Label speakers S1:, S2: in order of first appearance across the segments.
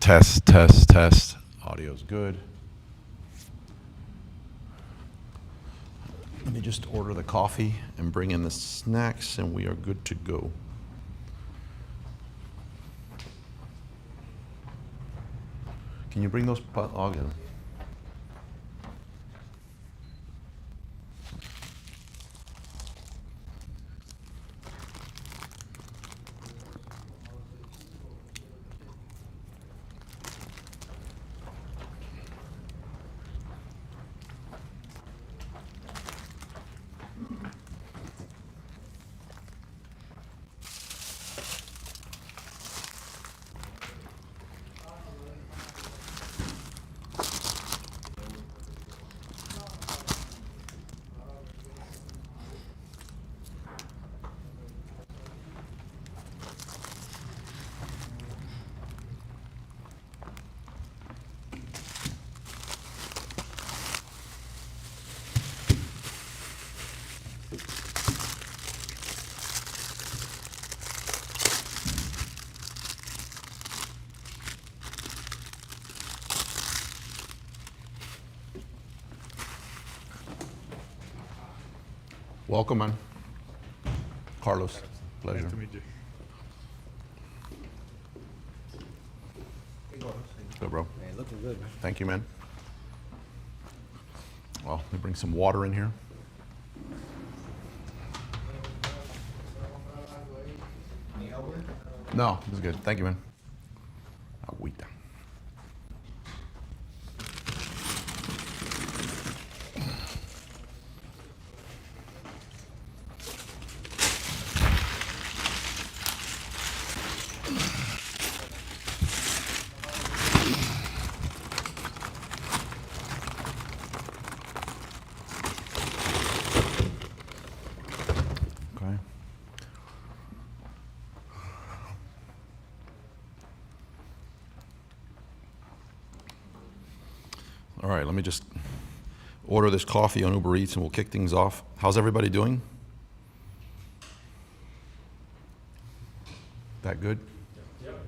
S1: Test, test, test. Audio's good. Let me just order the coffee and bring in the snacks, and we are good to go. Can you bring those? I'll get them. Welcome, man. Carlos, pleasure.
S2: Nice to meet you.
S1: Good, bro.
S3: Hey, looking good, man.
S1: Thank you, man. Well, let me bring some water in here.
S3: Any help?
S1: No, this is good. Thank you, man. Agüita. Okay. All right, let me just order this coffee on Uber Eats and we'll kick things off. How's everybody doing? That good?
S2: Yep.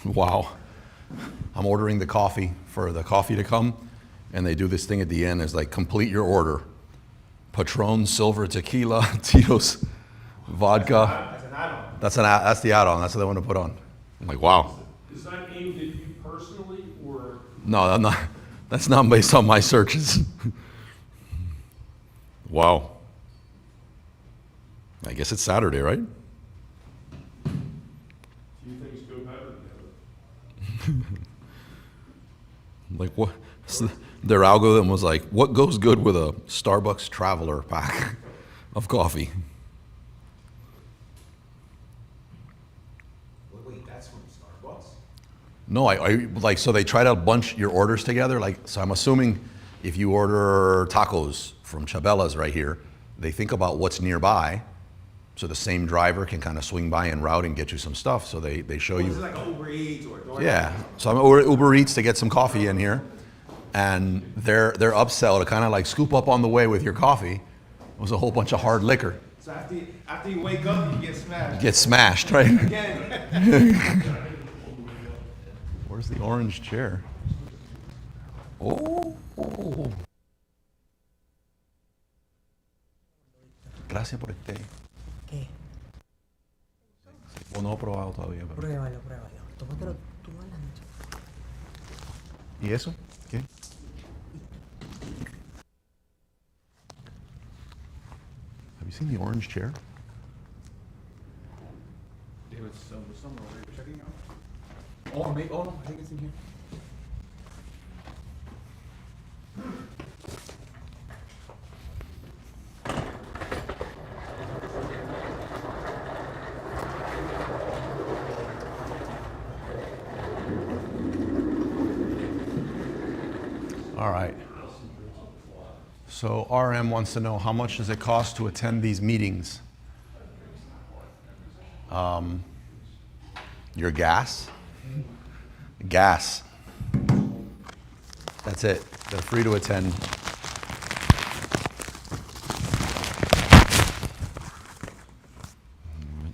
S1: Wow. I'm ordering the coffee for the coffee to come, and they do this thing at the end. It's like, complete your order. Patron, silver tequila, Tito's vodka.
S2: That's an add-on.
S1: That's the add-on. That's what they want to put on. I'm like, wow.
S2: Is that aimed at you personally, or?
S1: No, I'm not. That's not based on my searches. Wow. I guess it's Saturday, right?
S2: Few things go better than the other.
S1: Like what? So their algorithm was like, what goes good with a Starbucks Traveler pack of coffee?
S3: Wait, that's from Starbucks?
S1: No, I like, so they try to bunch your orders together. Like, so I'm assuming if you order tacos from Chabella's right here, they think about what's nearby, so the same driver can kind of swing by en route and get you some stuff. So they show you.
S3: Is it like an Uber Eats or a DoorDash?
S1: Yeah, so I'm over at Uber Eats to get some coffee in here, and their upsell to kind of like scoop up on the way with your coffee was a whole bunch of hard liquor.
S3: So after you wake up, you get smashed.
S1: Get smashed, right?
S3: Again.
S1: Where's the orange chair? Oh. Gracias por el té.
S4: ¿Qué?
S1: O no he probado todavía. Pero...
S4: Pruébalo. Tómatelo tú a la noche.
S1: ¿Y eso? ¿Qué? Have you seen the orange chair?
S5: It was somewhere over here checking out. Oh, no, I think it's in here.
S1: All right. So RM wants to know how much does it cost to attend these meetings? Your gas? Gas. That's it. They're free to attend.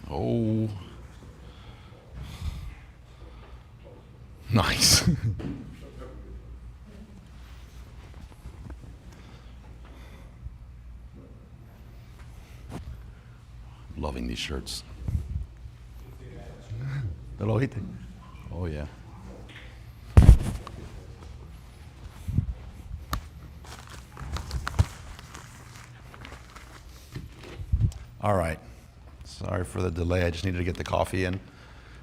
S1: Oh. Nice. Loving these shirts. ¿Te lo oíste? Oh, yeah. All right. Sorry for the delay. I just needed to get the coffee in.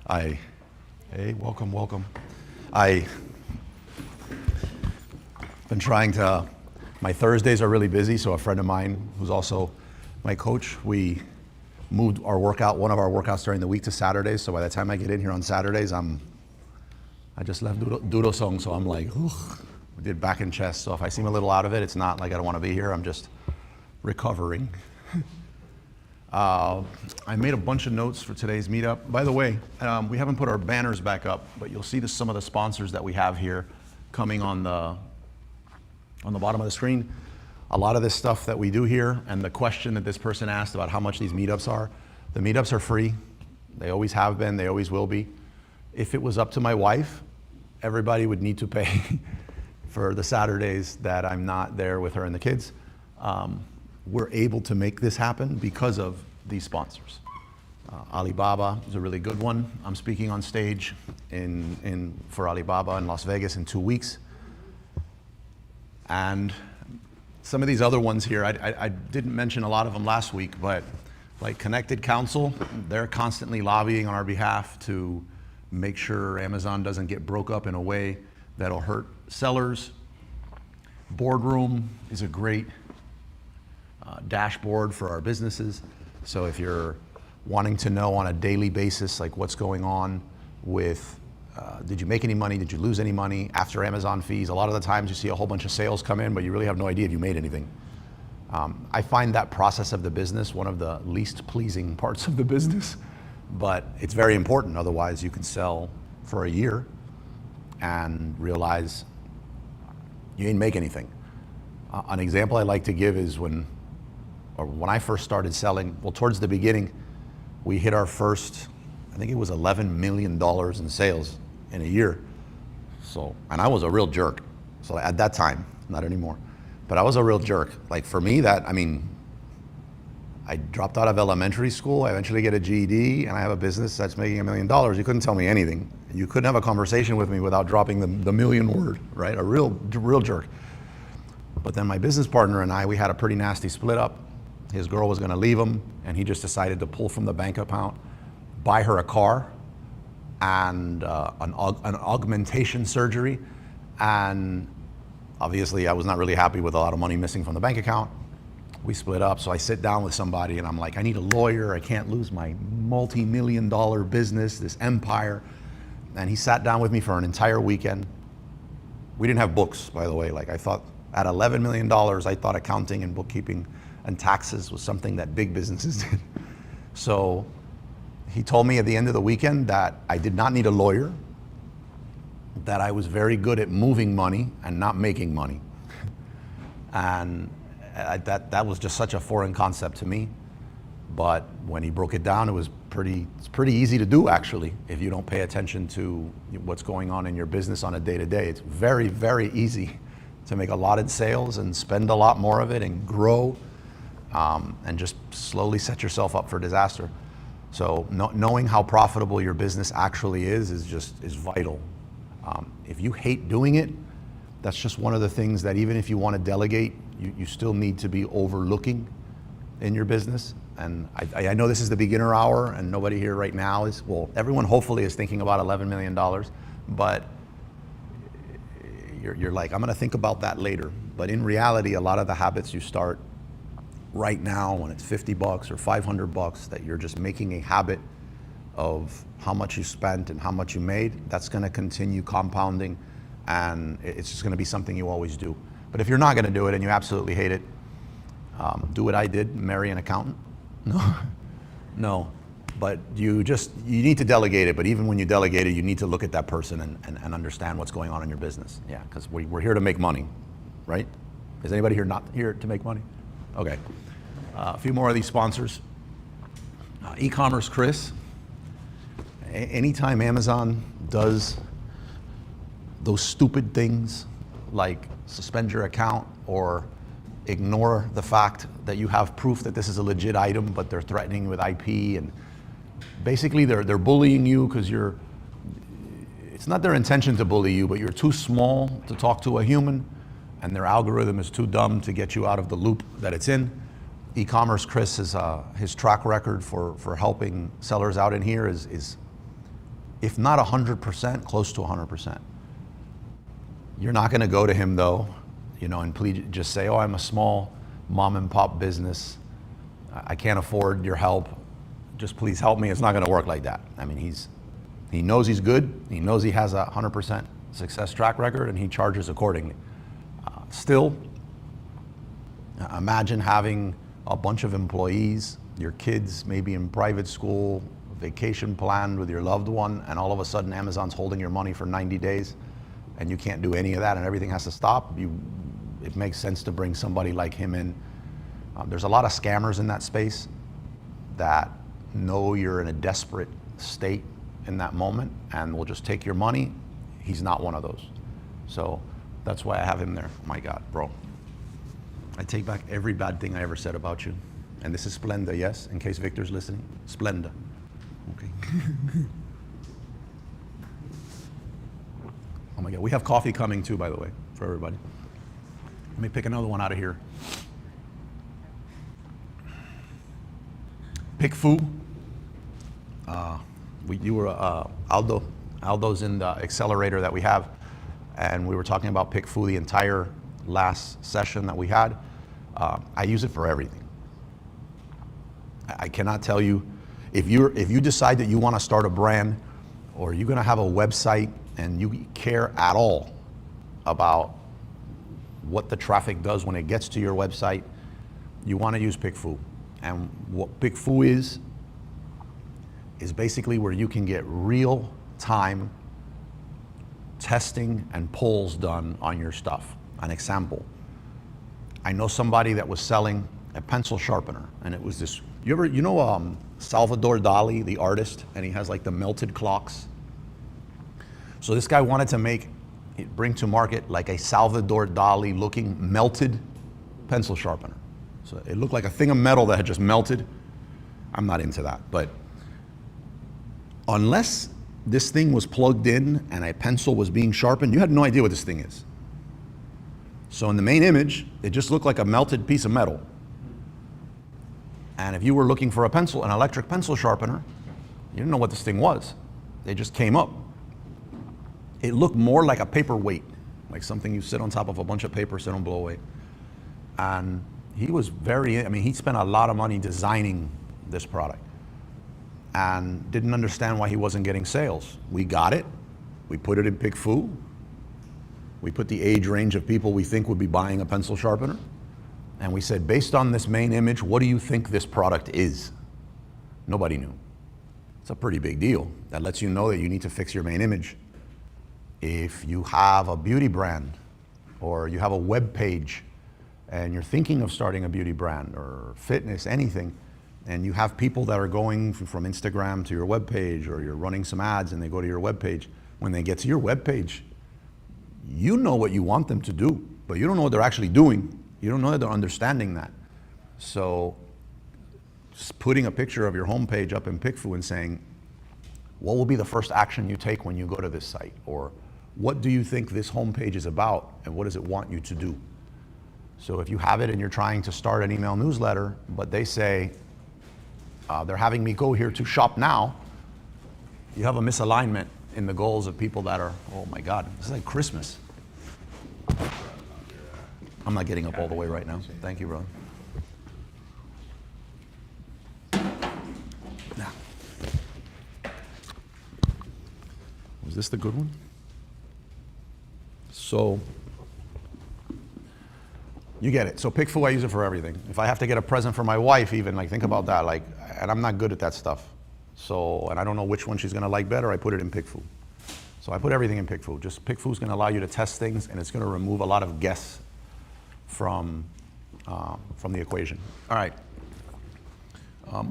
S1: Hey, welcome. Been trying to, my Thursdays are really busy, so a friend of mine who's also my coach, we moved one of our workouts during the week to Saturdays, so by the time I get in here on Saturdays, I just left Duro Song, so I'm like, we did back and chest, so if I seem a little out of it, it's not like I don't want to be here, I'm just recovering. I made a bunch of notes for today's meetup. By the way, we haven't put our banners back up, but you'll see some of the sponsors that we have here coming on the bottom of the screen. A lot of this stuff that we do here, and the question that this person asked about how much these meetups are, the meetups are free. They always have been, they always will be. If it was up to my wife, everybody would need to pay for the Saturdays that I'm not there with her and the kids. We're able to make this happen because of these sponsors. Alibaba is a really good one. I'm speaking on stage for Alibaba in Las Vegas in 2 weeks. And some of these other ones here, I didn't mention a lot of them last week, but like Connected Counsel, they're constantly lobbying on our behalf to make sure Amazon doesn't get broke up in a way that'll hurt sellers. Boardroom is a great dashboard for our businesses. So if you're wanting to know on a daily basis, like what's going on with, did you make any money? Did you lose any money after Amazon fees? A lot of the times you see a whole bunch of sales come in, but you really have no idea if you made anything. I find that process of the business one of the least pleasing parts of the business, but it's very important. Otherwise you can sell for a year and realize you didn't make anything. An example I like to give is when I first started selling, well, towards the beginning, we hit our first, I think it was $11 million in sales in a year. So, and I was a real jerk. So at that time, not anymore, but I was a real jerk. Like for me, I dropped out of elementary school, I eventually get a GED, and I have a business that's making $1 million. You couldn't tell me anything. You couldn't have a conversation with me without dropping the million word, right? A real jerk. But then my business partner and we had a pretty nasty split up. His girl was gonna leave him, and he just decided to pull from the bank account, buy her a car, and an augmentation surgery. And obviously I was not really happy with a lot of money missing from the bank account. We split up, so I sit down with somebody and I'm like, I need a lawyer, I can't lose my multi-million-dollar business, this empire. And he sat down with me for an entire weekend. We didn't have books, by the way. Like I thought, at $11 million, I thought accounting and bookkeeping and taxes was something that big businesses did. So he told me at the end of the weekend that I did not need a lawyer, that I was very good at moving money and not making money. And that was just such a foreign concept to me. But when he broke it down, it's pretty easy to do, actually, if you don't pay attention to what's going on in your business on a day-to-day. It's very, very easy to make a lot in sales and spend a lot more of it and grow, and just slowly set yourself up for disaster. So knowing how profitable your business actually is vital. If you hate doing it, that's just one of the things that even if you want to delegate, you still need to be overlooking in your business. and I know this is the beginner hour, and nobody here right now is, well, everyone hopefully is thinking about $11 million, but you're like, I'm going to think about that later. But in reality, a lot of the habits you start right now when it's $50 or $500 that you're just making a habit of how much you spent and how much you made, that's going to continue compounding, and it's just going to be something you always do. But if you're not going to do it and you absolutely hate it, do what I did, marry an accountant. No, no. But you need to delegate it. But even when you delegate it, you need to look at that person and understand what's going on in your business. Yeah, because we're here to make money, right? Is anybody here not here to make money? Okay. A few more of these sponsors. E-commerce Chris. Anytime Amazon does those stupid things like suspend your account or ignore the fact that you have proof that this is a legit item, but they're threatening you with IP, and basically they're bullying you because it's not their intention to bully you, but you're too small to talk to a human, and their algorithm is too dumb to get you out of the loop that it's in. E-commerce Chris is his track record for helping sellers out in here is if not 100%, close to 100%. You're not going to go to him though, and please just say, oh, I'm a small mom and pop business. I can't afford your help. Just please help me. It's not going to work like that. I mean, he knows he's good. He knows he has a 100% success track record, and he charges accordingly. Still, imagine having a bunch of employees, your kids maybe in private school, vacation planned with your loved one, and all of a sudden Amazon's holding your money for 90 days and you can't do any of that and everything has to stop. It makes sense to bring somebody like him in. There's a lot of scammers in that space that know you're in a desperate state in that moment and will just take your money. He's not one of those. So that's why I have him there. My God, bro. I take back every bad thing I ever said about you. And this is Splenda, yes, in case Victor's listening. Splenda. Okay. Oh my God, we have coffee coming too, by the way, for everybody. Let me pick another one out of here. Pick Fu. Aldo's in the accelerator that we have, and we were talking about Pick Fu the entire last session that we had. I use it for everything. I cannot tell you, if you decide that you want to start a brand, or you're going to have a website and you care at all about what the traffic does when it gets to your website, you want to use Pick Fu. And what Pick Fu is basically where you can get real-time testing and polls done on your stuff. An example, I know somebody that was selling a pencil sharpener, and it was this, you know Salvador Dali, the artist, and he has like the melted clocks. So this guy wanted to bring to market like a Salvador Dali looking melted pencil sharpener. So it looked like a thing of metal that had just melted. I'm not into that, but unless this thing was plugged in and a pencil was being sharpened, you had no idea what this thing is. So in the main image, it just looked like a melted piece of metal. And if you were looking for an electric pencil sharpener, you didn't know what this thing was. They just came up. It looked more like a paperweight, like something you sit on top of a bunch of paper so don't blow away. And he was he spent a lot of money designing this product and didn't understand why he wasn't getting sales. We got it. We put it in Pick Fu. We put the age range of people we think would be buying a pencil sharpener. And we said, based on this main image, what do you think this product is? Nobody knew. It's a pretty big deal. That lets you know that you need to fix your main image. If you have a beauty brand or you have a web page and you're thinking of starting a beauty brand or fitness, anything, and you have people that are going from Instagram to your web page, or you're running some ads and they go to your web page, when they get to your web page, you know what you want them to do, but you don't know what they're actually doing. You don't know that they're understanding that. So just putting a picture of your homepage up in Pick Fu and saying, what will be the first action you take when you go to this site? Or what do you think this homepage is about, and what does it want you to do? So if you have it and you're trying to start an email newsletter, but they say, they're having me go here to shop now. You have a misalignment in the goals of people that are, oh my God, this is like Christmas. I'm not getting up all the way right now. Thank you, brother. Now, was this the good one? So, you get it. So PickFu, I use it for everything. If I have to get a present for my wife, even, like, think about that. Like, and I'm not good at that stuff. So, and I don't know which one she's gonna like better. I put it in PickFu. So I put everything in PickFu. Just PickFu is gonna allow you to test things, and it's gonna remove a lot of guess from the equation. All right.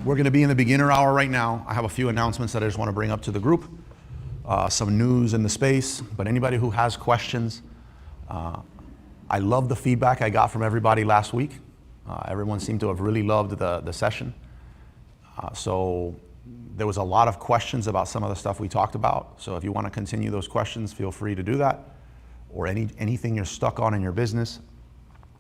S1: We're gonna be in the beginner hour right now. I have a few announcements that I just wanna bring up to the group. Some news in the space, but anybody who has questions, I love the feedback I got from everybody last week. Everyone seemed to have really loved the session. So there was a lot of questions about some of the stuff we talked about. So if you want to continue those questions, feel free to do that. Or anything you're stuck on in your business.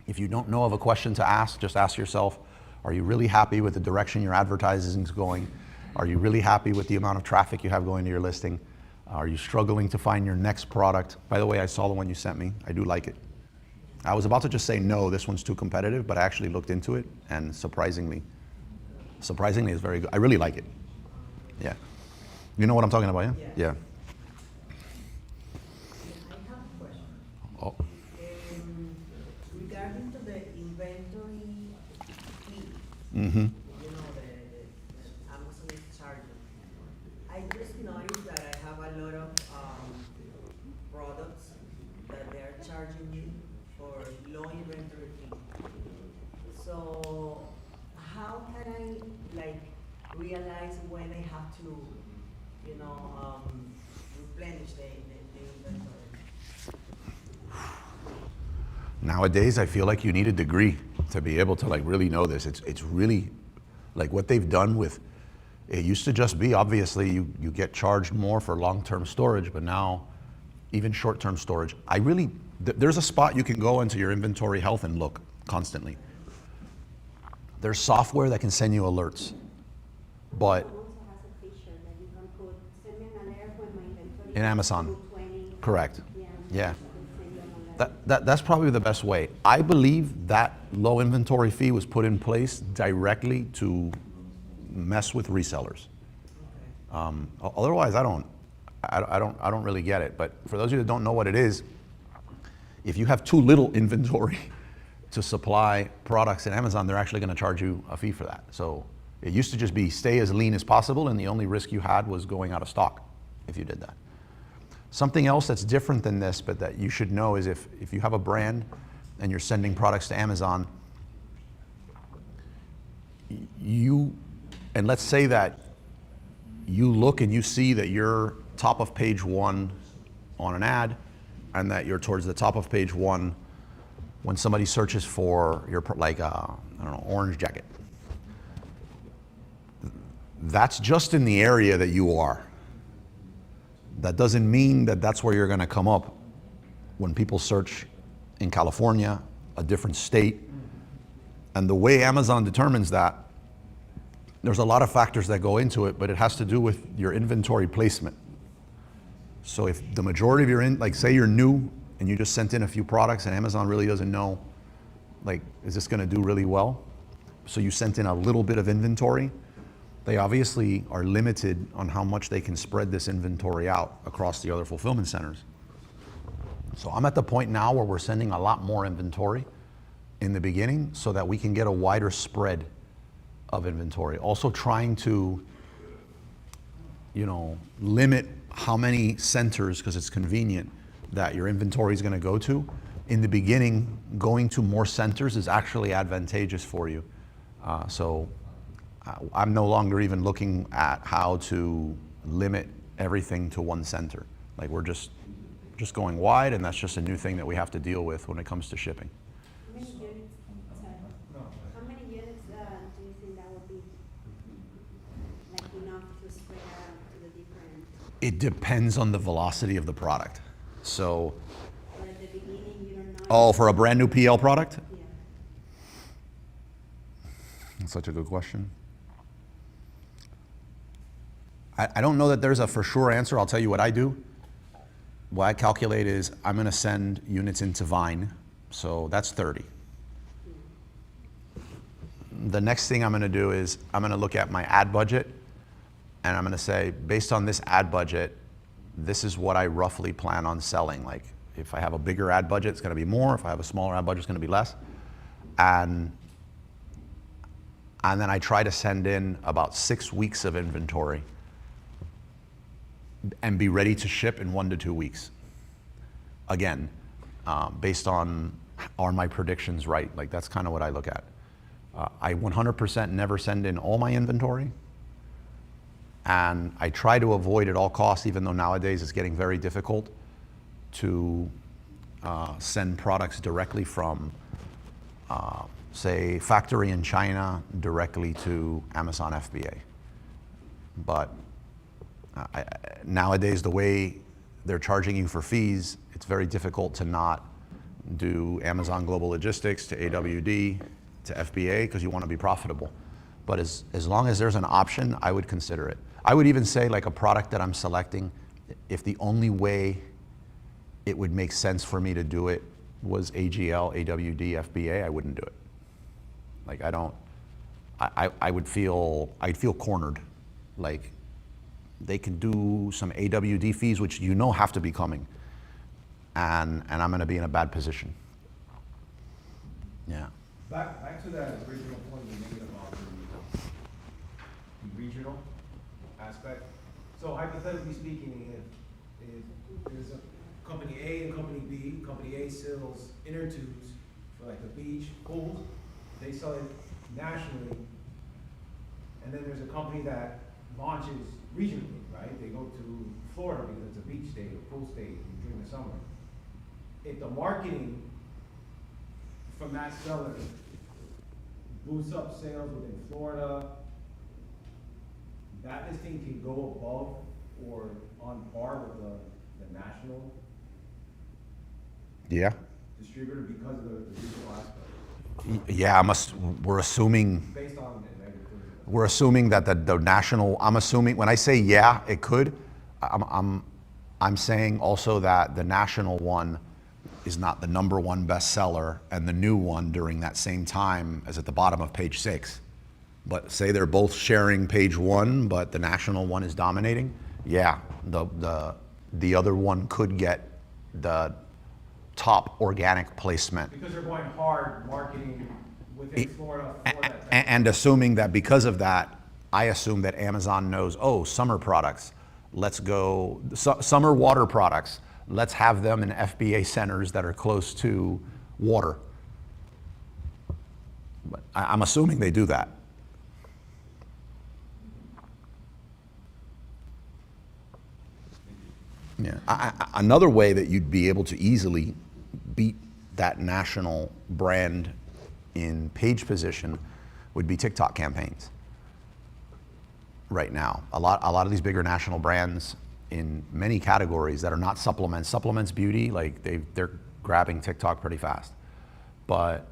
S1: If you don't know of a question to ask, just ask yourself, are you really happy with the direction your advertising is going? Are you really happy with the amount of traffic you have going to your listing? Are you struggling to find your next product? By the way, I saw the one you sent me. I do like it. I was about to just say, no, this one's too competitive, but I actually looked into it, and surprisingly, it's very good. I really like it. Yeah. You know what I'm talking about, yeah? Yeah.
S6: I have a question.
S1: Oh.
S6: Regarding to the inventory fee,
S1: Mm-hmm.
S6: you know, the Amazon is charging. I just noticed that I have a lot of products that they are charging me for low inventory fee. So how can I realize when I have to, replenish the inventory?
S1: Nowadays, I feel like you need a degree to be able to really know this. It's really like what they've done with, it used to just be, obviously, you get charged more for long-term storage, but now even short-term storage. There's a spot you can go into your inventory health and look constantly. There's software that can send you alerts, but
S7: Also has a feature that you can put, send me an alert when my inventory
S1: in Amazon,
S7: is 20.
S1: correct. Yeah.
S7: It will send you an alert.
S1: That's probably the best way. I believe that low inventory fee was put in place directly to mess with resellers. Otherwise, I don't really get it. But for those of you that don't know what it is, if you have too little inventory to supply products in Amazon, they're actually going to charge you a fee for that. So it used to just be stay as lean as possible, and the only risk you had was going out of stock if you did that. Something else that's different than this, but that you should know, is if you have a brand and you're sending products to Amazon, and let's say that you look and you see that you're top of page 1 on an ad, and that you're towards the top of page 1 when somebody searches for your, I don't know, orange jacket. That's just in the area that you are. That doesn't mean that that's where you're going to come up when people search in California, a different state. And the way Amazon determines that, there's a lot of factors that go into it, but it has to do with your inventory placement. So if the majority of your, say you're new and you just sent in a few products and Amazon really doesn't know, is this going to do really well? So you sent in a little bit of inventory. They obviously are limited on how much they can spread this inventory out across the other fulfillment centers. So I'm at the point now where we're sending a lot more inventory in the beginning so that we can get a wider spread of inventory. Also trying to, limit how many centers, because it's convenient, that your inventory is going to go to. In the beginning, going to more centers is actually advantageous for you. I'm no longer even looking at how to limit everything to one center. We're just going wide, and that's just a new thing that we have to deal with when it comes to shipping.
S7: How many units, sorry, how many units do you think that would be enough to spread out to the different?
S1: It depends on the velocity of the product. So,
S7: But at the beginning, you don't know.
S1: oh, for a brand new PL product?
S7: Yeah.
S1: That's such a good question. I don't know that there's a for sure answer. I'll tell you what I do. What I calculate is I'm going to send units into Vine, so that's 30. The next thing I'm going to do is I'm going to look at my ad budget, and I'm going to say, based on this ad budget, this is what I roughly plan on selling. Like, if I have a bigger ad budget, it's going to be more. If I have a smaller ad budget, it's going to be less. And then I try to send in about 6 weeks of inventory and be ready to ship in 1 to 2 weeks. Again, based on, are my predictions right? Like, that's kind of what I look at. I 100% never send in all my inventory, and I try to avoid at all costs, even though nowadays it's getting very difficult to send products directly from, say, factory in China directly to Amazon FBA. But nowadays, the way they're charging you for fees, it's very difficult to not do Amazon Global Logistics to AWD to FBA because you want to be profitable. But as long as there's an option, I would consider it. I would even say, like, a product that I'm selecting, if the only way it would make sense for me to do it was AGL, AWD, FBA, I wouldn't do it. Like, I'd feel cornered. Like, they can do some AWD fees, which you know have to be coming, and I'm going to be in a bad position. Yeah.
S3: Back to that original point you made about the regional aspect. So hypothetically speaking, if there's a company A and company B, company A sells inner tubes for like the beach, pool, they sell it nationally, and then there's a company that launches regionally, right? They go to Florida because it's a beach state or pool state during the summer. If the marketing from that seller boosts up sales within Florida, that listing can go above or on par with the national
S1: Yeah.
S3: distributor because of the regional aspect,
S1: Yeah, we're assuming
S3: based on the negative.
S1: we're assuming that the national. I'm assuming when I say yeah, it could. I'm saying also that the national one is not the #1 bestseller, and the new one during that same time is at the bottom of page 6. But say they're both sharing page 1, but the national one is dominating. Yeah, the other one could get the top organic placement.
S3: Because they're going hard marketing within Florida for that.
S1: And assuming that because of that, I assume that Amazon knows, oh, summer products, let's go, summer water products, let's have them in FBA centers that are close to water. But I'm assuming they do that. Yeah. Another way that you'd be able to easily beat that national brand in page position would be TikTok campaigns. Right now, a lot of these bigger national brands in many categories that are not supplements, beauty, like they're grabbing TikTok pretty fast. But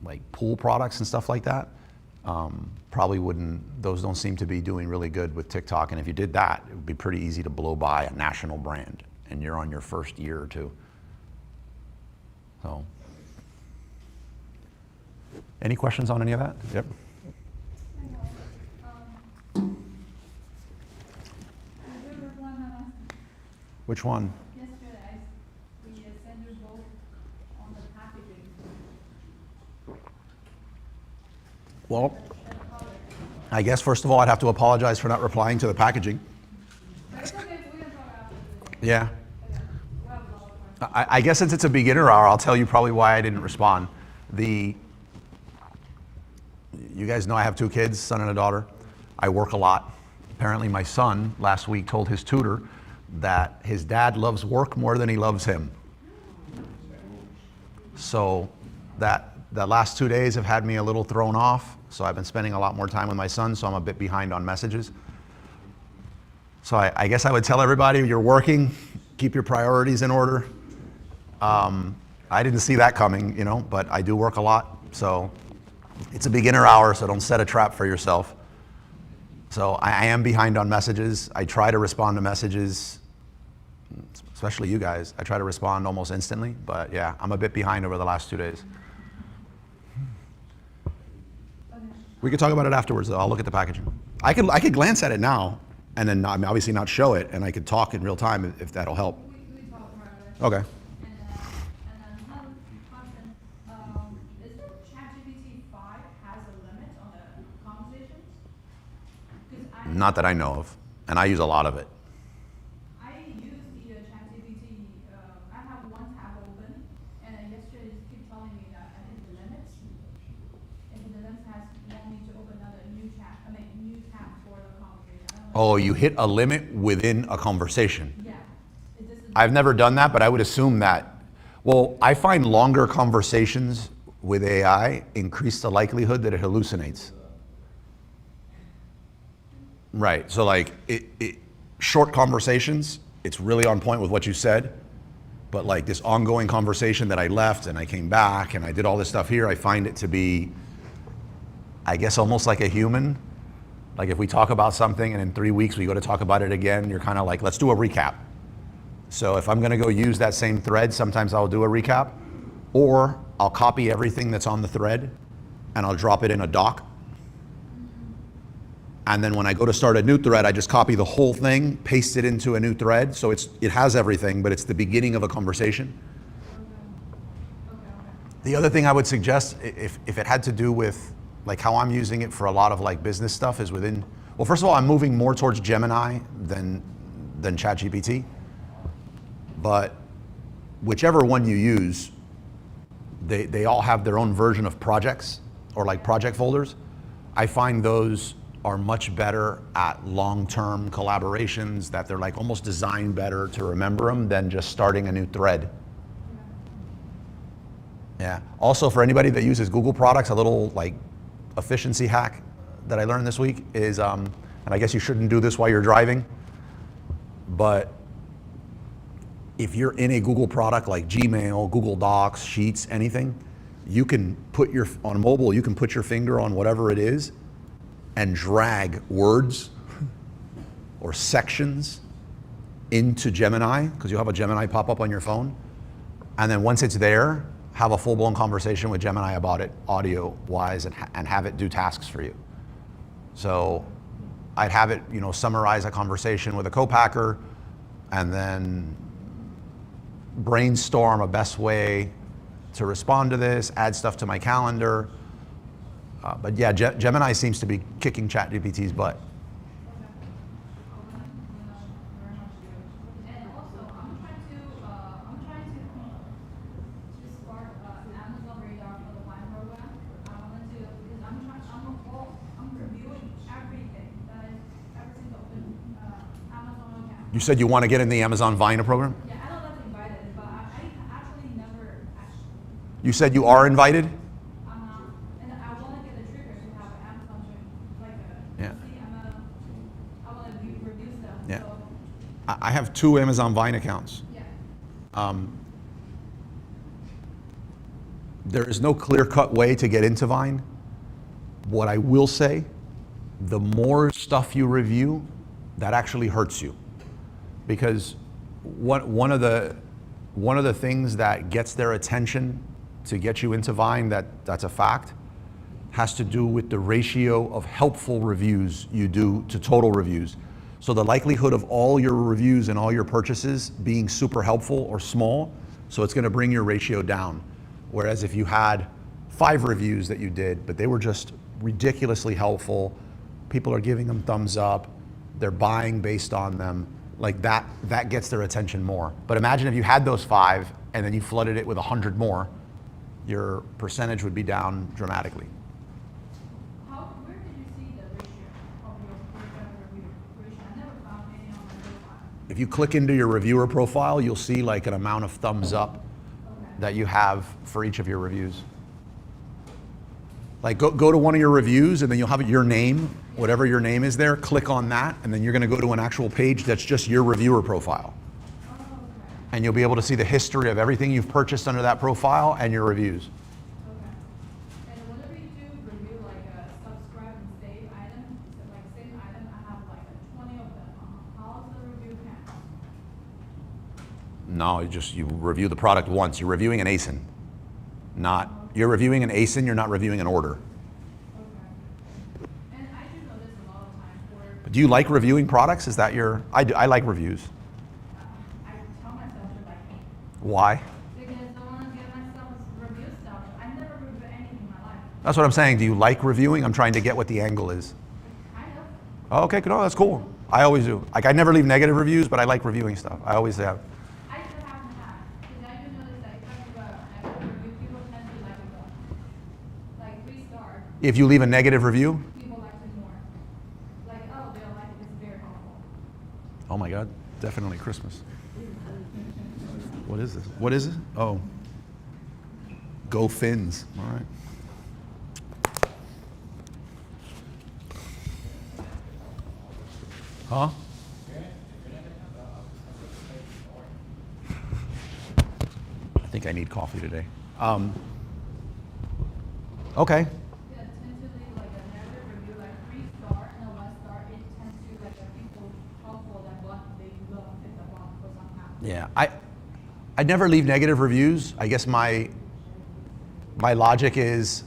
S1: like pool products and stuff like that, probably wouldn't. Those don't seem to be doing really good with TikTok. And if you did that, it would be pretty easy to blow by a national brand, and you're on your first year or two. So, any questions on any of that? Yep. Which one?
S7: Yesterday, we sent you both on the packaging.
S1: Well, I guess first of all, I'd have to apologize for not replying to the packaging.
S7: But it's okay, we can talk after the
S1: Yeah.
S7: we have a lot of questions.
S1: I guess since it's a beginner hour, I'll tell you probably why I didn't respond. You guys know I have 2 kids, son and a daughter. I work a lot. Apparently my son last week told his tutor that his dad loves work more than he loves him. So the last 2 days have had me a little thrown off. So I've been spending a lot more time with my son, so I'm a bit behind on messages. So I guess I would tell everybody, you're working, keep your priorities in order. I didn't see that coming, but I do work a lot. So it's a beginner hour, so don't set a trap for yourself. So I am behind on messages. I try to respond to messages, especially you guys. I try to respond almost instantly, but yeah, I'm a bit behind over the last 2 days. We could talk about it afterwards, though. I'll look at the packaging. I could glance at it now, and then obviously not show it, and I could talk in real time if that'll help.
S8: We talk about it.
S1: Okay.
S8: And then another question, is the ChatGPT 5 has a limit on the conversations? 'Cause
S1: Not that I know of, and I use a lot of it.
S8: I use the ChatGPT, I have one tab open, and then yesterday it keep telling me that I hit the limits. And the limit has want me to open another new tab for the conversation. I don't know.
S1: Oh, you hit a limit within a conversation.
S8: Yeah. Is this a-
S1: I've never done that, but I would assume that. Well, I find longer conversations with AI increase the likelihood that it hallucinates. Right. So like short conversations, it's really on point with what you said. But like this ongoing conversation that I left and I came back and I did all this stuff here, I find it to be, I guess, almost like a human. Like if we talk about something and in 3 weeks we go to talk about it again, you're kind of like, let's do a recap. So if I'm going to go use that same thread, sometimes I'll do a recap, or I'll copy everything that's on the thread and I'll drop it in a doc. And then when I go to start a new thread, I just copy the whole thing, paste it into a new thread. So it has everything, but it's the beginning of a conversation. The other thing I would suggest, if it had to do with like how I'm using it for a lot of like business stuff, is within, well, first of all, I'm moving more towards Gemini than ChatGPT. But whichever one you use, they all have their own version of projects or like project folders. I find those are much better at long-term collaborations, that they're like almost designed better to remember them than just starting a new thread. Yeah. Also, for anybody that uses Google products, a little like efficiency hack that I learned this week is, and I guess you shouldn't do this while you're driving, but if you're in a Google product like Gmail, Google Docs, Sheets, anything, you can put on mobile, you can put your finger on whatever it is and drag words or sections into Gemini, because you have a Gemini pop up on your phone. And then once it's there, have a full-blown conversation with Gemini about it, audio-wise, and have it do tasks for you. So I'd have it, summarize a conversation with a co-packer, and then brainstorm a best way to respond to this, add stuff to my calendar. But yeah, Gemini seems to be kicking ChatGPT's butt.
S8: And also, I'm trying to start Amazon Radar for the Wine program. I wanted to, because I'm reviewing everything that is every single Amazon account.
S1: You said you want to get in the Amazon Vine program?
S8: Yeah, I don't know if invited, but I actually never actually.
S1: You said you are invited?
S8: And I want to get the trigger to have Amazon like a.
S1: Yeah.
S8: See, I want to review stuff.
S1: Yeah.
S8: So,
S1: I have 2 Amazon Vine accounts.
S8: yeah.
S1: There is no clear-cut way to get into Vine. What I will say, the more stuff you review, that actually hurts you. Because one of the things that gets their attention to get you into Vine, that's a fact, has to do with the ratio of helpful reviews you do to total reviews. So the likelihood of all your reviews and all your purchases being super helpful or small, so it's going to bring your ratio down. Whereas if you had 5 reviews that you did, but they were just ridiculously helpful, people are giving them thumbs up, they're buying based on them, like that gets their attention more. But imagine if you had those 5 and then you flooded it with 100 more, your percentage would be down dramatically.
S8: Where did you see the ratio of your review ratio? I never found any on my profile.
S1: If you click into your reviewer profile, you'll see like an amount of thumbs up that you have for each of your reviews. Like go to one of your reviews and then you'll have your name, whatever your name is there, click on that, and then you're gonna go to an actual page that's just your reviewer profile. And you'll be able to see the history of everything you've purchased under that profile and your reviews.
S8: Okay. And whenever you do review like a subscribe and save item, so like same item
S1: No, you review the product once. You're reviewing an ASIN. You're reviewing an ASIN, you're not reviewing an order.
S8: Okay. And I do know this a lot of times where
S1: Do you like reviewing products? Is that your, I like reviews.
S8: I tell myself to like me.
S1: Why?
S8: Because I want to get myself review stuff. I never review anything in my life.
S1: That's what I'm saying. Do you like reviewing? I'm trying to get what the angle is.
S8: Kind of.
S1: Oh, okay, no, that's cool. I always do. Like, I never leave negative reviews, but I like reviewing stuff. I always have.
S8: I still haven't had. Because I do notice that if I leave a negative review, people tend to like it more. Like 3 star,
S1: If you leave a negative review,
S8: people like it more. Like, oh, they don't like it. It's very helpful.
S1: oh my God, definitely Christmas. What is this? What is it? Oh, go Finns. All right. Huh? I think I need coffee today. Okay.
S8: Yeah, tend to leave like a negative review, like 3 star and a 1 star. It tends to like people helpful that want they love pick up on for somehow.
S1: Yeah, I never leave negative reviews. I guess my logic is,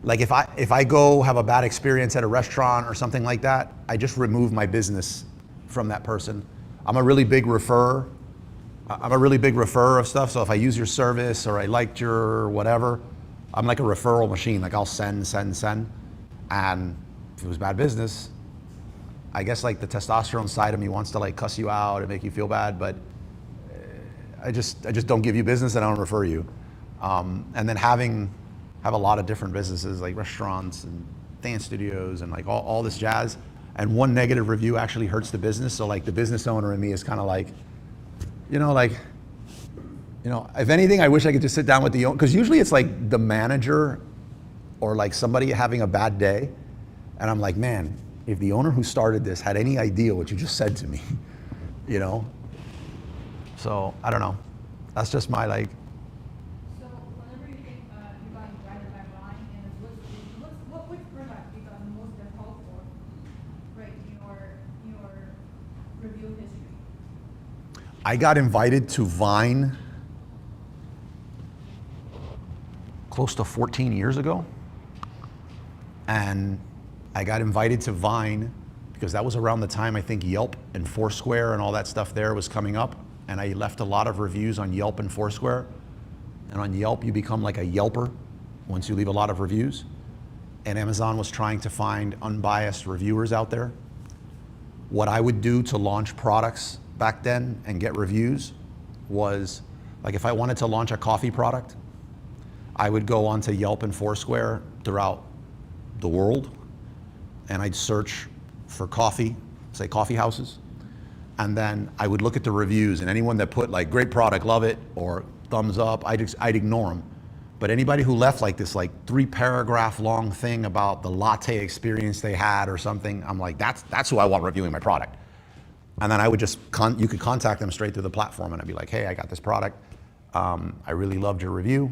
S1: like, if I go have a bad experience at a restaurant or something like that, I just remove my business from that person. I'm a really big referrer. I'm a really big referrer of stuff. So if I use your service or I liked your whatever, I'm like a referral machine. Like, I'll send. And if it was bad business, I guess like the testosterone side of me wants to like cuss you out and make you feel bad, but I just don't give you business and I don't refer you. And then have a lot of different businesses like restaurants and dance studios and like all this jazz. And one negative review actually hurts the business. So like the business owner in me is kind of like, if anything, I wish I could just sit down with the owner, because usually it's like the manager or like somebody having a bad day. And I'm like, man, if the owner who started this had any idea what you just said to me, So I don't know. That's just my like.
S8: So whenever you think you got invited by Ryan, and which product you got most helpful, right, in your review history?
S1: I got invited to Vine close to 14 years ago. And I got invited to Vine because that was around the time I think Yelp and Foursquare and all that stuff there was coming up. And I left a lot of reviews on Yelp and Foursquare. And on Yelp, you become like a Yelper once you leave a lot of reviews. And Amazon was trying to find unbiased reviewers out there. What I would do to launch products back then and get reviews was, like, if I wanted to launch a coffee product, I would go onto Yelp and Foursquare throughout the world, and I'd search for coffee, say coffee houses, and then I would look at the reviews, and anyone that put like great product, love it, or thumbs up, I'd ignore them. But anybody who left like this like 3-paragraph long thing about the latte experience they had or something, I'm like, that's who I want reviewing my product. And then I would just, you could contact them straight through the platform, and I'd be like, hey, I got this product. I really loved your review.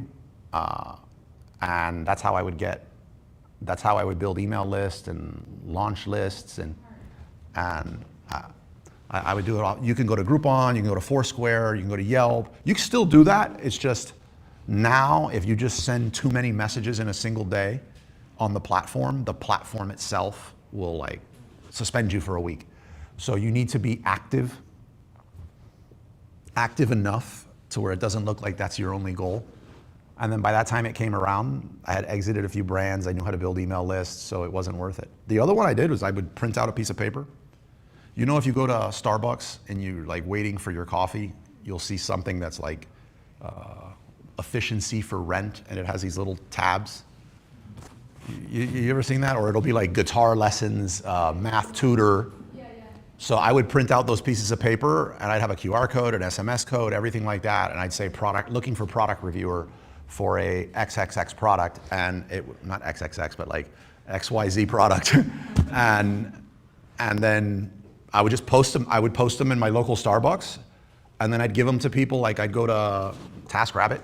S1: And that's how I would build email lists and launch lists, and I would do it all. You can go to Groupon, you can go to Foursquare, you can go to Yelp. You can still do that. It's just now, if you just send too many messages in a single day on the platform itself will like suspend you for a week. So you need to be active enough to where it doesn't look like that's your only goal. And then by that time it came around, I had exited a few brands. I knew how to build email lists, so it wasn't worth it. The other one I did was I would print out a piece of paper. If you go to Starbucks and you're like waiting for your coffee, you'll see something that's like efficiency for rent, and it has these little tabs. You ever seen that? Or it'll be like guitar lessons, math tutor.
S8: Yeah.
S1: So I would print out those pieces of paper, and I'd have a QR code, an SMS code, everything like that, and I'd say looking for product reviewer for a XXX product, and not XXX, but like XYZ product. and then I would just post them. I would post them in my local Starbucks, and then I'd give them to people. Like, I'd go to TaskRabbit,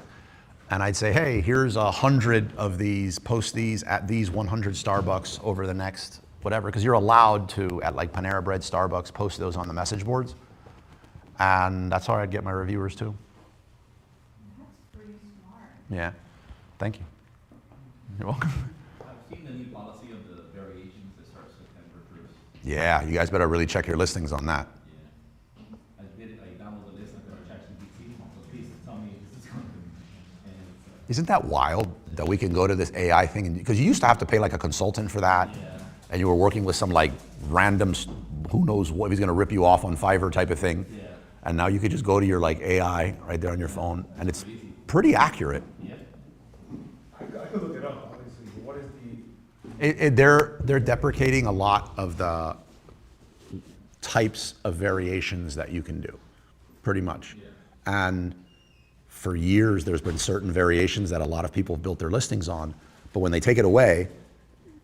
S1: and I'd say, hey, here's 100 of these, post these at these 100 Starbucks over the next whatever, because you're allowed to, at like Panera Bread, Starbucks, post those on the message boards. And that's how I'd get my reviewers too.
S8: That's pretty smart.
S1: Yeah, thank you. You're welcome.
S9: I've seen the new policy of the variations that starts September 1st.
S1: Yeah, you guys better really check your listings on that.
S9: Yeah. I did it, I downloaded the list, I go to ChatGPT, so please tell me if this is going to be. And it's,
S1: Isn't that wild that we can go to this AI thing? Because you used to have to pay like a consultant for that.
S9: yeah.
S1: And you were working with some like random, who knows what, if he's gonna rip you off on Fiverr type of thing.
S9: Yeah.
S1: And now you could just go to your like AI right there on your phone, and it's pretty accurate.
S9: Yeah.
S3: I could look it up, obviously, but what is the,
S1: They're deprecating a lot of the types of variations that you can do, pretty much.
S9: Yeah.
S1: And for years, there's been certain variations that a lot of people have built their listings on, but when they take it away,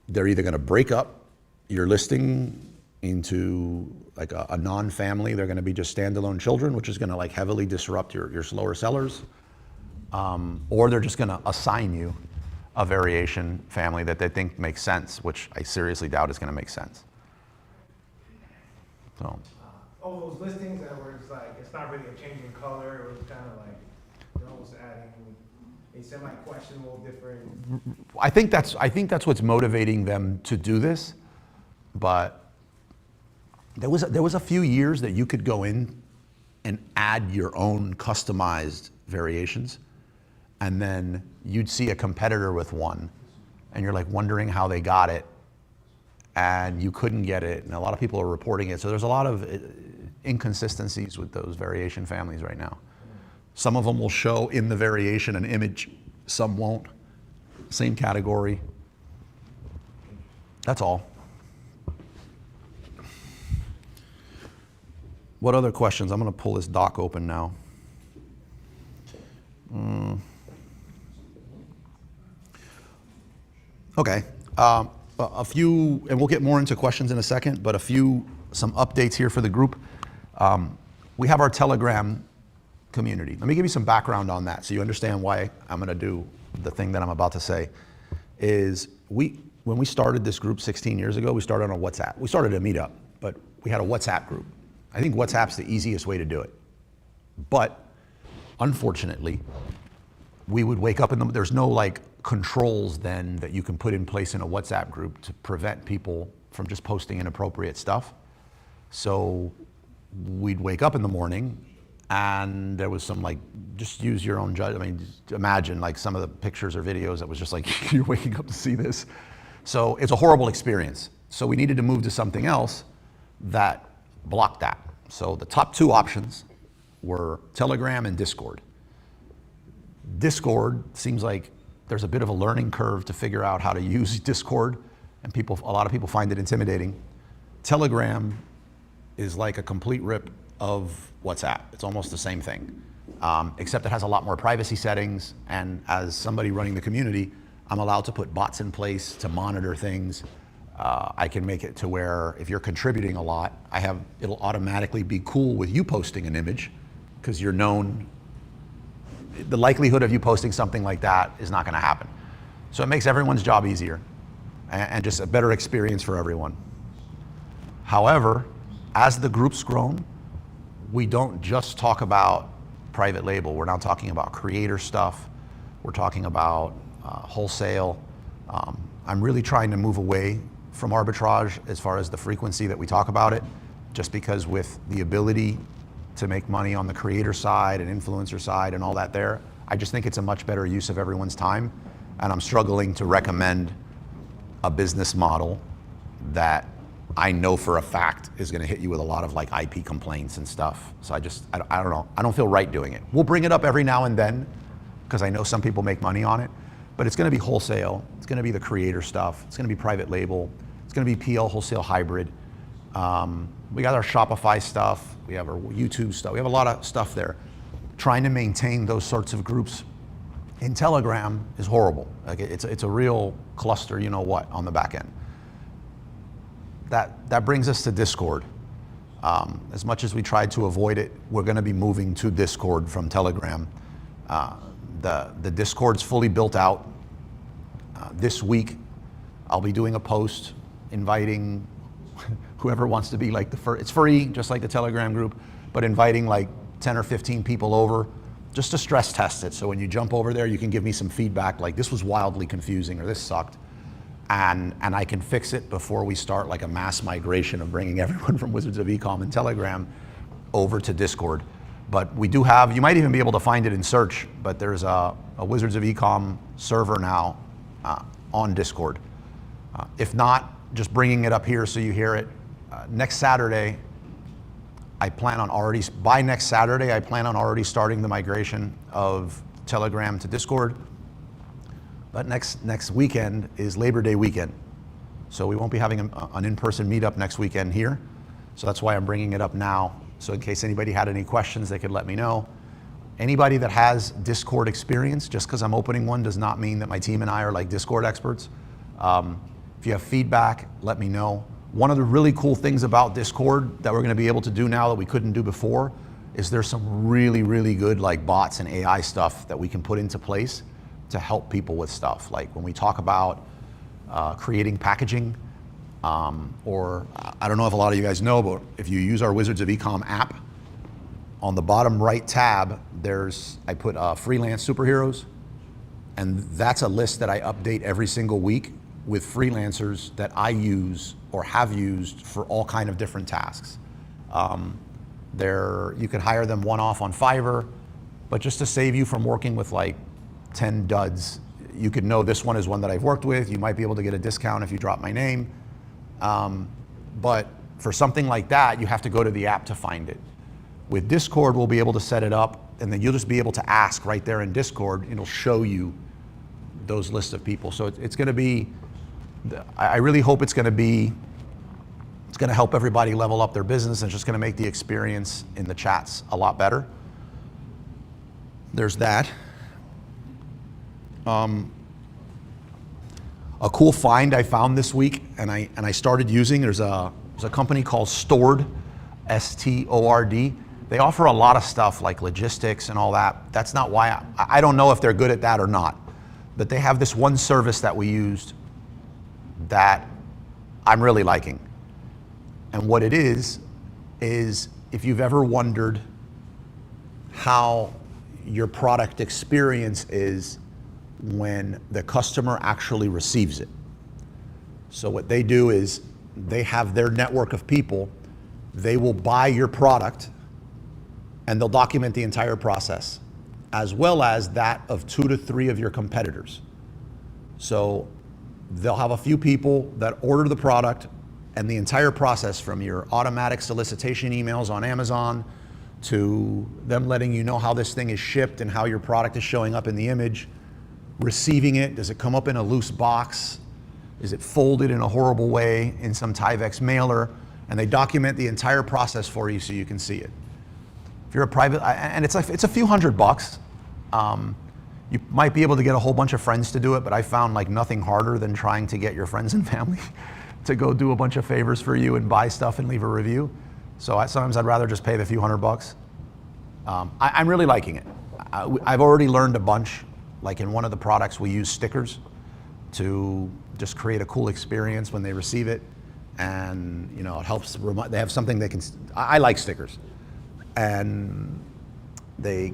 S1: they're either gonna break up your listing into like a non-family, they're gonna be just standalone children, which is gonna like heavily disrupt your slower sellers, or they're just gonna assign you a variation family that they think makes sense, which I seriously doubt is gonna make sense. So,
S3: all those listings that were just like, it's not really a change in color, it was kind of like, they're almost adding a semi-questionable different.
S1: I think that's what's motivating them to do this, but there was a few years that you could go in and add your own customized variations, and then you'd see a competitor with one, and you're like wondering how they got it, and you couldn't get it, and a lot of people are reporting it. So there's a lot of inconsistencies with those variation families right now. Some of them will show in the variation an image, some won't. Same category. That's all. What other questions? I'm going to pull this doc open now. Okay. A few, and we'll get more into questions in a second, but some updates here for the group. We have our Telegram community. Let me give you some background on that so you understand why I'm going to do the thing that I'm about to say. When we started this group 16 years ago, we started on a WhatsApp. We started a meetup, but we had a WhatsApp group. I think WhatsApp's the easiest way to do it. But unfortunately, we would wake up there's no like controls then that you can put in place in a WhatsApp group to prevent people from just posting inappropriate stuff. So we'd wake up in the morning and there was some like, just use your own judgment. I mean, just imagine like some of the pictures or videos that was just like, you're waking up to see this. So it's a horrible experience. So we needed to move to something else that blocked that. So the top two options were Telegram and Discord. Discord seems like there's a bit of a learning curve to figure out how to use Discord, and a lot of people find it intimidating. Telegram is like a complete rip of WhatsApp. It's almost the same thing, except it has a lot more privacy settings, and as somebody running the community, I'm allowed to put bots in place to monitor things. I can make it to where if you're contributing a lot, it'll automatically be cool with you posting an image, because you're known. The likelihood of you posting something like that is not gonna happen. So it makes everyone's job easier and just a better experience for everyone. However, as the group's grown, we don't just talk about private label. We're now talking about creator stuff. We're talking about wholesale. I'm really trying to move away from arbitrage as far as the frequency that we talk about it, just because with the ability to make money on the creator side and influencer side and all that there, I just think it's a much better use of everyone's time. And I'm struggling to recommend a business model that I know for a fact is gonna hit you with a lot of like IP complaints and stuff. So I don't know, I don't feel right doing it. We'll bring it up every now and then, because I know some people make money on it, but it's gonna be wholesale, it's gonna be the creator stuff, it's gonna be private label, it's gonna be PL wholesale hybrid. We got our Shopify stuff, we have our YouTube stuff, we have a lot of stuff there. Trying to maintain those sorts of groups in Telegram is horrible. Like it's a real cluster, you know what, on the back end. That brings us to Discord. As much as we tried to avoid it, we're gonna be moving to Discord from Telegram. The Discord's fully built out. This week, I'll be doing a post inviting whoever wants to be like it's free, just like the Telegram group, but inviting like 10 or 15 people over just to stress test it. So when you jump over there, you can give me some feedback like this was wildly confusing or this sucked. And I can fix it before we start like a mass migration of bringing everyone from Wizards of Ecom and Telegram over to Discord. But we do have, you might even be able to find it in search, but there's a Wizards of Ecom server now on Discord. If not, just bringing it up here so you hear it. Next Saturday, by next Saturday, I plan on already starting the migration of Telegram to Discord. But next weekend is Labor Day weekend. So we won't be having an in-person meetup next weekend here. So that's why I'm bringing it up now. So in case anybody had any questions, they could let me know. Anybody that has Discord experience, just because I'm opening one does not mean that my team and I are like Discord experts. If you have feedback, let me know. One of the really cool things about Discord that we're going to be able to do now that we couldn't do before is there's some really, really good like bots and AI stuff that we can put into place to help people with stuff. Like when we talk about creating packaging, or I don't know if a lot of you guys know, but if you use our Wizards of Ecom app, on the bottom right tab, I put freelance superheroes, and that's a list that I update every single week with freelancers that I use or have used for all kind of different tasks. You could hire them one-off on Fiverr, but just to save you from working with like 10 duds, you could know this one is one that I've worked with. You might be able to get a discount if you drop my name. But for something like that, you have to go to the app to find it. With Discord, we'll be able to set it up, and then you'll just be able to ask right there in Discord. It'll show you those lists of people. So it's going to be, I really hope it's going to help everybody level up their business, and it's just going to make the experience in the chats a lot better. There's that. A cool find I found this week, and I started using. There's a company called Stored, S-T-O-R-D. They offer a lot of stuff like logistics and all that. That's not why I don't know if they're good at that or not, but they have this one service that we used that I'm really liking. And what it is if you've ever wondered how your product experience is when the customer actually receives it. So what they do is they have their network of people, they will buy your product and they'll document the entire process, as well as that of 2 to 3 of your competitors. So they'll have a few people that order the product, and the entire process from your automatic solicitation emails on Amazon to them letting you know how this thing is shipped and how your product is showing up in the image, receiving it, does it come up in a loose box? Is it folded in a horrible way in some Tyvek mailer? And they document the entire process for you so you can see it. If you're a private, and it's a few $100. You might be able to get a whole bunch of friends to do it, but I found like nothing harder than trying to get your friends and family to go do a bunch of favors for you and buy stuff and leave a review. So sometimes I'd rather just pay the few $100. I'm really liking it. I've already learned a bunch. Like in one of the products, we use stickers to just create a cool experience when they receive it. And it helps, they have something they can, I like stickers. And the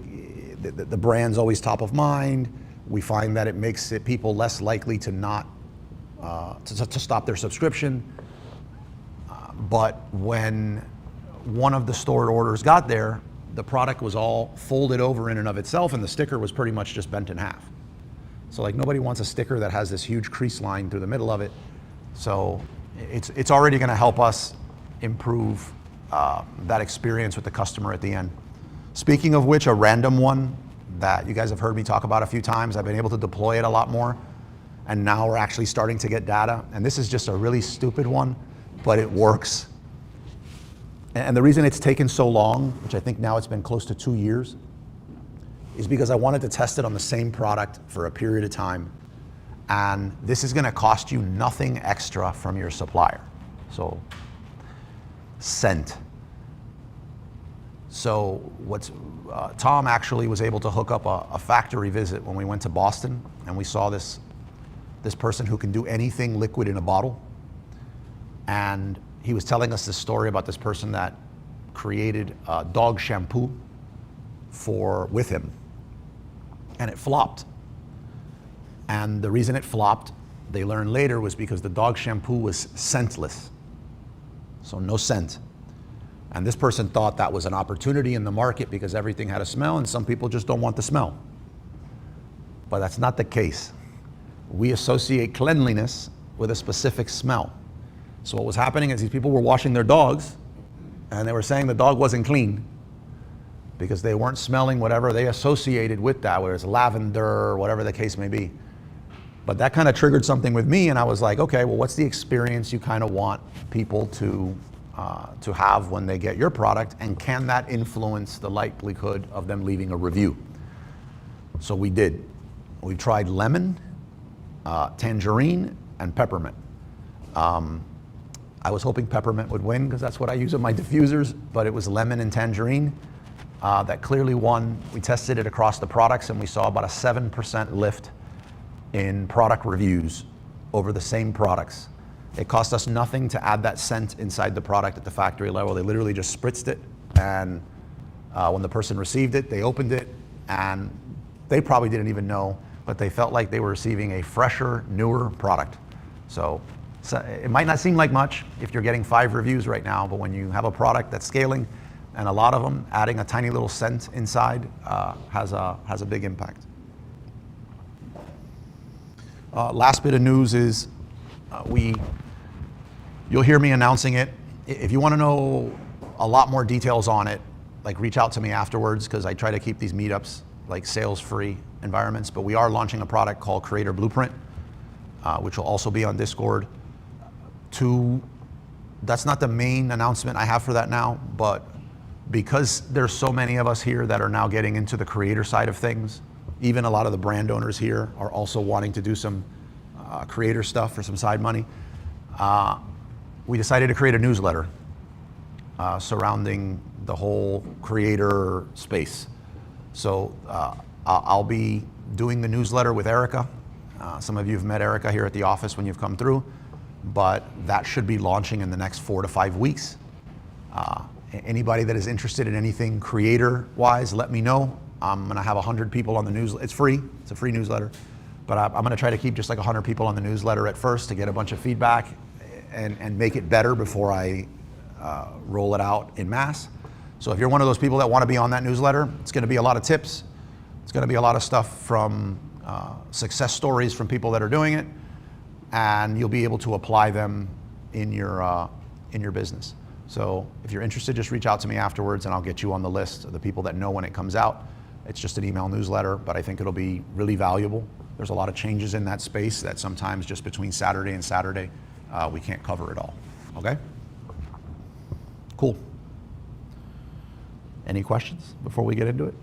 S1: brand's always top of mind. We find that it makes people less likely to not, to stop their subscription. But when one of the stored orders got there, the product was all folded over in and of itself, and the sticker was pretty much just bent in half. So like nobody wants a sticker that has this huge crease line through the middle of it. So it's already going to help us improve that experience with the customer at the end. Speaking of which, a random one that you guys have heard me talk about a few times, I've been able to deploy it a lot more, and now we're actually starting to get data. And this is just a really stupid one, but it works. And the reason it's taken so long, which I think now it's been close to 2 years, is because I wanted to test it on the same product for a period of time. And this is going to cost you nothing extra from your supplier. So, cent. So Tom actually was able to hook up a factory visit when we went to Boston, and we saw this person who can do anything liquid in a bottle. And he was telling us this story about this person that created dog shampoo with him, and it flopped. And the reason it flopped, they learned later, was because the dog shampoo was scentless, so no scent. And this person thought that was an opportunity in the market because everything had a smell, and some people just don't want the smell. But that's not the case. We associate cleanliness with a specific smell. So what was happening is these people were washing their dogs, and they were saying the dog wasn't clean because they weren't smelling whatever they associated with that, whether it's lavender or whatever the case may be. But that kind of triggered something with me, and I was like, okay, well, what's the experience you kind of want people to have when they get your product, and can that influence the likelihood of them leaving a review? So we did. We tried lemon, tangerine, and peppermint. I was hoping peppermint would win because that's what I use in my diffusers, but it was lemon and tangerine that clearly won. We tested it across the products, and we saw about a 7% lift in product reviews over the same products. It cost us nothing to add that scent inside the product at the factory level. They literally just spritzed it, and when the person received it, they opened it, and they probably didn't even know, but they felt like they were receiving a fresher, newer product. So it might not seem like much if you're getting 5 reviews right now, but when you have a product that's scaling, and a lot of them, adding a tiny little scent inside has a big impact. Last bit of news is you'll hear me announcing it. If you want to know a lot more details on it, like reach out to me afterwards, because I try to keep these meetups like sales-free environments. But we are launching a product called Creator Blueprint, which will also be on Discord. That's not the main announcement I have for that now, but because there's so many of us here that are now getting into the creator side of things, even a lot of the brand owners here are also wanting to do some creator stuff for some side money. We decided to create a newsletter surrounding the whole creator space. So I'll be doing the newsletter with Erica. Some of you have met Erica here at the office when you've come through, but that should be launching in the next 4 to 5 weeks. Anybody that is interested in anything creator-wise, let me know. I'm gonna have 100 people on the newsletter. It's free, it's a free newsletter. But I'm gonna try to keep just like 100 people on the newsletter at first to get a bunch of feedback and make it better before I roll it out in mass. So if you're one of those people that wanna be on that newsletter, it's gonna be a lot of tips. It's gonna be a lot of stuff from success stories from people that are doing it, and you'll be able to apply them in your business. So if you're interested, just reach out to me afterwards and I'll get you on the list of the people that know when it comes out. It's just an email newsletter, but I think it'll be really valuable. There's a lot of changes in that space that sometimes just between Saturday and Saturday, we can't cover it all, okay? Cool. Any questions before we get into it?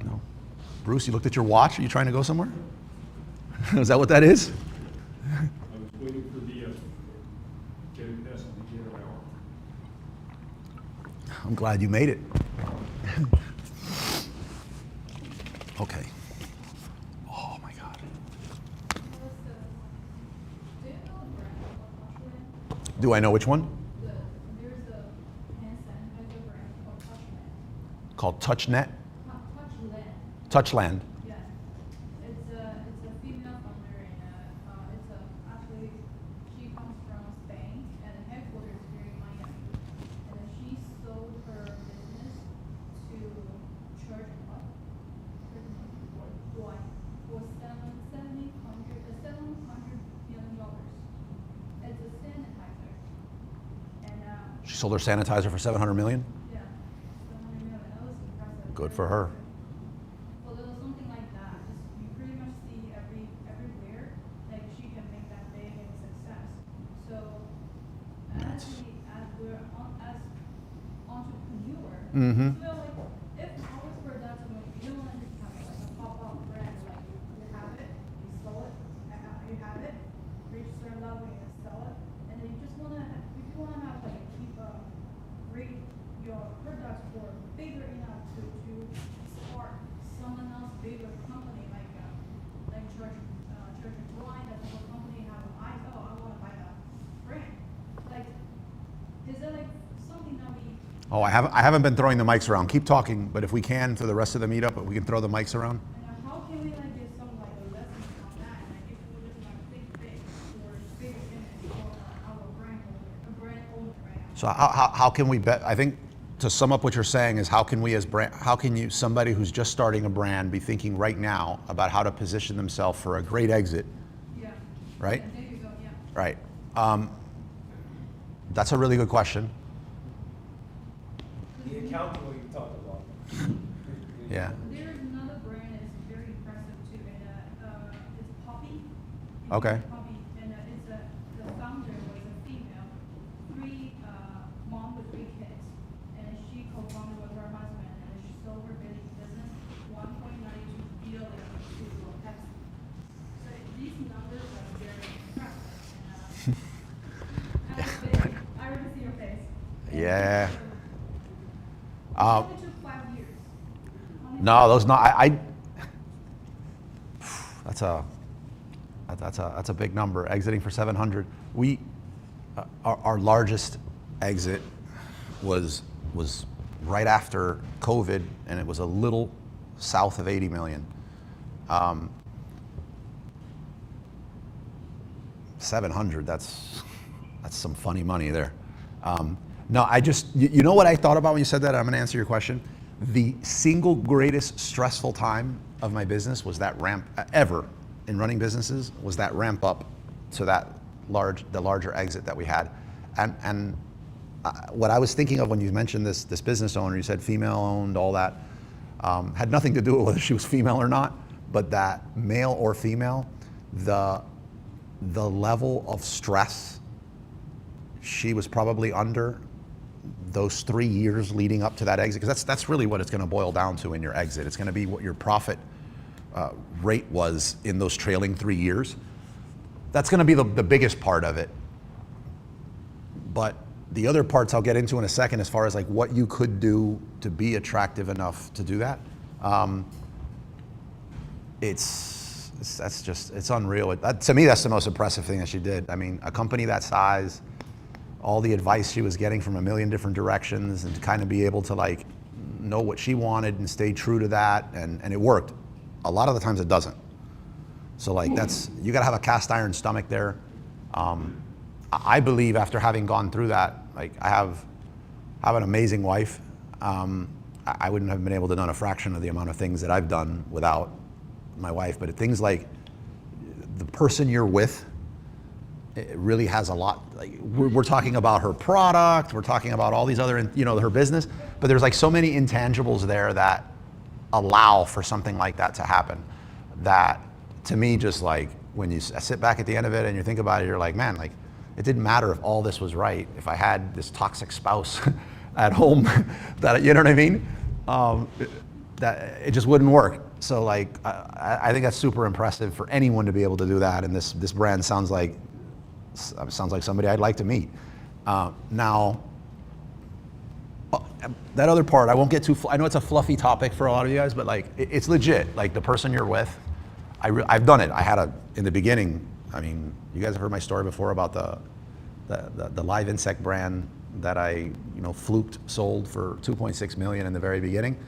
S1: No? Bruce, you looked at your watch. Are you trying to go somewhere? Is that what that is?
S2: I was waiting for the, getting past the year hour.
S1: I'm glad you made it. Okay. Oh my God.
S8: Do you know the brand called Touchland?
S1: Do I know which one?
S8: There's a hand sanitizer brand called Touchland.
S1: Called TouchNet?
S8: Touchland.
S1: Touchland.
S8: Yes. It's a female founder, and actually she comes from Spain, and the headquarters is here in Miami. And then she sold her business to Church What? Why? For $700 million. It's a sanitizer. And
S1: She sold her sanitizer for $700 million?
S8: yeah, $700 million. That was impressive.
S1: Good for her.
S8: Well, there was something like that. Just you pretty much see everywhere, like she can make that big and success. So
S1: Nice.
S8: as entrepreneurs,
S1: Mm-hmm.
S8: we feel like if our product, you don't want to just have like a pop-up brand, like you have it, you sell it, you have it, reach a certain level, you sell it, and then you just wanna, if you wanna have like keep rate your product for bigger enough to spark someone else bigger company like Church and Dwight, that whole company have I wanna buy that brand. Like, is there like something that we
S1: Oh, I haven't been throwing the mics around. Keep talking, but if we can for the rest of the meetup, we can throw the mics around.
S8: And how can we like get some like a lessons on that? Like if we just like big or big image for our brand owner, a brand owner right now.
S1: So how can we bet? I think to sum up what you're saying is how can we as brand, how can you, somebody who's just starting a brand, be thinking right now about how to position themselves for a great exit,
S8: Yeah.
S1: right?
S8: There you go, yeah.
S1: Right. That's a really good question.
S3: The accounting what you talked about.
S1: Yeah.
S8: There is another brand that's very impressive too, and it's Poppy.
S1: Okay.
S8: Poppy, and the founder was a female, mom with 3 kids, and she co-founded with her husband, and she sold her business $1.92 billion to Pepsi. So these numbers are very impressive. And, I already see your face.
S1: Yeah.
S8: It only took 5 years.
S1: No, those not. That's a big number. Exiting for 700. Our largest exit was right after COVID, and it was a little south of 80 million. 700. That's some funny money there. No, you know what I thought about when you said that? I'm going to answer your question. The single greatest stressful time of my business was that ramp ever in running businesses was that ramp up to the larger exit that we had. And what I was thinking of when you mentioned this business owner, you said female owned, all that, had nothing to do with whether she was female or not, but that male or female, the level of stress she was probably under those 3 years leading up to that exit, because that's really what it's going to boil down to in your exit. It's going to be what your profit rate was in those trailing 3 years. That's going to be the biggest part of it. But the other parts I'll get into in a second, as far as like what you could do to be attractive enough to do that. It's unreal. To me, that's the most impressive thing that she did. I mean, a company that size, all the advice she was getting from a million different directions, and to kind of be able to like know what she wanted and stay true to that, and it worked. A lot of the times it doesn't. So like you gotta have a cast iron stomach there. I believe after having gone through that, like I have an amazing wife. I wouldn't have been able to done a fraction of the amount of things that I've done without my wife, but things like the person you're with, it really has a lot. Like we're talking about her product, we're talking about all these other, her business, but there's like so many intangibles there that allow for something like that to happen. That to me, just like when you sit back at the end of it and you think about it, you're like, man, like it didn't matter if all this was right. If I had this toxic spouse at home, that, you know what I mean? That it just wouldn't work. So like, I think that's super impressive for anyone to be able to do that. And this brand sounds like somebody I'd like to meet. Now, that other part, I won't get too, I know it's a fluffy topic for a lot of you guys, but like, it's legit. Like the person you're with, I've done it. In the beginning, I mean, you guys have heard my story before about the live insect brand that I, fluked sold for 2.6 million in the very beginning.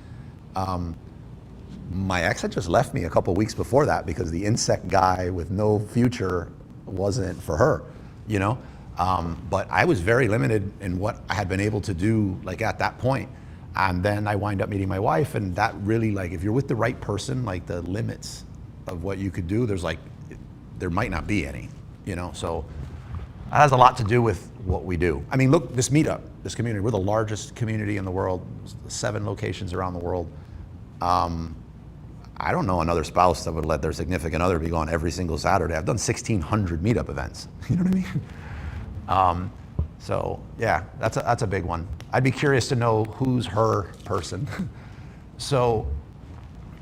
S1: My ex had just left me a couple weeks before that because the insect guy with no future wasn't for her, but I was very limited in what I had been able to do like at that point. And then I wind up meeting my wife, and that really, like, if you're with the right person, like the limits of what you could do, there might not be any, so that has a lot to do with what we do. I mean, look, this meetup, this community, we're the largest community in the world, 7 locations around the world. I don't know another spouse that would let their significant other be gone every single Saturday. I've done 1,600 meetup events. You know what I mean? So yeah, that's a big one. I'd be curious to know who's her person. So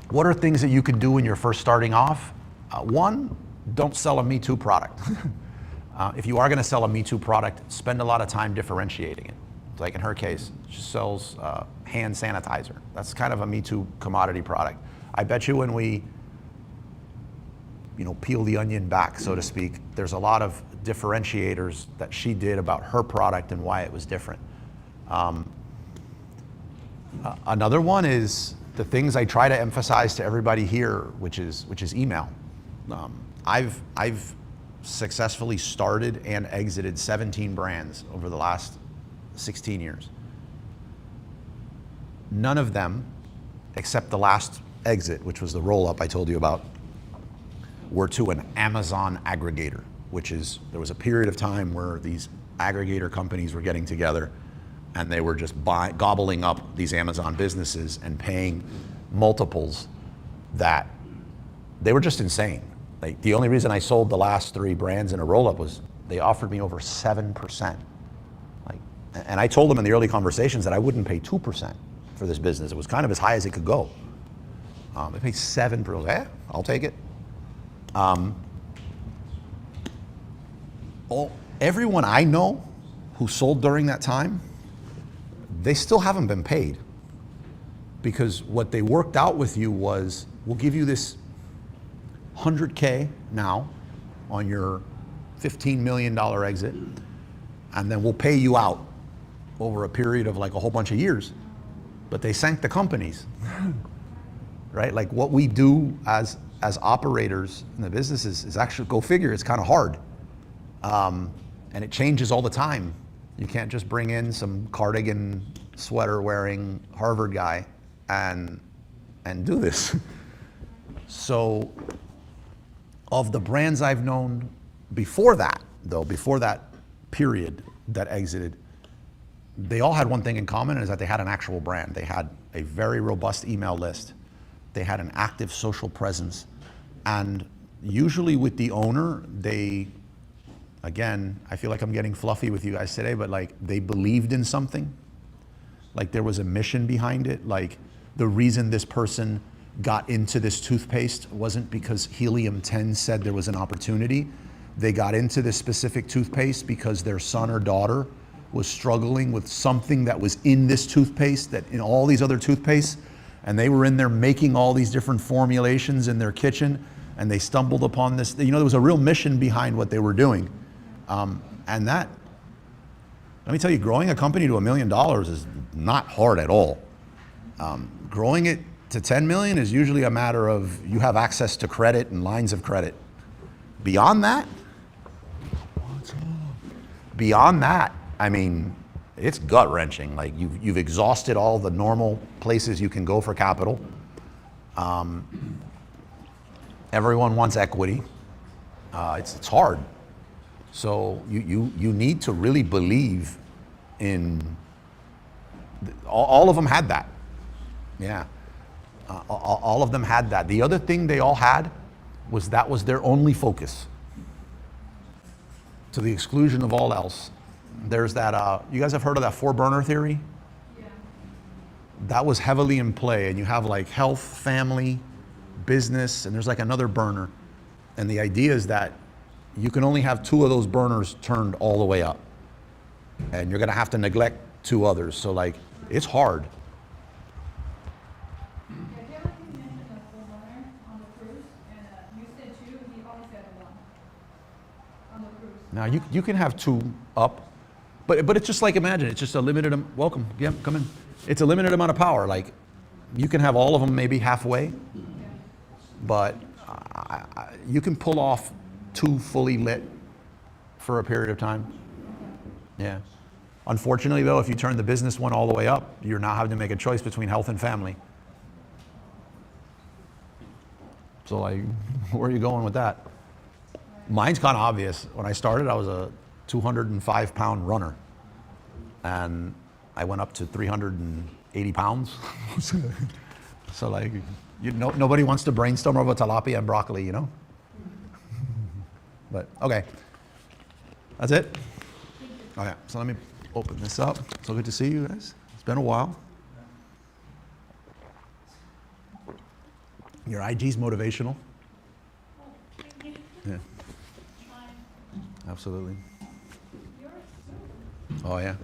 S1: what are things that you can do when you're first starting off? One, don't sell a Me Too product. If you are gonna sell a Me Too product, spend a lot of time differentiating it. Like in her case, she sells hand sanitizer. That's kind of a Me Too commodity product. I bet you when we, peel the onion back, so to speak, there's a lot of differentiators that she did about her product and why it was different. Another one is the things I try to emphasize to everybody here, which is email. I've successfully started and exited 17 brands over the last 16 years. None of them, except the last exit, which was the roll-up I told you about, were to an Amazon aggregator, which is, there was a period of time where these aggregator companies were getting together and they were just gobbling up these Amazon businesses and paying multiples that they were just insane. Like, the only reason I sold the last 3 brands in a roll-up was they offered me over 7%. Like, and I told them in the early conversations that I wouldn't pay 2% for this business. It was kind of as high as it could go. They paid 7%. I'll take it. Everyone I know who sold during that time, they still haven't been paid, because what they worked out with you was, we'll give you this 100K now on your $15 million exit, and then we'll pay you out over a period of like a whole bunch of years. But they sank the companies, right? Like, what we do as operators in the business is actually, go figure, it's kind of hard. And it changes all the time. You can't just bring in some cardigan sweater wearing Harvard guy and do this. So, of the brands I've known before that, though, before that period that exited, they all had one thing in common, is that they had an actual brand. They had a very robust email list. They had an active social presence. And usually with the owner, they, again, I feel like I'm getting fluffy with you guys today, but like, they believed in something. Like, there was a mission behind it. Like, the reason this person got into this toothpaste wasn't because helium-10 said there was an opportunity. They got into this specific toothpaste because their son or daughter was struggling with something that was in this toothpaste, that in all these other toothpastes, and they were in there making all these different formulations in their kitchen, and they stumbled upon this. You know, there was a real mission behind what they were doing. And that, let me tell you, growing a company to $1 million is not hard at all. Growing it to 10 million is usually a matter of, you have access to credit and lines of credit. Beyond that, I mean, it's gut-wrenching. Like, you've exhausted all the normal places you can go for capital. Everyone wants equity. It's hard. So you need to really believe in, all of them had that. Yeah, all of them had that. The other thing they all had was, that was their only focus, to the exclusion of all else. There's that, you guys have heard of that 4-burner theory?
S8: Yeah.
S1: That was heavily in play, and you have like health, family, business, and there's like another burner. And the idea is that you can only have 2 of those burners turned all the way up, and you're gonna have to neglect 2 others. So like, it's hard.
S8: Yeah, Kevin, you mentioned the 4-burner on the cruise, and you said 2, he always said 1 on the cruise.
S1: Now you can have 2 up, but it's just like, imagine, it's just a limited, welcome, yeah, come in. It's a limited amount of power. Like, you can have all of them maybe halfway, but you can pull off 2 fully lit for a period of time. Yeah. Unfortunately though, if you turn the business one all the way up, you're now having to make a choice between health and family. So like, where are you going with that? Mine's kind of obvious. When I started, I was a 205-pound runner, and I went up to 380 pounds. So like, nobody wants to brainstorm over tilapia and broccoli, you know? But okay, that's it. Okay, so let me open this up. So good to see you guys. It's been a while. Your IG's motivational. Yeah. Absolutely. Oh yeah.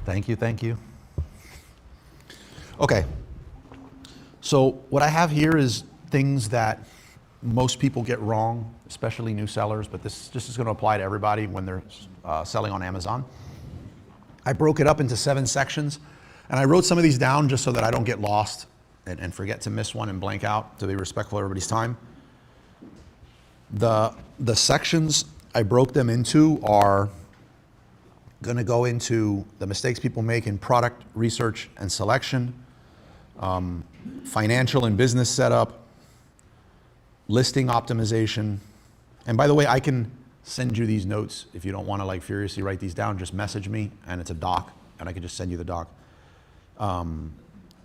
S1: Thank you, thank you. Okay. So what I have here is things that most people get wrong, especially new sellers, but this is going to apply to everybody when they're selling on Amazon. I broke it up into 7 sections. And I wrote some of these down just so that I don't get lost and forget to miss one and blank out, to be respectful of everybody's time. The sections I broke them into are going to go into the mistakes people make in product research and selection, financial and business setup, listing optimization. And by the way, I can send you these notes if you don't want to like furiously write these down. Just message me, and it's a doc, and I can just send you the doc.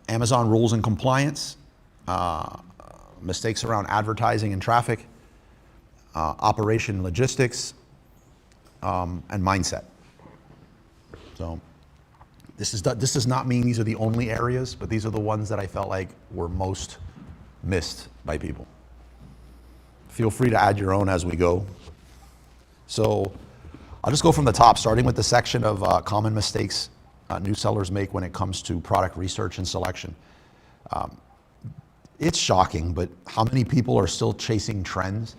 S1: Amazon rules and compliance, mistakes around advertising and traffic, operation logistics, and mindset. So this does not mean these are the only areas, but these are the ones that I felt like were most missed by people. Feel free to add your own as we go. So I'll just go from the top, starting with the section of common mistakes new sellers make when it comes to product research and selection. It's shocking, but how many people are still chasing trends?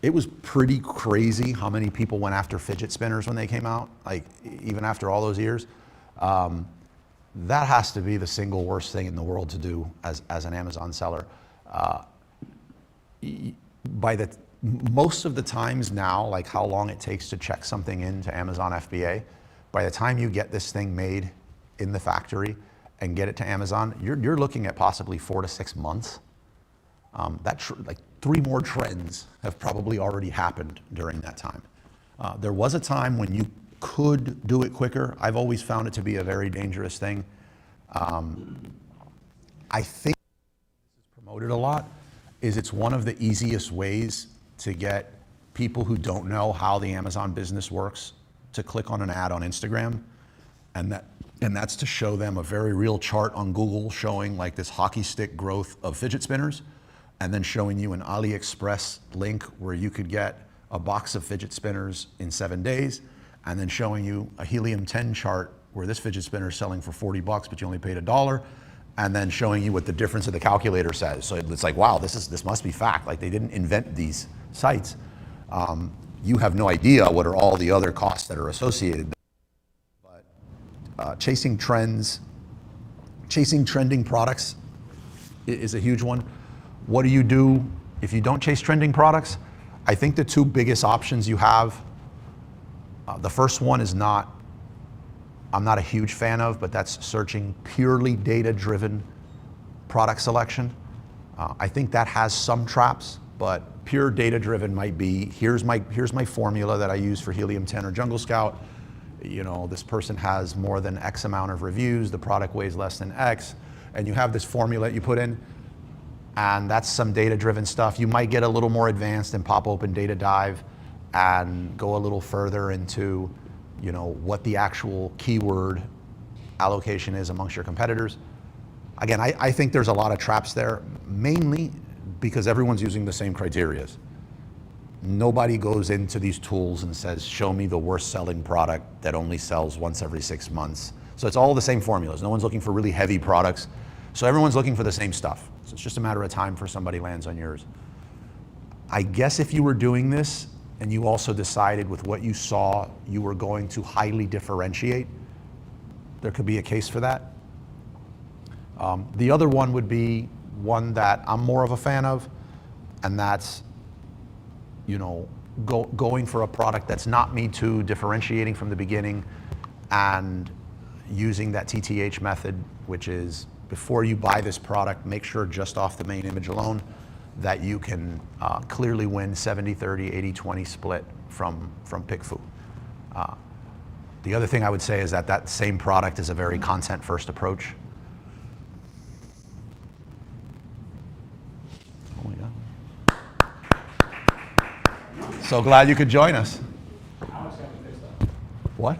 S1: It was pretty crazy how many people went after fidget spinners when they came out, like even after all those years. That has to be the single worst thing in the world to do as an Amazon seller. Most of the times now, like how long it takes to check something into Amazon FBA, by the time you get this thing made in the factory and get it to Amazon, you're looking at possibly 4 to 6 months. Like 3 more trends have probably already happened during that time. There was a time when you could do it quicker. I've always found it to be a very dangerous thing. I think this is promoted a lot, is it's one of the easiest ways to get people who don't know how the Amazon business works to click on an ad on Instagram, and that's to show them a very real chart on Google showing like this hockey stick growth of fidget spinners, and then showing you an AliExpress link where you could get a box of fidget spinners in 7 days, and then showing you a helium-10 chart where this fidget spinner is selling for $40, but you only paid $1, and then showing you what the difference of the calculator says. So it's like, wow, this must be fact. Like they didn't invent these sites. You have no idea what are all the other costs that are associated. But chasing trends, chasing trending products is a huge one. What do you do if you don't chase trending products? I think the 2 biggest options you have, the first one is I'm not a huge fan of, but that's searching purely data-driven product selection. I think that has some traps, but pure data-driven might be, here's my formula that I use for Helium-10 or Jungle Scout. You know, this person has more than X amount of reviews, the product weighs less than X, and you have this formula that you put in, and that's some data-driven stuff. You might get a little more advanced and pop open Data Dive and go a little further into, you know, what the actual keyword allocation is amongst your competitors. Again, I think there's a lot of traps there, mainly because everyone's using the same criteria. Nobody goes into these tools and says, show me the worst selling product that only sells once every 6 months. So it's all the same formulas. No one's looking for really heavy products. So everyone's looking for the same stuff. So it's just a matter of time for somebody lands on yours. I guess if you were doing this and you also decided with what you saw you were going to highly differentiate, there could be a case for that. The other one would be one that I'm more of a fan of, and that's, you know, going for a product that's not me too, differentiating from the beginning, and using that TTH method, which is before you buy this product, make sure just off the main image alone that you can clearly win 70-30, 80-20 split from PickFu. The other thing I would say is that same product is a very content-first approach. Oh my God. So glad you could join us.
S2: Alex got me fixed up.
S1: What?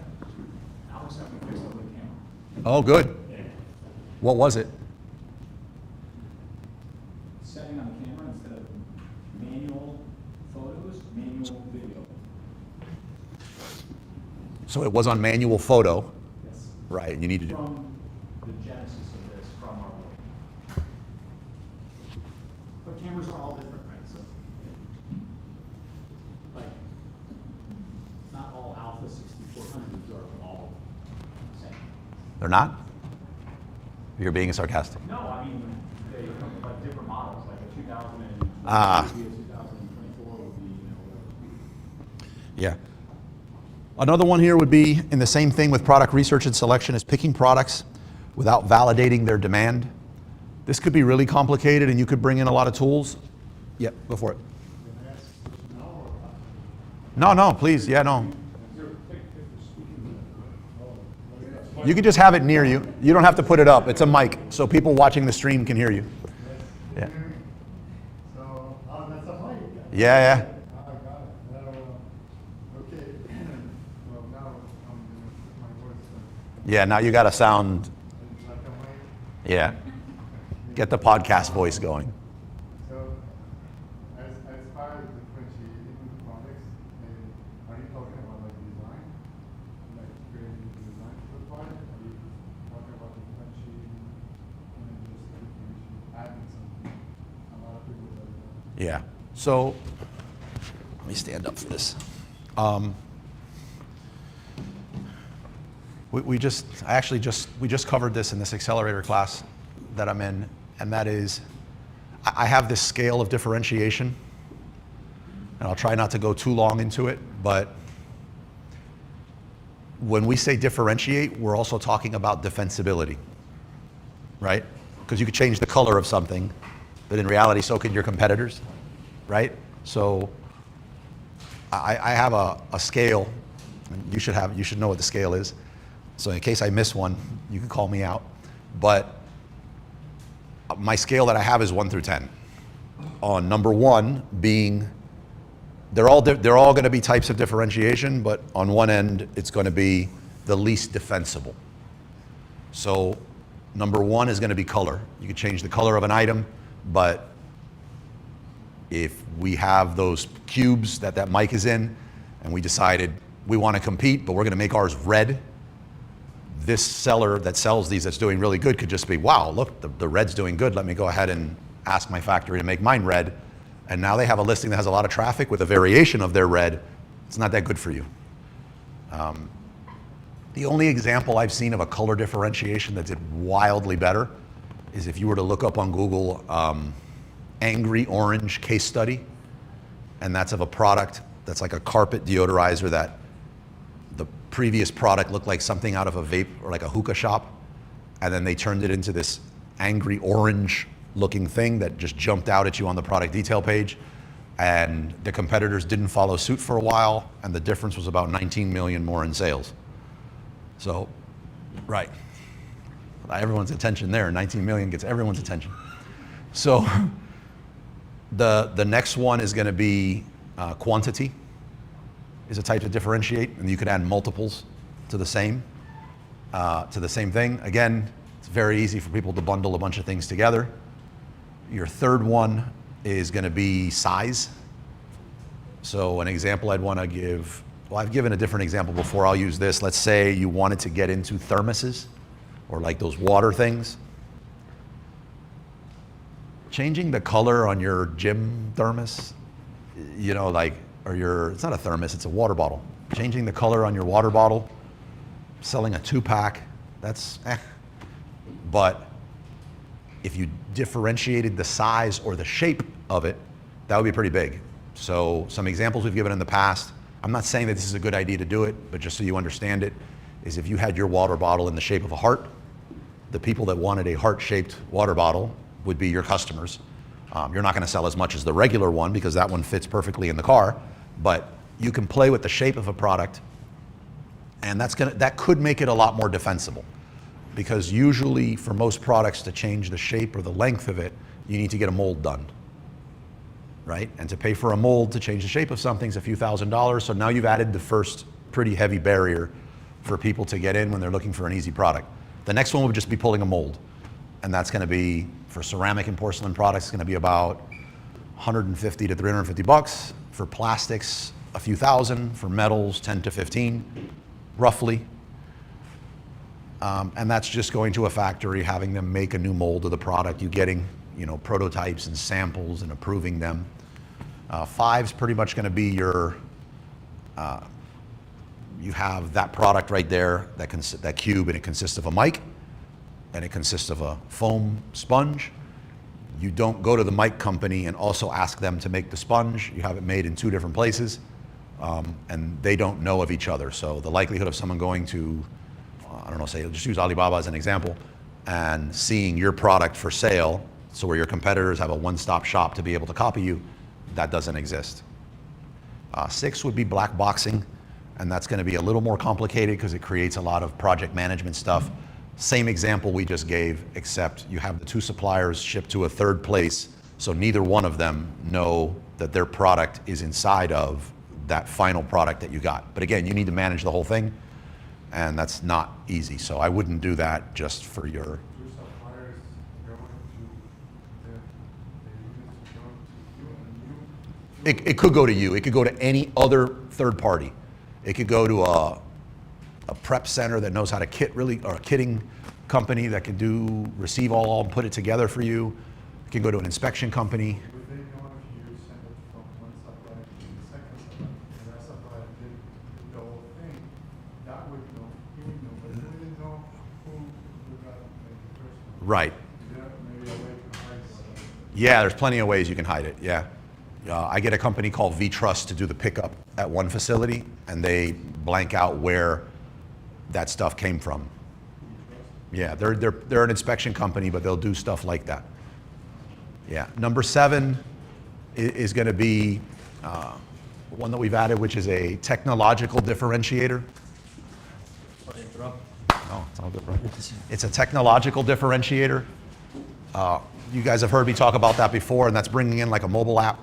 S2: Alex got me fixed up with the camera.
S1: Oh, good.
S2: Yeah.
S1: What was it?
S2: Setting on the camera instead of manual photos, manual video.
S1: So it was on manual photo,
S2: Yes.
S1: right? You need to do.
S2: From the genesis of this, from our work. But cameras are all different, right? So, like, not all Alpha 6400s are all the same.
S1: They're not? You're being sarcastic.
S2: No, I mean, they come like different models, like a 2000 and
S1: Ah.
S2: maybe a 2024 would be, you know,
S1: Yeah. Another one here would be in the same thing with product research and selection is picking products without validating their demand. This could be really complicated and you could bring in a lot of tools. Yep, go for it. No, please, yeah, no. You can just have it near you. You don't have to put it up. It's a mic, so people watching the stream can hear you. Yeah. Yeah, yeah. Yeah, now you got to sound, yeah. Get the podcast voice going.
S5: So, as far as differentiating the products, are you talking about like design? Like creating the design for the product? Are you talking about differentiating and then just adding something? A lot of people do that.
S1: Yeah. So, let me stand up for this. We just covered this in this accelerator class that I'm in, and that is, I have this scale of differentiation, and I'll try not to go too long into it, but when we say differentiate, we're also talking about defensibility, right? Because you could change the color of something, but in reality, so can your competitors, right? So I have a scale, and you should know what the scale is. So in case I miss one, you can call me out. But my scale that I have is 1 through 10. On number 1 being, they're all going to be types of differentiation, but on one end, it's going to be the least defensible. So number 1 is going to be color. You can change the color of an item, but if we have those cubes that mic is in, and we decided we want to compete, but we're going to make ours red, this seller that sells these that's doing really good could just be, wow, look, the red's doing good. Let me go ahead and ask my factory to make mine red. And now they have a listing that has a lot of traffic with a variation of their red. It's not that good for you. The only example I've seen of a color differentiation that did wildly better is if you were to look up on Google angry orange case study, and that's of a product that's like a carpet deodorizer that the previous product looked like something out of a vape or like a hookah shop, and then they turned it into this angry orange looking thing that just jumped out at you on the product detail page, and the competitors didn't follow suit for a while, and the difference was about 19 million more in sales. So, right, everyone's attention there. 19 million gets everyone's attention. So the next one is going to be quantity is a type to differentiate, and you could add multiples to the same thing. Again, it's very easy for people to bundle a bunch of things together. Your third one is going to be size. So an example I'd want to give, well, I've given a different example before. I'll use this. Let's say you wanted to get into thermoses or like those water things. Changing the color on your gym thermos, you know, like, or it's not a thermos, it's a water bottle. Changing the color on your water bottle, selling a 2-pack, that's But if you differentiated the size or the shape of it, that would be pretty big. So some examples we've given in the past, I'm not saying that this is a good idea to do it, but just so you understand it, is if you had your water bottle in the shape of a heart, the people that wanted a heart-shaped water bottle would be your customers. You're not going to sell as much as the regular one because that one fits perfectly in the car, but you can play with the shape of a product, and that could make it a lot more defensible, because usually for most products to change the shape or the length of it, you need to get a mold done, right? And to pay for a mold to change the shape of something is a few $1,000s, so now you've added the first pretty heavy barrier for people to get in when they're looking for an easy product. The next one would just be pulling a mold, and that's going to be, for ceramic and porcelain products, it's going to be about 150 to 350 bucks. For plastics, a few thousand. For metals, 10 to 15, roughly. And that's just going to a factory, having them make a new mold of the product. You getting, prototypes and samples and approving them. 5's pretty much going to be your. You have that product right there, that cube, and it consists of a mic, and it consists of a foam sponge. You don't go to the mic company and also ask them to make the sponge. You have it made in 2 different places, and they don't know of each other. So the likelihood of someone going to, I don't know, say, just use Alibaba as an example, and seeing your product for sale, so where your competitors have a one-stop shop to be able to copy you, that doesn't exist. 6 would be black boxing, and that's going to be a little more complicated because it creates a lot of project management stuff. Same example we just gave, except you have the 2 suppliers shipped to a 3rd place, so neither one of them know that their product is inside of that final product that you got. But again, you need to manage the whole thing, and that's not easy. So I wouldn't do that just for your...
S5: Two suppliers going to the units going to you and you.
S1: It could go to you. It could go to any other third party. It could go to a prep center that knows how to kit really, or a kitting company that can receive all and put it together for you. It can go to an inspection company.
S5: Would they know if you send it from one supplier to the second supplier, and that supplier did the whole thing? That would know, he would know, but he wouldn't know who got the first one.
S1: Right.
S5: Is there maybe a way to hide that?
S1: Yeah, there's plenty of ways you can hide it, yeah. I get a company called V-Trust to do the pickup at one facility, and they blank out where that stuff came from. Yeah, they're an inspection company, but they'll do stuff like that. Yeah, number 7 is going to be one that we've added, which is a technological differentiator. No, it's all good, right? It's a technological differentiator. You guys have heard me talk about that before, and that's bringing in like a mobile app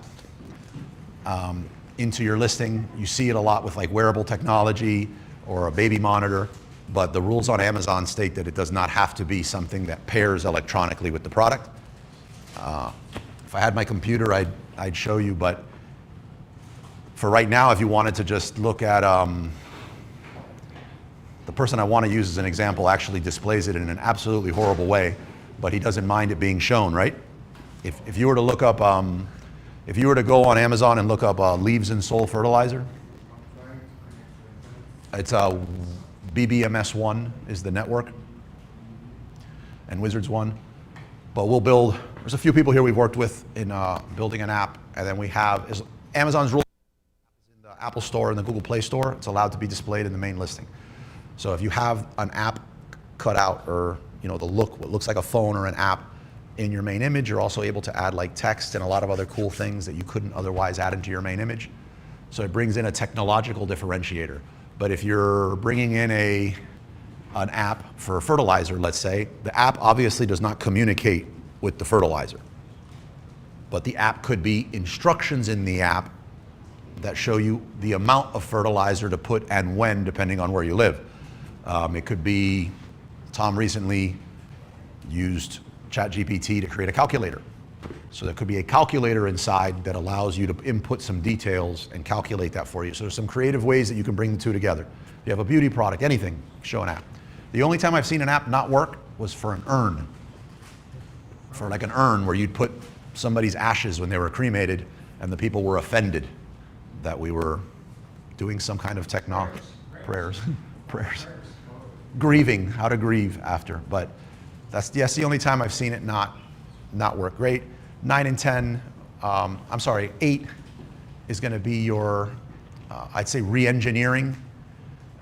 S1: into your listing. You see it a lot with like wearable technology or a baby monitor, but the rules on Amazon state that it does not have to be something that pairs electronically with the product. If I had my computer, I'd show you, but for right now, if you wanted to just look at, the person I want to use as an example actually displays it in an absolutely horrible way, but he doesn't mind it being shown, right? If you were to look up, if you were to go on Amazon and look up Leaves and Soul Fertilizer, it's BBMS1 is the network, and Wizards 1. But we'll build, there's a few people here we've worked with in building an app, and then we have, Amazon's rule is in the Apple Store and the Google Play Store. It's allowed to be displayed in the main listing. So if you have an app cut out, or what looks like a phone or an app in your main image, you're also able to add like text and a lot of other cool things that you couldn't otherwise add into your main image. So it brings in a technological differentiator. But if you're bringing in an app for fertilizer, let's say, the app obviously does not communicate with the fertilizer. But the app could be instructions in the app that show you the amount of fertilizer to put and when, depending on where you live. It could be, Tom recently used ChatGPT to create a calculator. So there could be a calculator inside that allows you to input some details and calculate that for you. So there's some creative ways that you can bring the 2 together. If you have a beauty product, anything, show an app. The only time I've seen an app not work was for an urn. For like an urn where you'd put somebody's ashes when they were cremated, and the people were offended that we were doing some kind of technology. Prayers. Grieving, how to grieve after. But that's the only time I've seen it not work great. 9 and 10, 8 is going to be your, I'd say, re-engineering.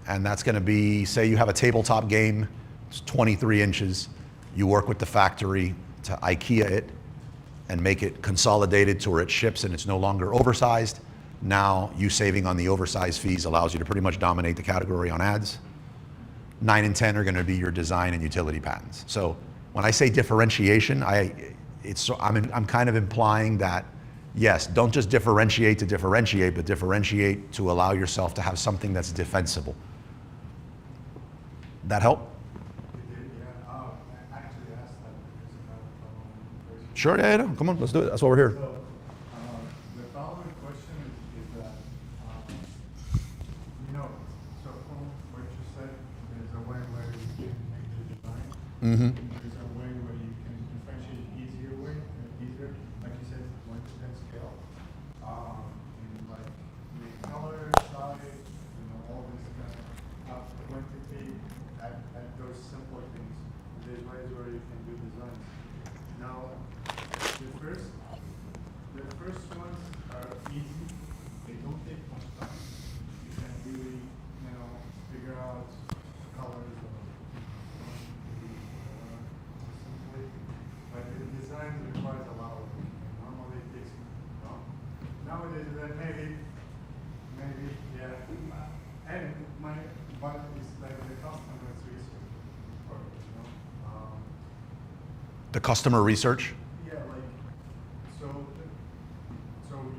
S1: And that's going to be, say you have a tabletop game, it's 23 inches. You work with the factory to IKEA it and make it consolidated to where it ships and it's no longer oversized. Now, you saving on the oversized fees allows you to pretty much dominate the category on ads. 9 and 10 are going to be your design and utility patents. So when I say differentiation, I'm kind of implying that, yes, don't just differentiate to differentiate, but differentiate to allow yourself to have something that's defensible. That help?
S5: Yeah, I actually asked that because I have a question.
S1: Sure, yeah. Come on, let's do it. That's why we're here.
S5: So, the following question is that, so from what you said, there's a way where you can make the design.
S1: Mm-hmm.
S5: There's a way where you can differentiate easier, like you said, 1 to 10 scale. And like the color, size, all this kind of quantity at those simpler things. there's ways where you can do designs. Now, the first ones are easy. They don't take much time. You can really, figure out colors or simply. But the design requires a lot of work. Normally it takes, nowadays maybe, yeah. And but it's like the customer's research part,
S1: The customer research?
S5: Yeah, like, so you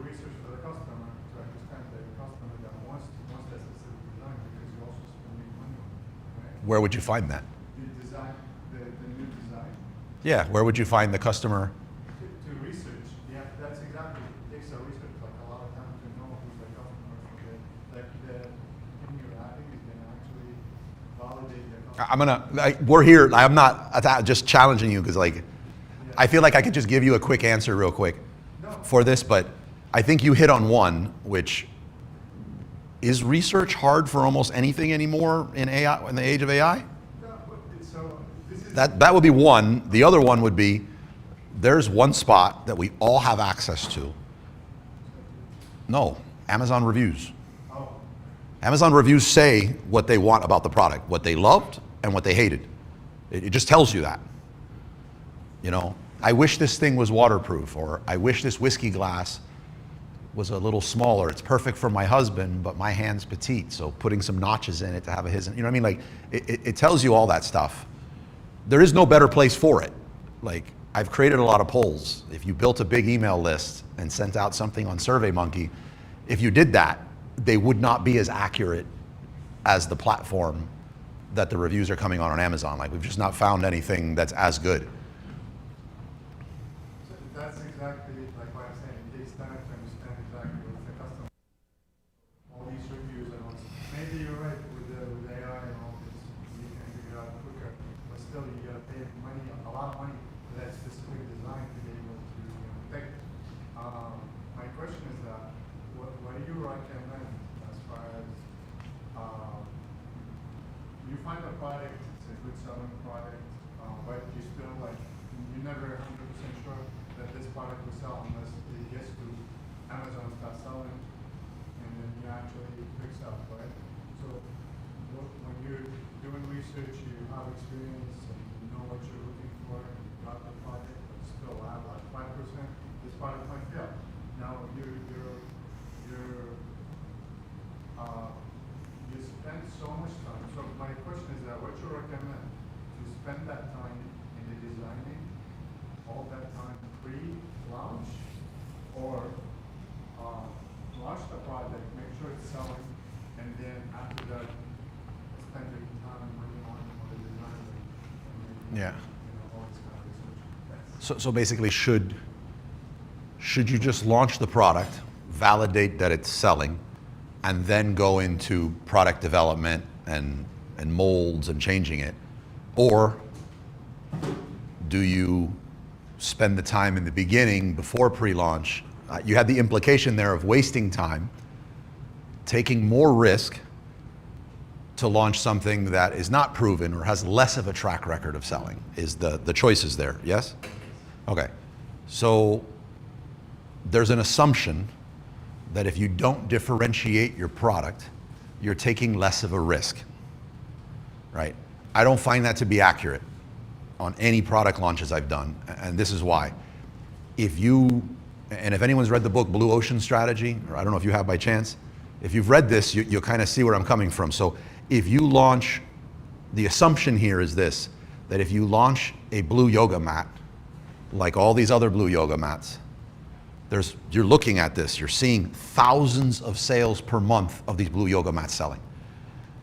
S5: research for the customer to understand the customer that wants that specific design because you're also spending money on it, right?
S1: Where would you find that?
S5: The design, the new design,
S1: Yeah, where would you find the customer?
S5: to research, yeah, that's exactly, it takes a research, like a lot of time to know who's the customer for the thing you're adding is gonna actually validate the customer.
S1: We're here, I'm not just challenging you because I feel like I could just give you a quick answer real quick for this, but I think you hit on one, which is research hard for almost anything anymore in AI, in the age of AI?
S5: No, but so this is.
S1: That would be one. The other one would be, there's one spot that we all have access to. No, Amazon reviews.
S5: Oh,
S1: Amazon reviews say what they want about the product, what they loved and what they hated. It just tells you that. I wish this thing was waterproof, or I wish this whiskey glass was a little smaller. It's perfect for my husband, but my hand's petite, so putting some notches in it to have his, you know what I mean? Like, it tells you all that stuff. There is no better place for it. Like, I've created a lot of polls. If you built a big email list and sent out something on SurveyMonkey, if you did that, they would not be as accurate as the platform that the reviews are coming on Amazon. Like, we've just not found anything that's as good.
S5: so that's exactly like what I'm saying. It takes time to understand exactly what the customer. All these reviews and all. Maybe you're right with AI and all this. You can figure it out quicker, but still you gotta pay money, a lot of money for that specific design to be able to pick. My question is that what do you recommend as far as you find a product, it's a good selling product, but you still you're never 100% sure that this product will sell unless it gets to Amazon, start selling, and then you actually picks up, right? So when you're doing research, you have experience and you know what you're looking for, and you got the product, but still have like 5%, this product might fail. Now you spend so much time. So my question is that what you recommend to spend that time in the designing, all that time pre-launch, or launch the project, make sure it's selling, and then after that, spend your time and money on the design.
S1: Yeah.
S5: All this kind of research.
S1: So basically, should you just launch the product, validate that it's selling, and then go into product development and molds and changing it? Or do you spend the time in the beginning before pre-launch? You had the implication there of wasting time, taking more risk to launch something that is not proven or has less of a track record of selling, is the choices there, yes? Okay, so there's an assumption that if you don't differentiate your product, you're taking less of a risk, right? I don't find that to be accurate on any product launches I've done, and this is why. If anyone's read the book Blue Ocean Strategy, or I don't know if you have by chance, if you've read this, you'll kind of see where I'm coming from. So if you launch, the assumption here is this, that if you launch a blue yoga mat, like all these other blue yoga mats, you're looking at this, you're seeing thousands of sales per month of these blue yoga mats selling.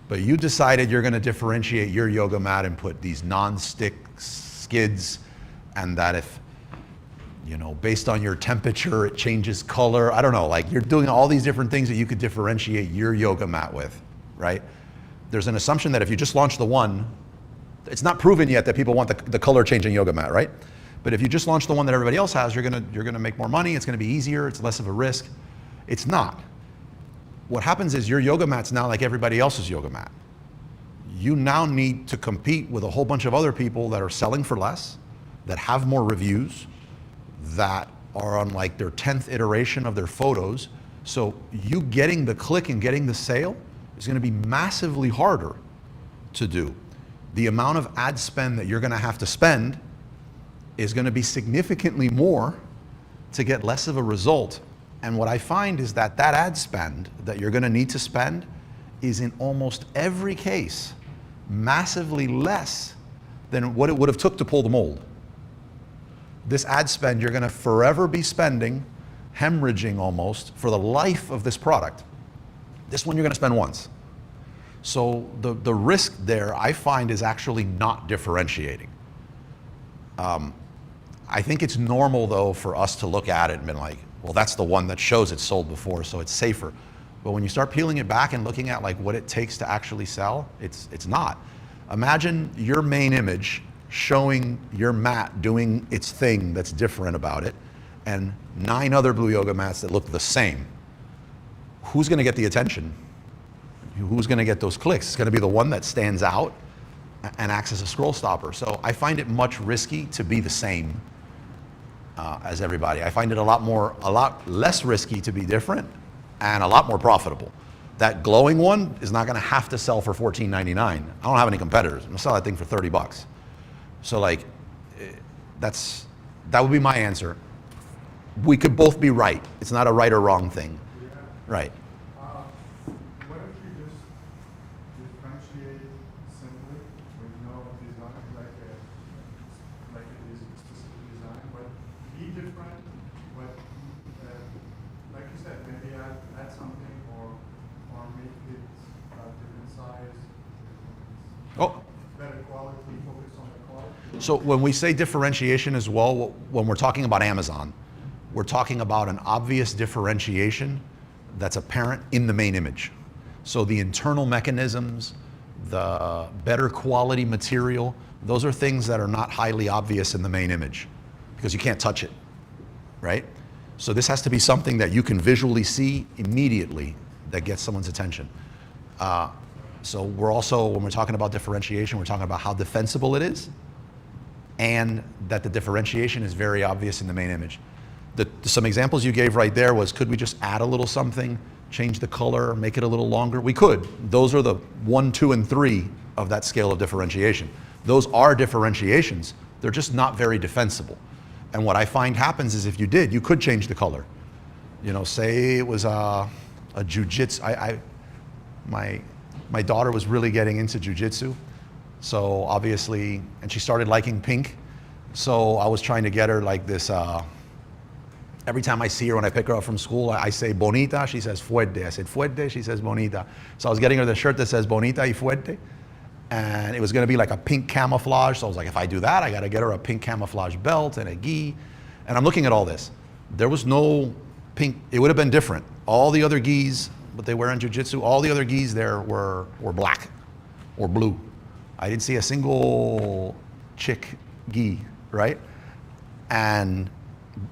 S1: But you decided you're going to differentiate your yoga mat and put these non-stick skids, and that if, based on your temperature, it changes color. I don't know, like you're doing all these different things that you could differentiate your yoga mat with, right? There's an assumption that if you just launch the one, it's not proven yet that people want the color changing yoga mat, right? But if you just launch the one that everybody else has, you're gonna make more money, it's gonna be easier, it's less of a risk. It's not. What happens is your yoga mat's now like everybody else's yoga mat. you now need to compete with a whole bunch of other people that are selling for less, that have more reviews, that are on like their 10th iteration of their photos. So you getting the click and getting the sale is going to be massively harder to do. The amount of ad spend that you're going to have to spend is going to be significantly more to get less of a result. And what I find is that that ad spend that you're going to need to spend is in almost every case massively less than what it would have took to pull the mold. This ad spend you're going to forever be spending, hemorrhaging almost, for the life of this product. This one you're going to spend once. So the risk there, I find, is actually not differentiating. I think it's normal, though, for us to look at it and be like, well, that's the one that shows it's sold before, so it's safer. But when you start peeling it back and looking at like what it takes to actually sell, it's not. Imagine your main image showing your mat doing its thing that's different about it, and 9 other blue yoga mats that look the same. Who's going to get the attention? Who's going to get those clicks? It's going to be the one that stands out and acts as a scroll stopper. So I find it much risky to be the same as everybody. I find it a lot less risky to be different and a lot more profitable. That glowing one is not going to have to sell for $14.99. I don't have any competitors. I'm going to sell that thing for 30 bucks. So like, that would be my answer. We could both be right. It's not a right or wrong thing.
S5: Yeah.
S1: Right.
S5: Why don't you just differentiate simply with no design, like it is a specific design, but be different, but like you said, maybe add something or make it different size,
S1: Oh.
S5: better quality, focus on the quality.
S1: So when we say differentiation as well, when we're talking about Amazon, we're talking about an obvious differentiation that's apparent in the main image. So the internal mechanisms, the better quality material, those are things that are not highly obvious in the main image because you can't touch it, right? So this has to be something that you can visually see immediately that gets someone's attention. So we're also, when we're talking about differentiation, we're talking about how defensible it is and that the differentiation is very obvious in the main image. Some examples you gave right there was, could we just add a little something, change the color, make it a little longer? We could. Those are the 1, 2, and 3 of that scale of differentiation. Those are differentiations. They're just not very defensible. And what I find happens is if you did, you could change the color. You know, say it was a jujitsu. My daughter was really getting into jujitsu. So obviously, and she started liking pink. So I was trying to get her like this, every time I see her when I pick her up from school, I say bonita, she says fuerte. I said fuerte, she says bonita. So I was getting her the shirt that says bonita y fuerte. And it was gonna be like a pink camouflage. So I was like, if I do that, I gotta get her a pink camouflage belt and a gi. And I'm looking at all this. There was no pink, it would have been different. All the other gis, what they wear in jiu-jitsu, all the other gis there were black or blue. I didn't see a single chick gi, right? And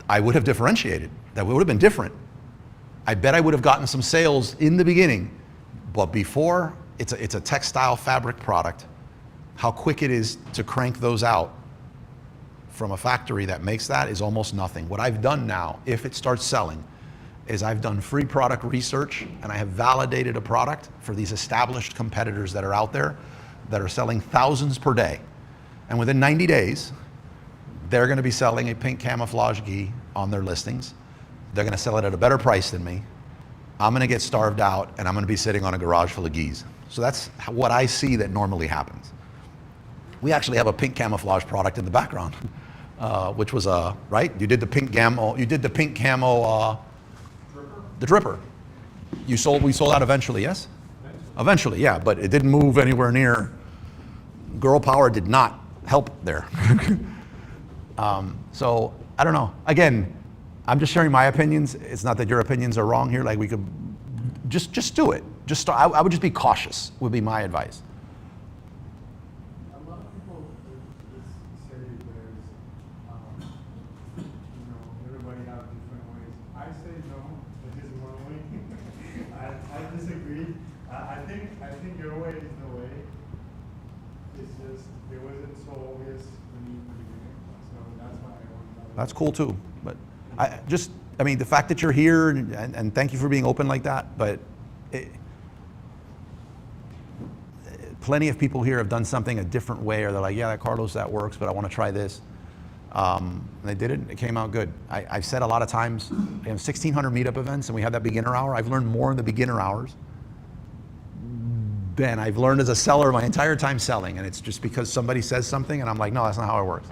S1: I would have differentiated. That would have been different. I bet I would have gotten some sales in the beginning, but before, it's a textile fabric product. How quick it is to crank those out from a factory that makes that is almost nothing. What I've done now, if it starts selling, is I've done free product research and I have validated a product for these established competitors that are out there that are selling thousands per day. And within 90 days, they're going to be selling a pink camouflage gi on their listings. They're going to sell it at a better price than me. I'm going to get starved out and I'm going to be sitting on a garage full of gis. So that's what I see that normally happens. We actually have a pink camouflage product in the background, which was right? You did the pink camo. You did the pink camo. The dripper. We sold that eventually, yes? Eventually, yeah, but it didn't move anywhere near. Girl power did not help there. So I don't know. Again, I'm just sharing my opinions. It's not that your opinions are wrong here. Like we could just do it. Just start. I would just be cautious. Would be my advice.
S5: A lot of people say there's, everybody have different ways. I say no, there is one way. I disagree. I think your way is the way.
S1: That's cool too. But I mean, the fact that you're here and thank you for being open like that, but plenty of people here have done something a different way, or they're like, yeah, that Carlos, that works, but I want to try this. And they did it, it came out good. I've said a lot of times, we have 1,600 meetup events and we have that beginner hour. I've learned more in the beginner hours than I've learned as a seller my entire time selling. And it's just because somebody says something and I'm like, no, that's not how it works.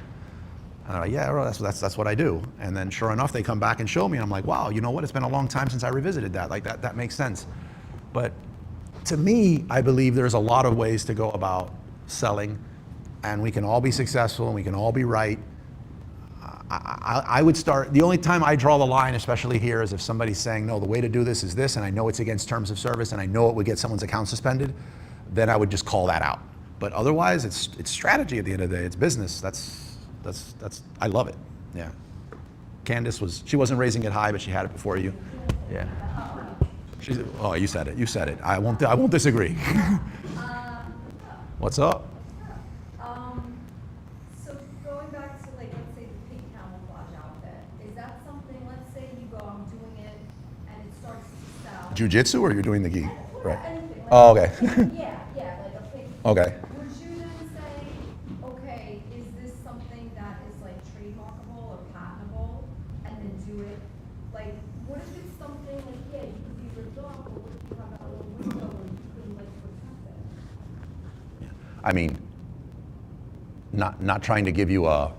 S1: And they're like, yeah, well, that's what I do. And then sure enough, they come back and show me and I'm like, wow, you know what? It's been a long time since I revisited that. Like that makes sense. But to me, I believe there's a lot of ways to go about selling and we can all be successful and we can all be right. I would start, the only time I draw the line, especially here, is if somebody's saying, no, the way to do this is this, and I know it's against terms of service, and I know it would get someone's account suspended, then I would just call that out. But otherwise, it's strategy at the end of the day. It's business. I love it. Yeah. Candace she wasn't raising it high, but she had it before you. Yeah. Oh, you said it. You said it. I won't disagree. What's up?
S7: So going back to like, let's say the pink camouflage outfit, is that something, let's say you go, I'm doing it and it starts to sell.
S1: Jiu-jitsu or you're doing the gi?
S7: Or
S1: Right.
S7: anything, like,
S1: Oh, okay.
S7: yeah, like a pink.
S1: Okay.
S7: Would you then say, okay, is this something that is like trademarkable or patentable, and then do it? Like, what if it's something like, yeah, you could be ripped off, but what if you have that little window where you couldn't like protect it?
S1: I mean, not trying to give you a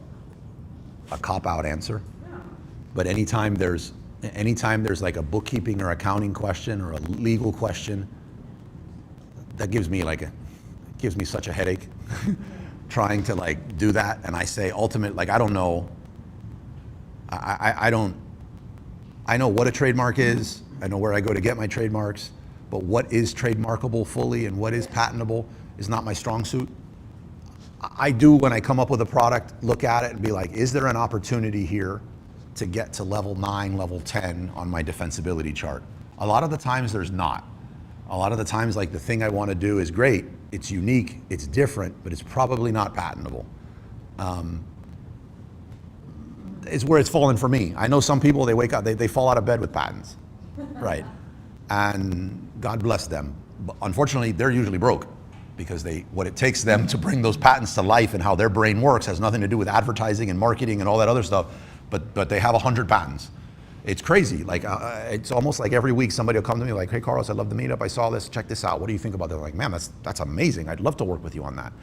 S1: cop-out answer, but anytime there's like a bookkeeping or accounting question or a legal question, that gives me such a headache trying to like do that. And I say ultimate, like I don't know. I know what a trademark is. I know where I go to get my trademarks, but what is trademarkable fully and what is patentable is not my strong suit. I do, when I come up with a product, look at it and be like, is there an opportunity here to get to level 9, level 10 on my defensibility chart? A lot of the times there's not. A lot of the times, like the thing I want to do is great, it's unique, it's different, but it's probably not patentable. It's where it's fallen for me. I know some people, they wake up, they fall out of bed with patents, right? And God bless them. But unfortunately, they're usually broke because what it takes them to bring those patents to life and how their brain works has nothing to do with advertising and marketing and all that other stuff, but they have 100 patents. It's crazy. Like it's almost like every week somebody will come to me like, hey Carlos, I love the meetup, I saw this, check this out, what do you think about that? I'm like, man, that's amazing, I'd love to work with you on that.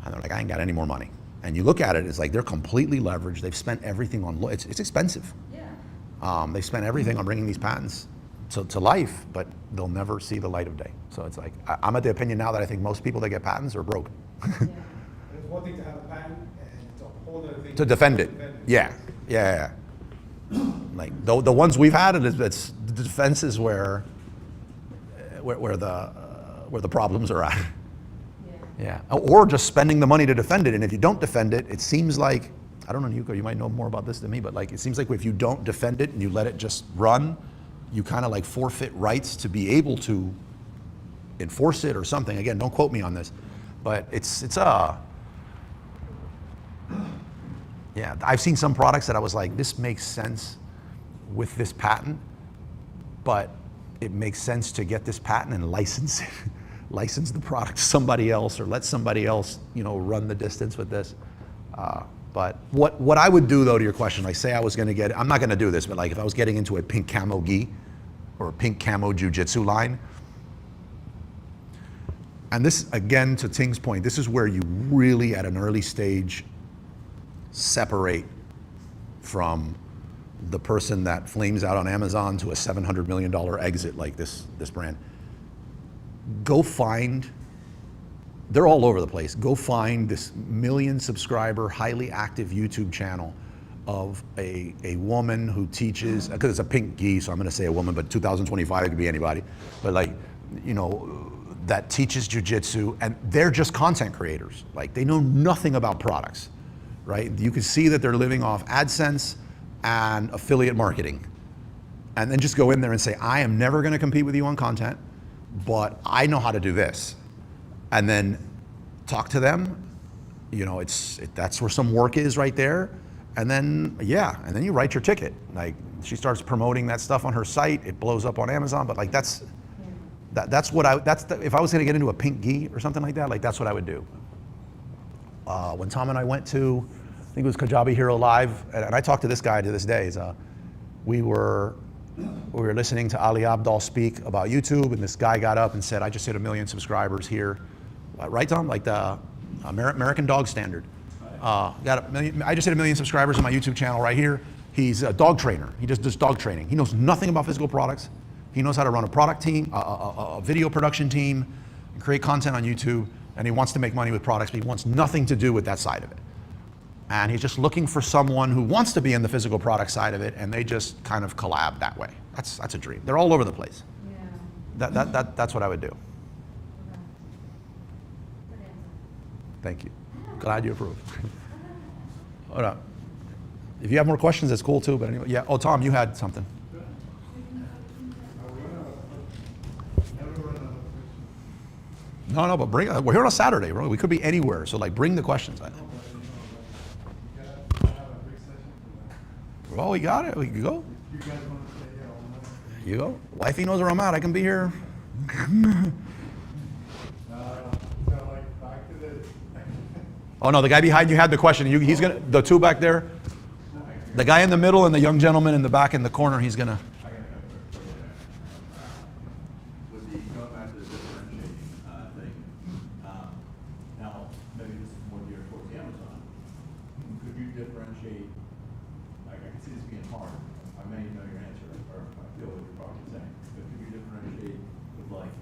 S1: And they're like, I ain't got any more money. And you look at it, it's like they're completely leveraged, they've spent everything on, it's expensive.
S7: Yeah.
S1: They spent everything on bringing these patents to life, but they'll never see the light of day. So it's like, I'm at the opinion now that I think most people that get patents are broke.
S3: And it's one thing to have a patent, and it's a whole other thing
S1: To defend it. Yeah. Like the ones we've had, it's the defenses where the problems are at. Yeah. Or just spending the money to defend it, and if you don't defend it, it seems like, I don't know, Yuko, you might know more about this than me, but like it seems like if you don't defend it and you let it just run, you kind of like forfeit rights to be able to enforce it or something. Again, don't quote me on this, but yeah, I've seen some products that I was like, this makes sense with this patent, but it makes sense to get this patent and license it, license the product to somebody else or let somebody else, run the distance with this. But what I would do though, to your question, like say I was gonna I'm not gonna do this, but like if I was getting into a pink camo gi or a pink camo jiu-jitsu line, and this, again, to Ting's point, this is where you really at an early stage separate from the person that flames out on Amazon to a $700 million exit like this brand. Go find, they're all over the place. Go find this 1 million subscriber, highly active YouTube channel of a woman who teaches, because it's a pink gi, so I'm gonna say a woman, but 2025, it could be anybody. But like, that teaches jujitsu, and they're just content creators. Like they know nothing about products, right? You can see that they're living off AdSense and affiliate marketing. And then just go in there and say, I am never gonna compete with you on content, but I know how to do this. And then talk to them, that's where some work is right there. And then, yeah, and then you write your ticket. Like, she starts promoting that stuff on her site. It blows up on Amazon, but like that's what if I was gonna get into a pink gi or something like that, like that's what I would do. When Tom and I went to, I think it was Kajabi Hero Live, and I talked to this guy to this day, we were listening to Ali Abdaal speak about YouTube, and this guy got up and said, I just hit 1 million subscribers here. Right, Tom? Like the American Dog Standard. I just hit 1 million subscribers on my YouTube channel right here. He's a dog trainer. He just does dog training. He knows nothing about physical products. He knows how to run a product team, a video production team, and create content on YouTube, and he wants to make money with products, but he wants nothing to do with that side of it. And he's just looking for someone who wants to be in the physical product side of it, and they just kind of collab that way. That's a dream. They're all over the place.
S7: Yeah.
S1: That's what I would do.
S7: Okay. Good answer.
S1: Thank you. Glad you approve. Hold up. If you have more questions, that's cool too. But anyway, yeah. Oh, Tom, you had something. No, but bring. We're here on a Saturday, bro. We could be anywhere, so like, bring the questions. Well, we got it. We can go. You go. Wifey knows where I'm at. I can be here. Oh no, the guy behind you had the question. He's gonna. The two back there. The guy in the middle and the young gentleman in the back in the corner. He's gonna.
S9: With the going back to the differentiating thing, now maybe this is more geared towards Amazon. Could you differentiate? Like, I can see this being hard. I may know your answer, or I feel what you're probably saying. But could you differentiate with like,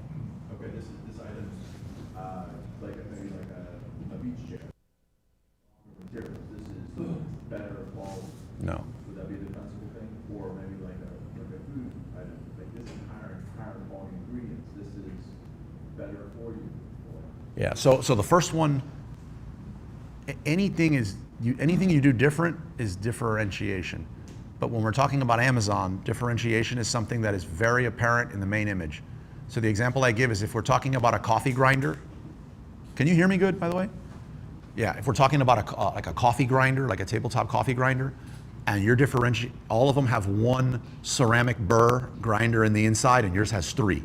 S9: okay, this item's like maybe like a beach chair. Materials. This is better quality.
S1: No.
S9: Would that be a defensible thing? Or maybe like a food item, like this is higher quality ingredients, this is better for you.
S1: Yeah. So the first one. Anything you do different is differentiation. But when we're talking about Amazon, differentiation is something that is very apparent in the main image. So the example I give is if we're talking about a coffee grinder. Can you hear me good, by the way? Yeah, if we're talking about like a coffee grinder, like a tabletop coffee grinder, and you're all of them have one ceramic burr grinder in the inside, and yours has 3.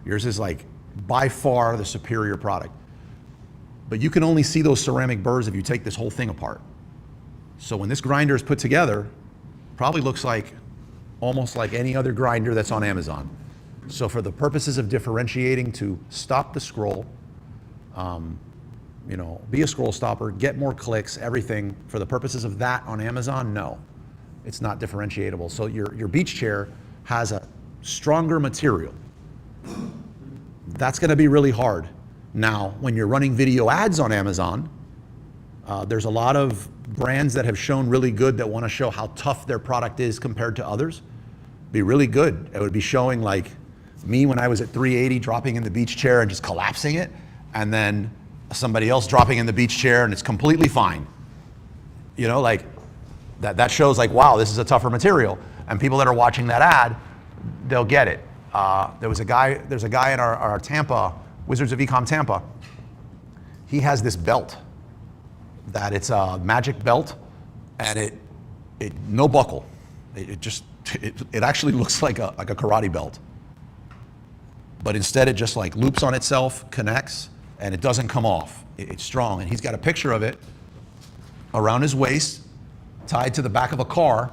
S1: Yours is like by far the superior product. But you can only see those ceramic burrs if you take this whole thing apart. So when this grinder is put together, probably looks like almost like any other grinder that's on Amazon. So for the purposes of differentiating, to stop the scroll, be a scroll stopper, get more clicks, everything, for the purposes of that on Amazon, no, it's not differentiatable. So your beach chair has a stronger material. That's gonna be really hard. Now, when you're running video ads on Amazon, there's a lot of brands that have shown really good that wanna show how tough their product is compared to others. Be really good. It would be showing like me when I was at 380 dropping in the beach chair and just collapsing it, and then somebody else dropping in the beach chair and it's completely fine. Like that shows like, wow, this is a tougher material. And people that are watching that ad, they'll get it. There's a guy in our Tampa, Wizards of Ecom Tampa. He has this belt that it's a magic belt, and it no buckle. It actually looks like a karate belt. But instead it just like loops on itself, connects, and it doesn't come off. It's strong. And he's got a picture of it around his waist, tied to the back of a car,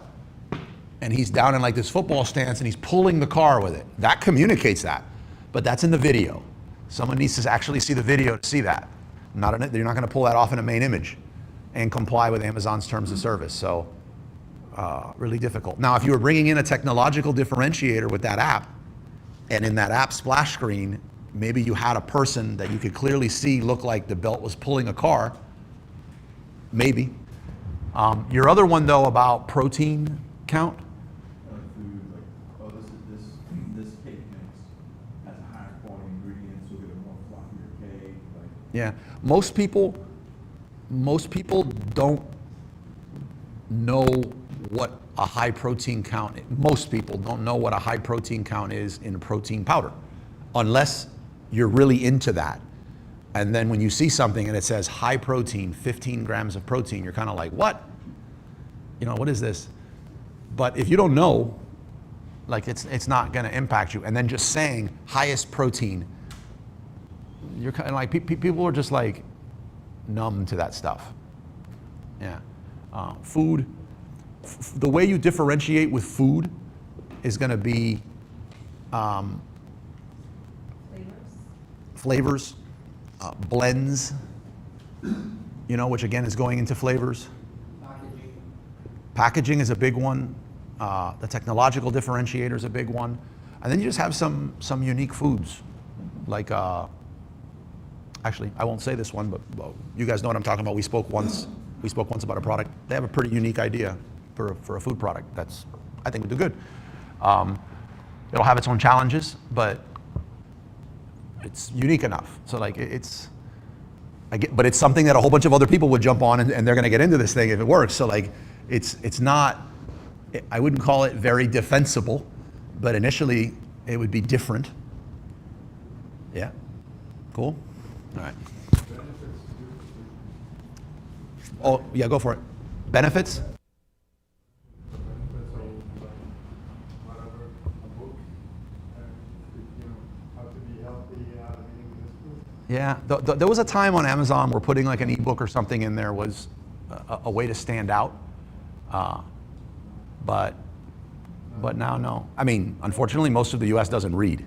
S1: and he's down in like this football stance and he's pulling the car with it. That communicates that, but that's in the video. Someone needs to actually see the video to see that. You're not gonna pull that off in a main image and comply with Amazon's terms of service. So really difficult. Now, if you were bringing in a technological differentiator with that app, and in that app splash screen, maybe you had a person that you could clearly see look like the belt was pulling a car, maybe. Your other one though about protein count.
S9: Food, like, oh, this cake mix has a higher quality ingredients, so we get a more fluffier cake. Like,
S1: Yeah, most people don't know what a high protein count is. Most people don't know what a high protein count is in protein powder, unless you're really into that. And then when you see something and it says high protein, 15 grams of protein, you're kind of like, what? you know, what is this? But if you don't know, like it's not going to impact you. And then just saying highest protein, you're kind of like, people are just like numb to that stuff. Yeah. Food, the way you differentiate with food is going to be flavors, blends, you know, which again is going into flavors. Packaging is a big one. The technological differentiator is a big one. And then you just have some unique foods. Like, actually, I won't say this one, but well, you guys know what I'm talking about. We spoke once about a product. They have a pretty unique idea for a food product that's, I think, would do good. It'll have its own challenges, but it's unique enough. So like but it's something that a whole bunch of other people would jump on and they're going to get into this thing if it works. So like, it's not, I wouldn't call it very defensible, but initially it would be different. Yeah, cool. All right. Oh yeah, go for it. Benefits?
S5: The benefits of like whatever, a book, and you know, how to be healthy, eating this food.
S1: Yeah, there was a time on Amazon where putting like an ebook or something in there was a way to stand out. But now, no. I mean, unfortunately, most of the US doesn't read.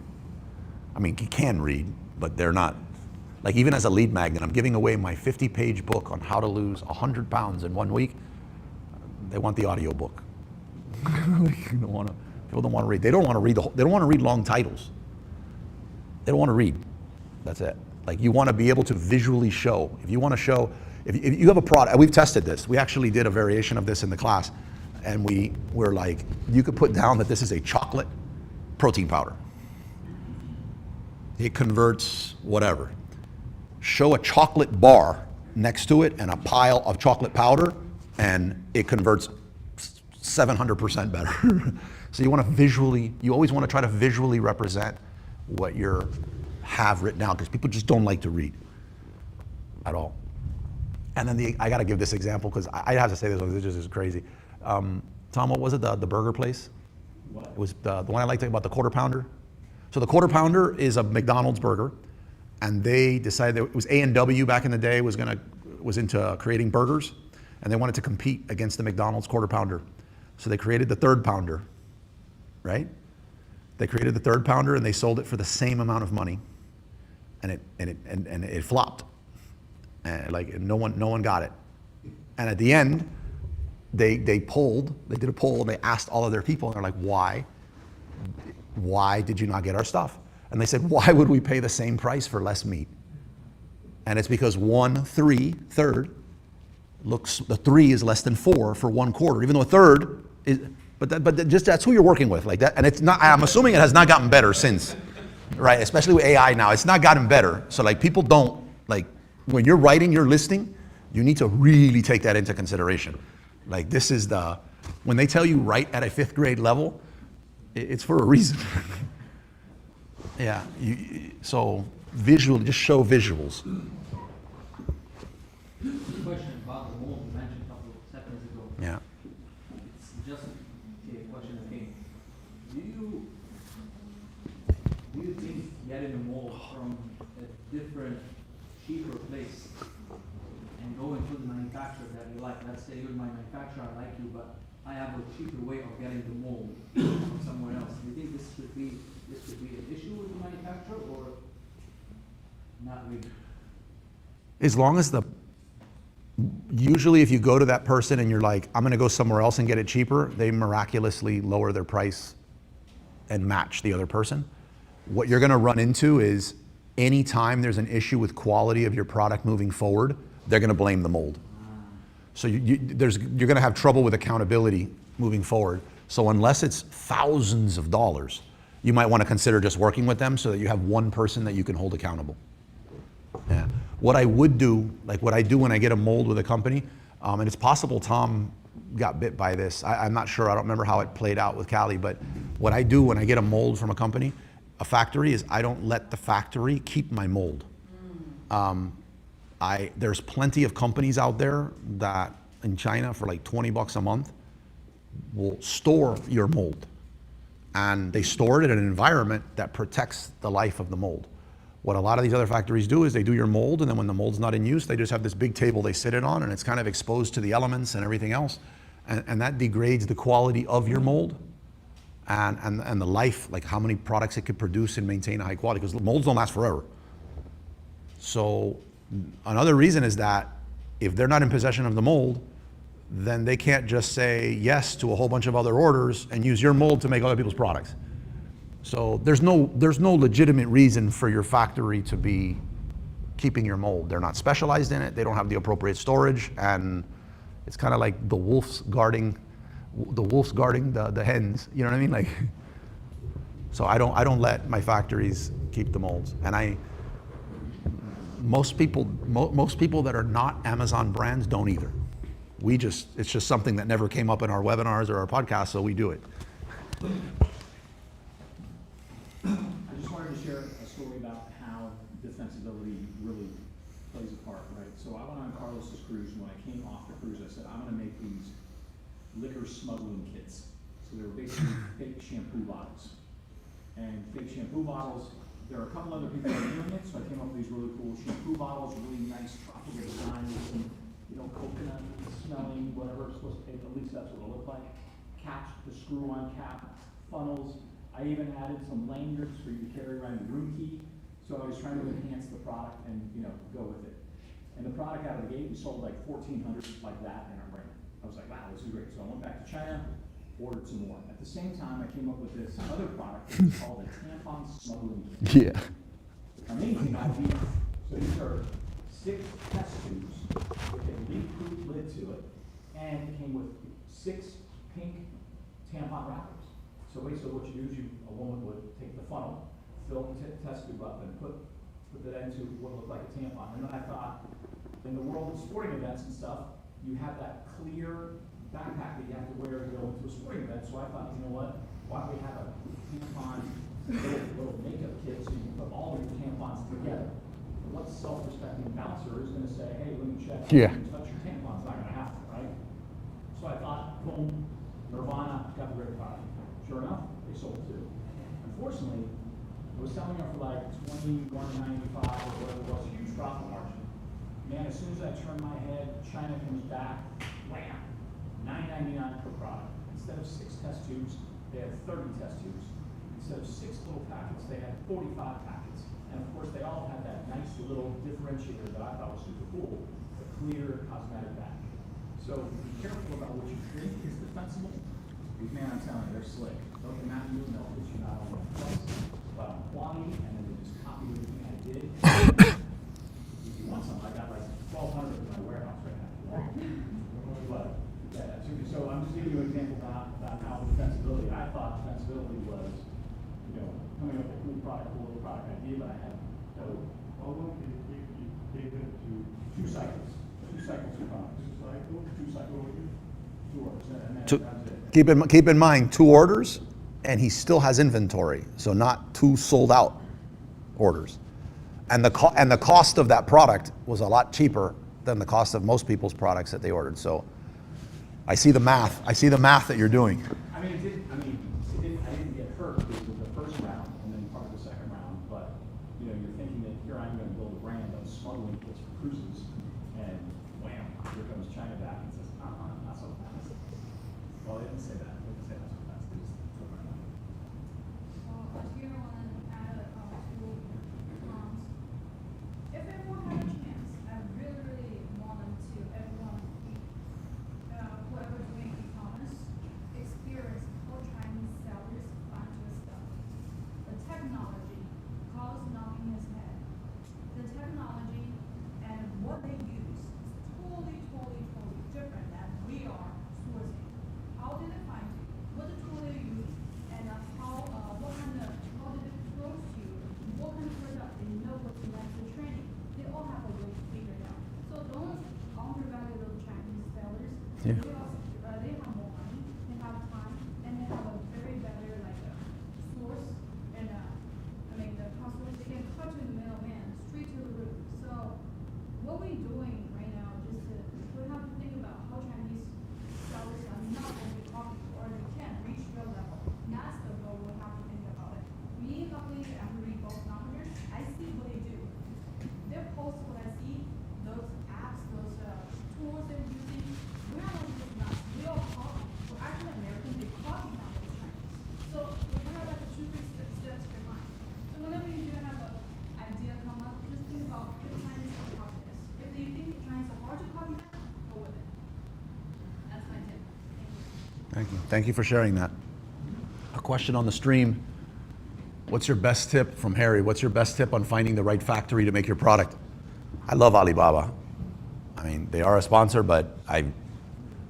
S1: I mean, you can read, but they're not. Like even as a lead magnet, I'm giving away my 50-page book on how to lose 100 pounds in 1 week. They want the audio book. People don't want to read. They don't want to read they don't want to read long titles. They don't want to read. That's it. Like you want to be able to visually show. If you want to show, if you have a product, we've tested this. We actually did a variation of this in the class, and we're like, you could put down that this is a chocolate protein powder. It converts whatever. Show a chocolate bar next to it and a pile of chocolate powder, and it converts 700% better. So you want to you always want to try to visually represent what you have written down, because people just don't like to read at all. And then I got to give this example because I have to say this one. This just is crazy. Tom, what was it? The burger place?
S2: What?
S1: It was the one I liked about the Quarter Pounder. So the Quarter Pounder is a McDonald's burger, and they decided that it was A&W back in the day was into creating burgers, and they wanted to compete against the McDonald's Quarter Pounder. So they created the Third Pounder, right? They created the Third Pounder and they sold it for the same amount of money, and it flopped. And like no one got it. And at the end, they did a poll, and they asked all of their people, and they're like, why did you not get our stuff? And they said, why would we pay the same price for less meat? And it's because third, the 3 is less than 4 for 1/4, even though a third is, but just that's who you're working with, like that. And it's not, I'm assuming it has not gotten better since, right? Especially with AI now, it's not gotten better. So like people don't, like when you're writing your listing, you need to really take that into consideration. Like this is when they tell you write at a 5th grade level, it's for a reason. Yeah, so visually, just show visuals.
S10: Question about the mold you mentioned a couple of seconds ago.
S1: Yeah.
S10: It's just a question again. Do you think getting a mold from a different, cheaper place and going to the manufacturer that you like, let's say you're my manufacturer, I like you, but I have a cheaper way of getting the mold from somewhere else. Do you think this could be an issue with the manufacturer or not really?
S1: As long as usually if you go to that person and you're like, I'm gonna go somewhere else and get it cheaper, they miraculously lower their price and match the other person. What you're gonna run into is anytime there's an issue with quality of your product moving forward, they're gonna blame the mold. So you're gonna have trouble with accountability moving forward. So unless it's thousands of dollars, you might wanna consider just working with them so that you have one person that you can hold accountable. Yeah. What I would do, like what I do when I get a mold with a company, and it's possible Tom got bit by this. I'm not sure, I don't remember how it played out with Callie, but what I do when I get a mold from a company, a factory, is I don't let the factory keep my mold. There's plenty of companies out there that in China for like $20 a month will store your mold. And they store it in an environment that protects the life of the mold. What a lot of these other factories do is they do your mold, and then when the mold's not in use, they just have this big table they sit it on, and it's kind of exposed to the elements and everything else. And that degrades the quality of your mold and the life, like how many products it could produce and maintain a high quality, because molds don't last forever. So another reason is that if they're not in possession of the mold, then they can't just say yes to a whole bunch of other orders and use your mold to make other people's products. So there's no legitimate reason for your factory to be keeping your mold. They're not specialized in it, they don't have the appropriate storage, and it's kind of like the wolves guarding the hens, you know what I mean? Like, so I don't let my factories keep the molds. And most people that are not Amazon brands don't either. It's just something that never came up in our webinars or our podcasts, so we do it.
S2: I just wanted to share a story about how defensibility really plays a part, right? So I went on Carlos's cruise, and when I came off the cruise, I said, I'm gonna make these liquor smuggling kits. So they were basically fake shampoo bottles. And fake shampoo bottles, there are a couple other people that are doing it, so I came up with these really cool shampoo bottles, really nice tropical design with some, coconut smelling, whatever it's supposed to be, at least that's what it looked like. Caps, the screw-on cap, funnels. I even added some lanyards for you to carry around your room key. So I was trying to enhance the product and, go with it. And the product out of the gate, we sold like 1,400 like that in our brand. I was like, wow, this is great. So I went back to China, ordered some more. At the same time, I came up with this other product that's called a tampon smuggling kit.
S1: Yeah.
S2: Amazing idea. So these are 6 test tubes with a leak-proof lid to it, and it came with 6 pink tampon wrappers. So basically what you do is a woman would take the funnel, fill the test tube up, and put that into what looked like a tampon. And then I thought, in the world of sporting events and stuff, you have that clear backpack that you have to wear to go into a sporting event. So I thought, you know what? Why don't we have a tampon little makeup kit so you can put all of your tampons together? What self-respecting bouncer is going to say, hey, let me check.
S1: Yeah.
S2: Touch your tampon's not going to happen, right? So I thought, boom, Nirvana got the great product. Sure enough, they sold 2. Unfortunately, I was selling them for like $21.95 or whatever it was, huge profit margin. Man, as soon as I turn my head, China comes back, wham, $9.99 per product. Instead of 6 test tubes, they had 30 test tubes. Instead of 6 little packets, they had 45 packets. And of course, they all had that nice little differentiator that I thought was super cool, the clear cosmetic bag. So be careful about what you think is defensible. Because man, I'm telling you, they're slick. Don't come out of you and they'll put you not only on price, but on quality, and then they just copy everything I did. If you want something, I got like 1,200 in my warehouse right now. But yeah, so I'm just giving you an example about how defensibility. I thought defensibility was, coming up with a cool little product idea, but I had no.
S5: How long did it take them to?
S2: 2 cycles. 2 cycles of products. 2 cycles. 2 orders. And then that was it.
S1: Keep in mind, 2 orders, and he still has inventory, so not 2 sold out orders. And the cost of that product was a lot cheaper than the cost of most people's products that they ordered. So I see the math. I see the math that you're doing.
S2: I didn't get hurt because of the first round and then part of the second round, but you're thinking that here I'm going to build a brand of smuggling kits for cruises, and wham, here comes China back and says, not so fast. Well, they didn't say that. They didn't say not so fast. They just took my money.
S8: Here I want to add 2 prompts. If everyone had a chance, I really, really want them to, everyone, whoever doing e-commerce, experience how Chinese sellers find your stuff. The technology, Carl's knocking his head. The technology and what they use is totally different than we are sourcing. How did they find you? What the tool they use, and how did it close to you? What kind of product they know what to like the training? They all have a way to figure it out. So don't undervalue those Chinese sellers.
S1: Yeah.
S8: They have more money, they have time, and they have a very better source and the customer, they can cut to the middleman straight to the root. So what we're doing right now is we have to think about how Chinese sellers are not only copying
S1: Thank you. Thank you for sharing that. A question on the stream. What's your best tip from Harry? What's your best tip on finding the right factory to make your product? I love Alibaba. I mean, they are a sponsor, but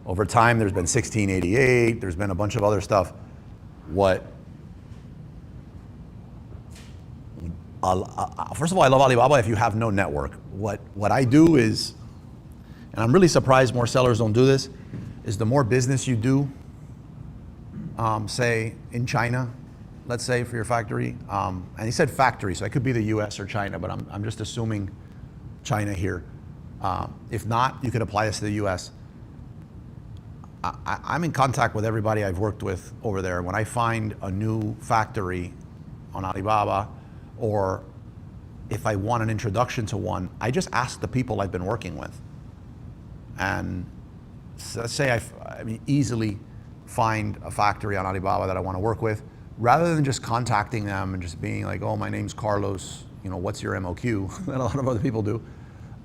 S1: over time, there's been 1688, there's been a bunch of other stuff. First of all, I love Alibaba if you have no network. What I do is, and I'm really surprised more sellers don't do this, is the more business you do, say in China, let's say for your factory, and he said factory, so it could be the US or China, but I'm just assuming China here. If not, you could apply this to the US. I'm in contact with everybody I've worked with over there. When I find a new factory on Alibaba, or if I want an introduction to one, I just ask the people I've been working with. And so let's say I easily find a factory on Alibaba that I want to work with, rather than just contacting them and just being like, oh, my name's Carlos, what's your MOQ, that a lot of other people do.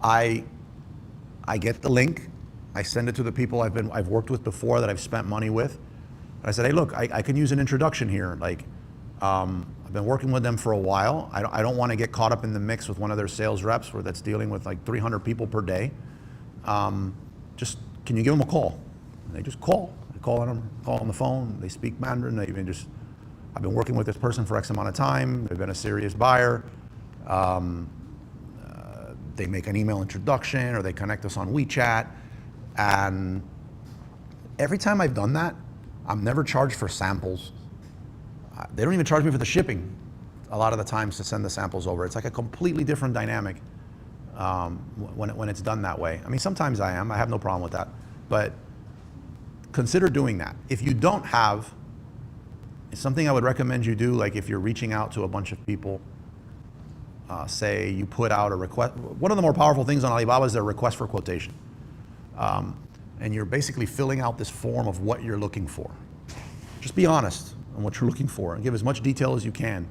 S1: I get the link, I send it to the people I've worked with before that I've spent money with. And I said, hey, look, I can use an introduction here. Like, I've been working with them for a while. I don't want to get caught up in the mix with one of their sales reps that's dealing with like 300 people per day. Just, can you give them a call? And they just call. I call on the phone. They speak Mandarin. I've been working with this person for X amount of time. They've been a serious buyer. They make an email introduction, or they connect us on WeChat. And every time I've done that, I'm never charged for samples. They don't even charge me for the shipping a lot of the times to send the samples over. It's like a completely different dynamic when it's done that way. I mean, sometimes I have no problem with that, but consider doing that. If you don't have, it's something I would recommend you do, like if you're reaching out to a bunch of people, say you put out a request. One of the more powerful things on Alibaba is their request for quotation. And you're basically filling out this form of what you're looking for. Just be honest on what you're looking for and give as much detail as you can.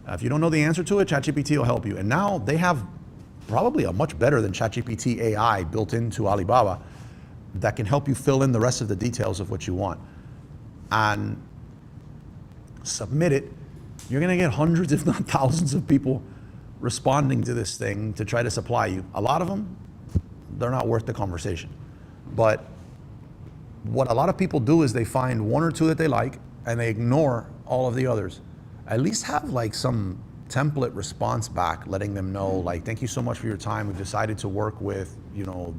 S1: If you don't know the answer to it, ChatGPT will help you. And now they have probably a much better than ChatGPT AI built into Alibaba that can help you fill in the rest of the details of what you want. And submit it. You're gonna get hundreds, if not thousands of people responding to this thing to try to supply you. A lot of them, they're not worth the conversation. But what a lot of people do is they find one or two that they like and they ignore all of the others. At least have like some template response back letting them know, like, thank you so much for your time. We've decided to work with,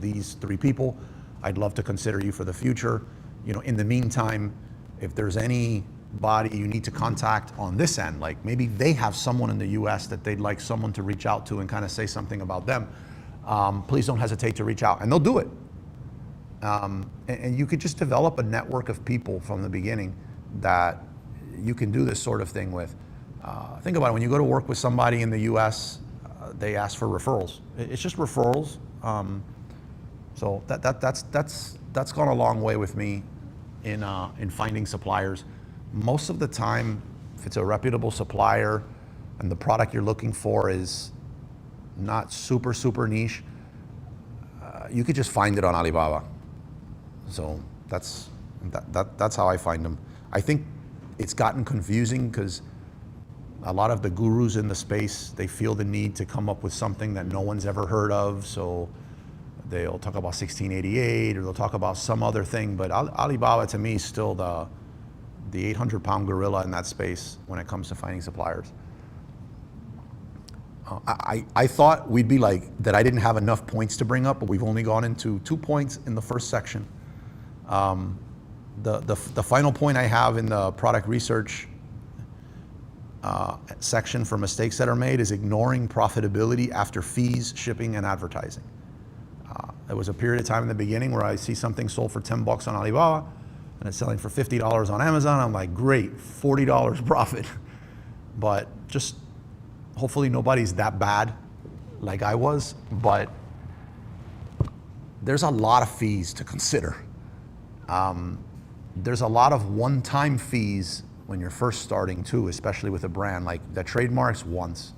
S1: these 3 people. I'd love to consider you for the future. In the meantime, if there's anybody you need to contact on this end, like maybe they have someone in the US that they'd like someone to reach out to and kind of say something about them, please don't hesitate to reach out, and they'll do it. And you could just develop a network of people from the beginning that you can do this sort of thing with. Think about it, when you go to work with somebody in the US, they ask for referrals. It's just referrals. So that's gone a long way with me in finding suppliers. Most of the time, if it's a reputable supplier and the product you're looking for is not super, super niche, you could just find it on Alibaba. So that's how I find them. I think it's gotten confusing because a lot of the gurus in the space, they feel the need to come up with something that no one's ever heard of. So they'll talk about 1688 or they'll talk about some other thing. But Alibaba to me is still the 800-pound gorilla in that space when it comes to finding suppliers. I thought we'd be like, that I didn't have enough points to bring up, but we've only gone into 2 points in the first section. The final point I have in the product research section for mistakes that are made is ignoring profitability after fees, shipping, and advertising. There was a period of time in the beginning where I see something sold for $10 on Alibaba and it's selling for $50 on Amazon. I'm like, great, $40 profit. But just hopefully nobody's that bad like I was, but there's a lot of fees to consider. There's a lot of one-time fees when you're first starting too, especially with a brand. Like the trademarks once.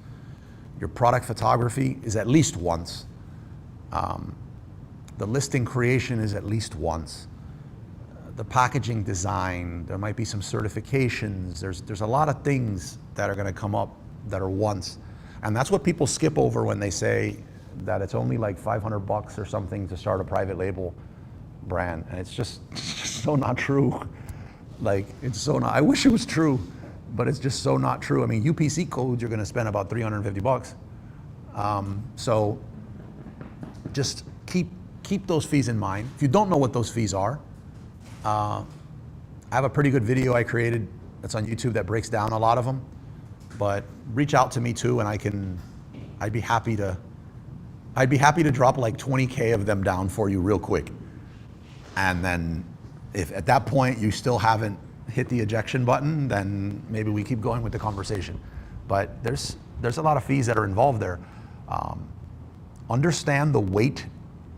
S1: Your product photography is at least once. The listing creation is at least once. the packaging design, there might be some certifications, there's a lot of things that are gonna come up that are once. And that's what people skip over when they say that it's only like 500 bucks or something to start a private label brand. And it's just so not true. Like, it's so not, I wish it was true, but it's just so not true. I mean, UPC codes, you're gonna spend about 350 bucks. So just keep those fees in mind. If you don't know what those fees are, I have a pretty good video I created that's on YouTube that breaks down a lot of them, but reach out to me too, and I'd be happy to drop like 20K of them down for you real quick. And then if at that point you still haven't hit the ejection button, then maybe we keep going with the conversation. But there's a lot of fees that are involved there. Understand the weight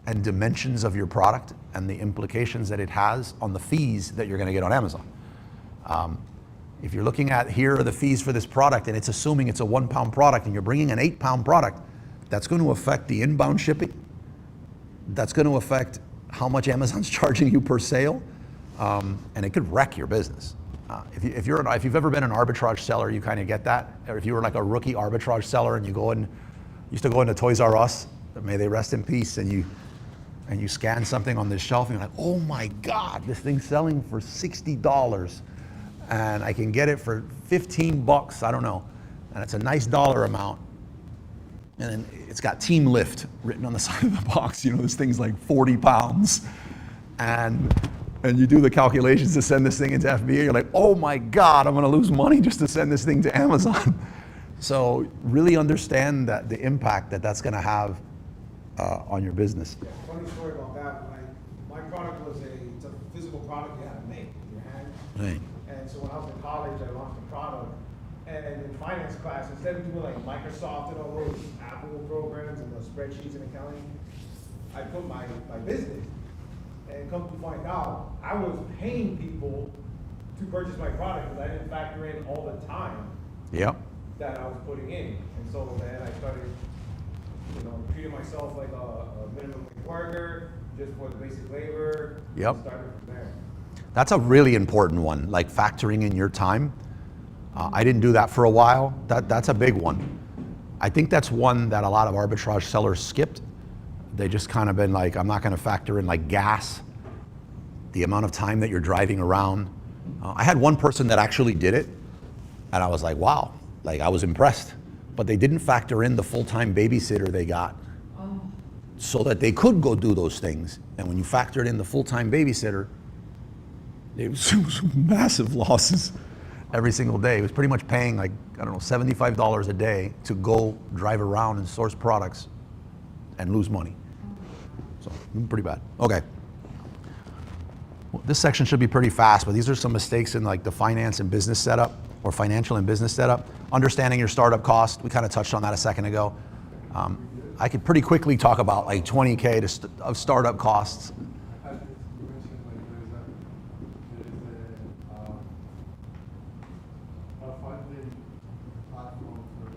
S1: and dimensions of your product and the implications that it has on the fees that you're gonna get on Amazon. If you're looking at, here are the fees for this product, and it's assuming it's a 1 pound product and you're bringing an 8 pound product, that's gonna affect the inbound shipping. That's gonna affect how much Amazon's charging you per sale, and it could wreck your business. If you've ever been an arbitrage seller, you kind of get that. Or if you were like a rookie arbitrage seller and used to go into Toys R Us, may they rest in peace, and you scan something on this shelf and you're like, oh my God, this thing's selling for $60 and I can get it for 15 bucks, I don't know. And it's a nice dollar amount. And then it's got Team Lift written on the side of the box. You know, this thing's like 40 pounds. And you do the calculations to send this thing into FBA, you're like, oh my God, I'm gonna lose money just to send this thing to Amazon. So really understand that the impact that that's gonna have on your business.
S3: Yeah, funny story about that. My product it's a physical product you had to make with your hand.
S1: Right.
S3: And so when I was in college, I launched a product. And in finance class, instead of doing like Microsoft and all those Apple programs and those spreadsheets and accounting, I put my business. And come to find out, I was paying people to purchase my product because I didn't factor in all the time
S1: Yep.
S3: that I was putting in. And so then I started, treating myself like a minimum wage worker, just for the basic labor.
S1: Yep.
S3: Started from there.
S1: That's a really important one, like factoring in your time. I didn't do that for a while. That's a big one. I think that's one that a lot of arbitrage sellers skipped. They just kind of been like, I'm not gonna factor in like gas, the amount of time that you're driving around. I had one person that actually did it, and I was like, wow, like I was impressed. But they didn't factor in the full-time babysitter they got so that they could go do those things. And when you factored in the full-time babysitter, it was massive losses every single day. It was pretty much paying like, I don't know, $75 a day to go drive around and source products and lose money. So pretty bad. Okay. Well, this section should be pretty fast, but these are some mistakes in like the finance and business setup, or financial and business setup. Understanding your startup cost, we kind of touched on that a second ago. I could pretty quickly talk about like 20K of startup costs.
S5: You mentioned like a funding platform for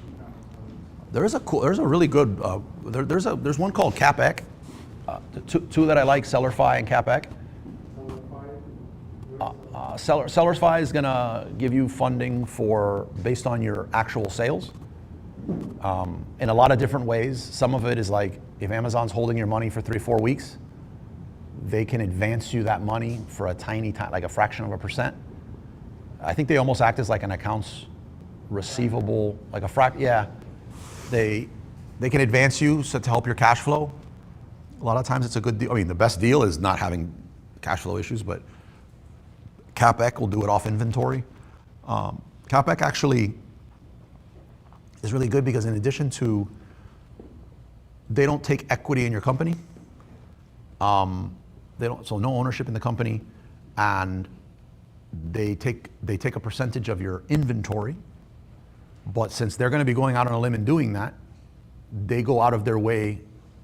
S5: e-commerce.
S1: There's a really good, there's one called CapEc, two that I like, Sellerfi and CapEc. Sellerfi is gonna give you funding based on your actual sales in a lot of different ways. Some of it is like, if Amazon's holding your money for 3 or 4 weeks, they can advance you that money for a tiny, like a fraction of a percent. I think they almost act as like an accounts receivable, like yeah. They can advance you to help your cash flow. A lot of times it's a good deal. I mean, the best deal is not having cash flow issues, but CapEc will do it off inventory. CapEc actually is really good because in addition to, they don't take equity in your company. So no ownership in the company, and they take a percentage of your inventory. But since they're going to be going out on a limb and doing that, they go out of their way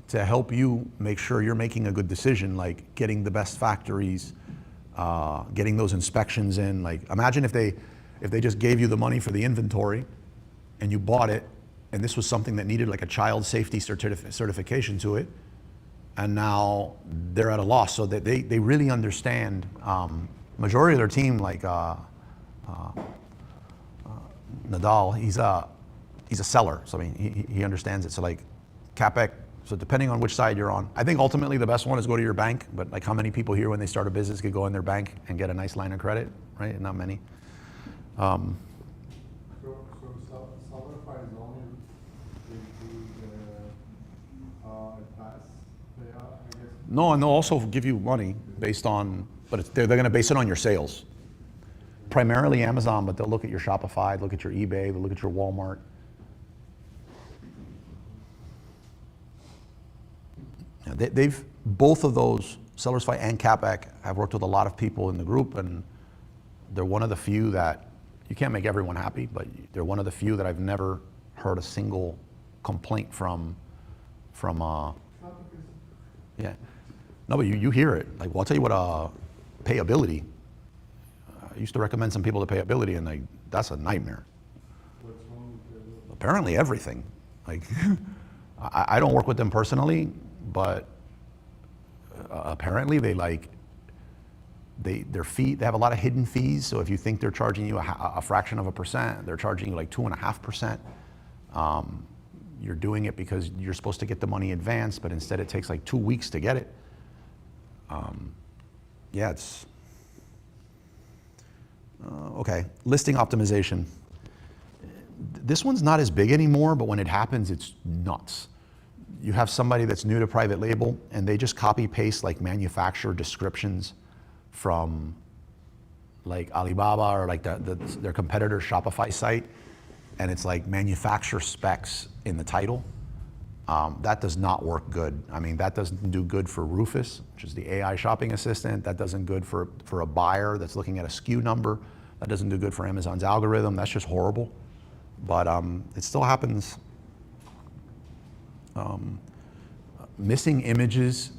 S1: to help you make sure you're making a good decision, like getting the best factories, getting those inspections in. Like, imagine if they just gave you the money for the inventory and you bought it, and this was something that needed like a child safety certification to it, and now they're at a loss. So they really understand. Majority of their team, like Nadal, he's a seller. So I mean, he understands it. So like CapEx. So depending on which side you're on, I think ultimately the best one is go to your bank. But like, how many people here when they start a business could go in their bank and get a nice line of credit, right? Not many.
S5: So Solidify is only include a pass payout, I guess?
S1: No, and they'll also give you money based on, but they're going to base it on your sales. Primarily Amazon, but they'll look at your Shopify, look at your eBay, they'll look at your Walmart. Yeah, they've both of those, Sellersify and CapEx, have worked with a lot of people in the group, and they're one of the few that you can't make everyone happy, but they're one of the few that I've never heard a single complaint from. Yeah, no, but you hear it. Like, well, I'll tell you what, payability. I used to recommend some people to payability, and like, that's a nightmare.
S5: What's wrong with the?
S1: Apparently everything. Like, I don't work with them personally, but apparently they have a lot of hidden fees. So if you think they're charging you a fraction of a percent, they're charging you like 2.5%. You're doing it because you're supposed to get the money advanced, but instead it takes like 2 weeks to get it. Yeah, it's okay. Listing optimization. This one's not as big anymore, but when it happens, it's nuts. You have somebody that's new to private label, and they just copy paste like manufacturer descriptions from like Alibaba or like their competitor Shopify site, and it's like manufacturer specs in the title. That does not work good. I mean, that doesn't do good for Rufus, which is the AI shopping assistant. That doesn't good for a buyer that's looking at a SKU number. That doesn't do good for Amazon's algorithm. That's just horrible. But it still happens. Missing images.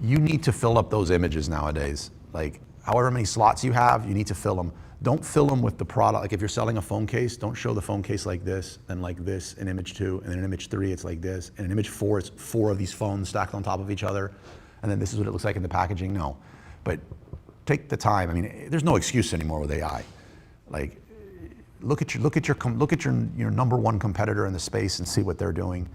S1: You need to fill up those images nowadays. Like, however many slots you have, you need to fill them. Don't fill them with the product. Like if you're selling a phone case, don't show the phone case like this, and like this in image 2, and then in image 3 it's like this, and in image 4 it's 4 of these phones stacked on top of each other, and then this is what it looks like in the packaging. No, but take the time. I mean, there's no excuse anymore with AI. Like, look at your number one competitor in the space and see what they're doing.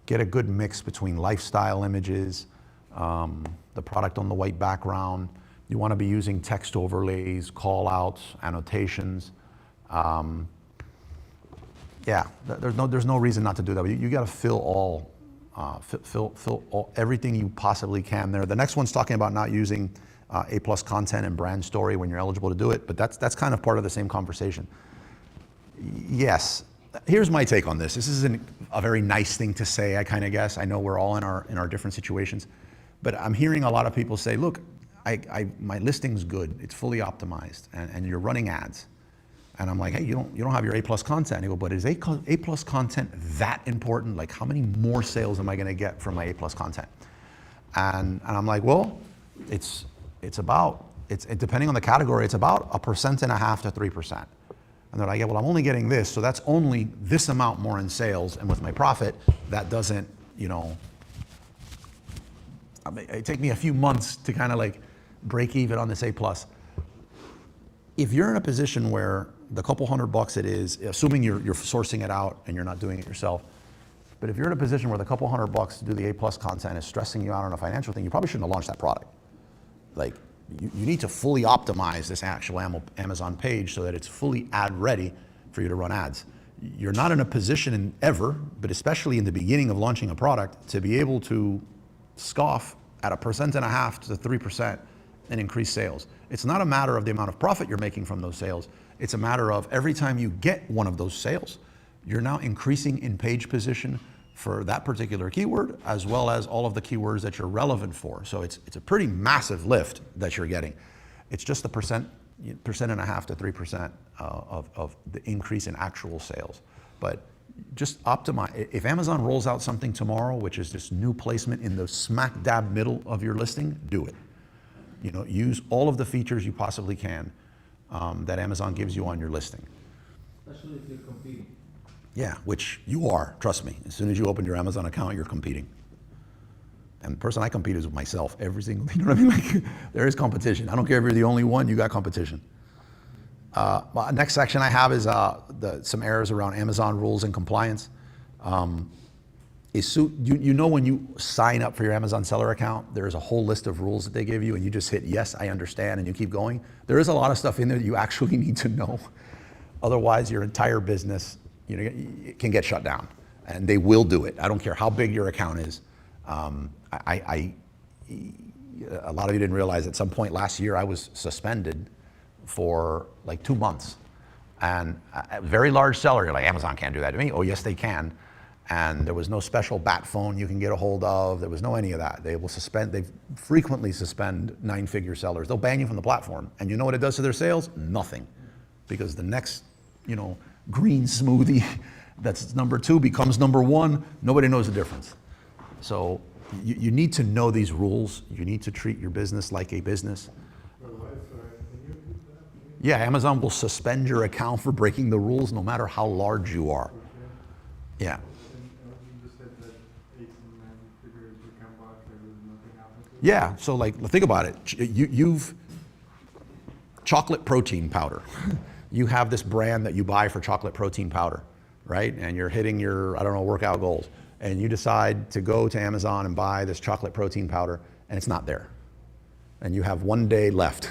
S1: Get a good mix between lifestyle images, the product on the white background. You want to be using text overlays, call-outs, annotations. Yeah, there's no reason not to do that. But you got to fill everything you possibly can there. The next one's talking about not using A+ content and brand story when you're eligible to do it, but that's kind of part of the same conversation. Yes, here's my take on this. This isn't a very nice thing to say, I kind of guess. I know we're all in our different situations, but I'm hearing a lot of people say, look, my listing's good, it's fully optimized, and you're running ads. And I'm like, hey, you don't have your A+ content. They go, but is A+ content that important? Like, how many more sales am I gonna get from my A+ content? And I'm like, well, it's depending on the category, it's about 1.5% to 3%. And they're like, yeah, well, I'm only getting this, so that's only this amount more in sales, and with my profit, that doesn't, it take me a few months to kind of like break even on this A+. If you're in a position where the couple $100 it is, assuming you're sourcing it out and you're not doing it yourself, but if you're in a position where the couple $100 to do the A+ content is stressing you out on a financial thing, you probably shouldn't have launched that product. Like, you need to fully optimize this actual Amazon page so that it's fully ad ready for you to run ads. You're not in a position ever, but especially in the beginning of launching a product, to be able to scoff at 1.5% to 3% and increase sales. It's not a matter of the amount of profit you're making from those sales. It's a matter of every time you get one of those sales, you're now increasing in page position for that particular keyword, as well as all of the keywords that you're relevant for. So it's a pretty massive lift that you're getting. It's just the 1.5% to 3% of the increase in actual sales. But just optimize. If Amazon rolls out something tomorrow, which is this new placement in the smack dab middle of your listing, do it. Use all of the features you possibly can that Amazon gives you on your listing.
S10: Especially if you're competing.
S1: Yeah, which you are, trust me. As soon as you open your Amazon account, you're competing. And the person I compete is with myself every single, you know what I mean? Like, there is competition. I don't care if you're the only one, you got competition. Next section I have is some errors around Amazon rules and compliance. You know when you sign up for your Amazon seller account, there's a whole list of rules that they give you and you just hit yes, I understand, and you keep going. There is a lot of stuff in there that you actually need to know. Otherwise, your entire business, you know, it can get shut down. And they will do it. I don't care how big your account is. A lot of you didn't realize at some point last year I was suspended for like 2 months. And a very large seller, you're like, Amazon can't do that to me. Oh, yes, they can. And there was no special bat phone you can get a hold of. There was no any of that. They frequently suspend 9-figure sellers. They'll ban you from the platform. And you know what it does to their sales? Nothing. Because the next, you know, green smoothie that's number 2 becomes number 1. Nobody knows the difference. So you need to know these rules. You need to treat your business like a business. Yeah, Amazon will suspend your account for breaking the rules no matter how large you are. Yeah. Yeah, so like, think about it. You've chocolate protein powder. You have this brand that you buy for chocolate protein powder, right? And you're hitting your, I don't know, workout goals. And you decide to go to Amazon and buy this chocolate protein powder, and it's not there. And you have 1 day left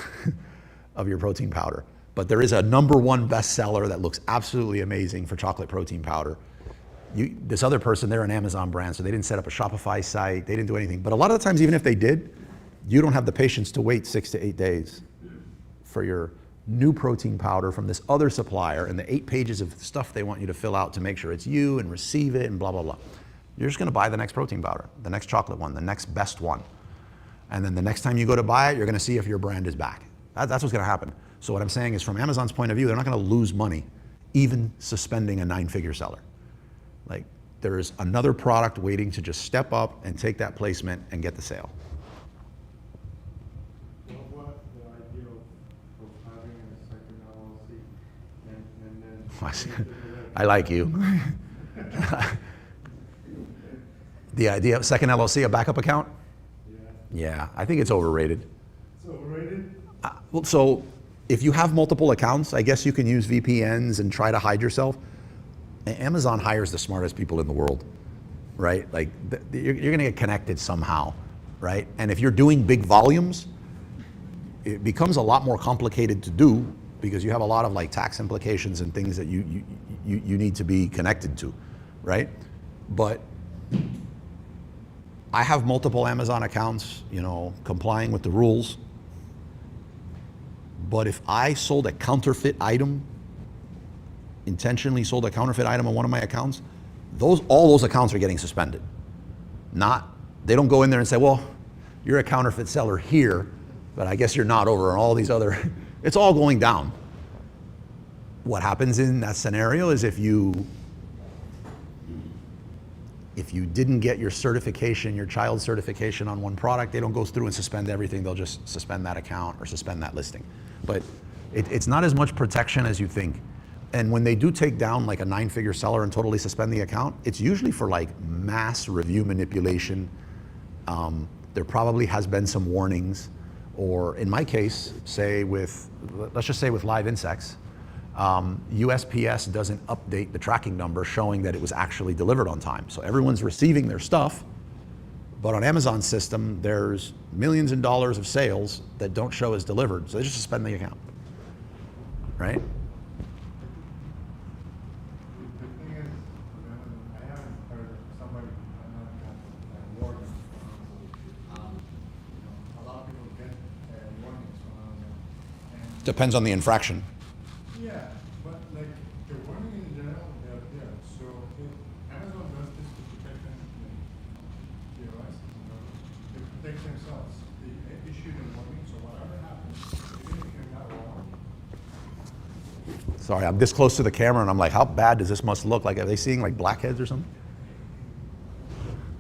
S1: of your protein powder. But there is a number 1 bestseller that looks absolutely amazing for chocolate protein powder. This other person, they're an Amazon brand, so they didn't set up a Shopify site, they didn't do anything. But a lot of the times, even if they did, you don't have the patience to wait 6 to 8 days for your new protein powder from this other supplier and the 8 pages of stuff they want you to fill out to make sure it's you and receive it and blah, blah, blah. You're just gonna buy the next protein powder, the next chocolate one, the next best one. And then the next time you go to buy it, you're gonna see if your brand is back. That's what's gonna happen. So what I'm saying is, from Amazon's point of view, they're not gonna lose money, even suspending a 9-figure seller. Like, there is another product waiting to just step up and take that placement and get the sale.
S5: What the idea of having a second LLC and then
S1: I like you. The idea of second LLC, a backup account? Yeah, I think it's overrated.
S5: It's overrated?
S1: Well, so if you have multiple accounts, I guess you can use VPNs and try to hide yourself. Amazon hires the smartest people in the world, right? Like, you're gonna get connected somehow, right? And if you're doing big volumes, it becomes a lot more complicated to do because you have a lot of like tax implications and things that you need to be connected to, right? But I have multiple Amazon accounts, you know, complying with the rules. But if I sold a counterfeit item, intentionally sold a counterfeit item on one of my accounts, all those accounts are getting suspended. They don't go in there and say, well, you're a counterfeit seller here, but I guess you're not over on all these other, it's all going down. What happens in that scenario is if you didn't get your certification, your child certification on one product, they don't go through and suspend everything. They'll just suspend that account or suspend that listing. But it's not as much protection as you think. And when they do take down like a 9-figure seller and totally suspend the account, it's usually for like mass review manipulation. There probably has been some warnings, or in my case, let's just say with live insects, USPS doesn't update the tracking number showing that it was actually delivered on time. So everyone's receiving their stuff, but on Amazon's system, there's millions of dollars of sales that don't show as delivered. So they just suspend the account, right?
S5: The thing is, I haven't heard of somebody, warning. A lot of people get warnings from Amazon. And
S1: Depends on the infraction.
S5: yeah, but like the warning in general, they're there. So Amazon does this to protect them, the devices, they protect themselves. They issue the warning, so whatever happens, even if you're not wrong.
S1: Sorry, I'm this close to the camera and I'm like, how bad does this must look? Like, are they seeing like blackheads or something?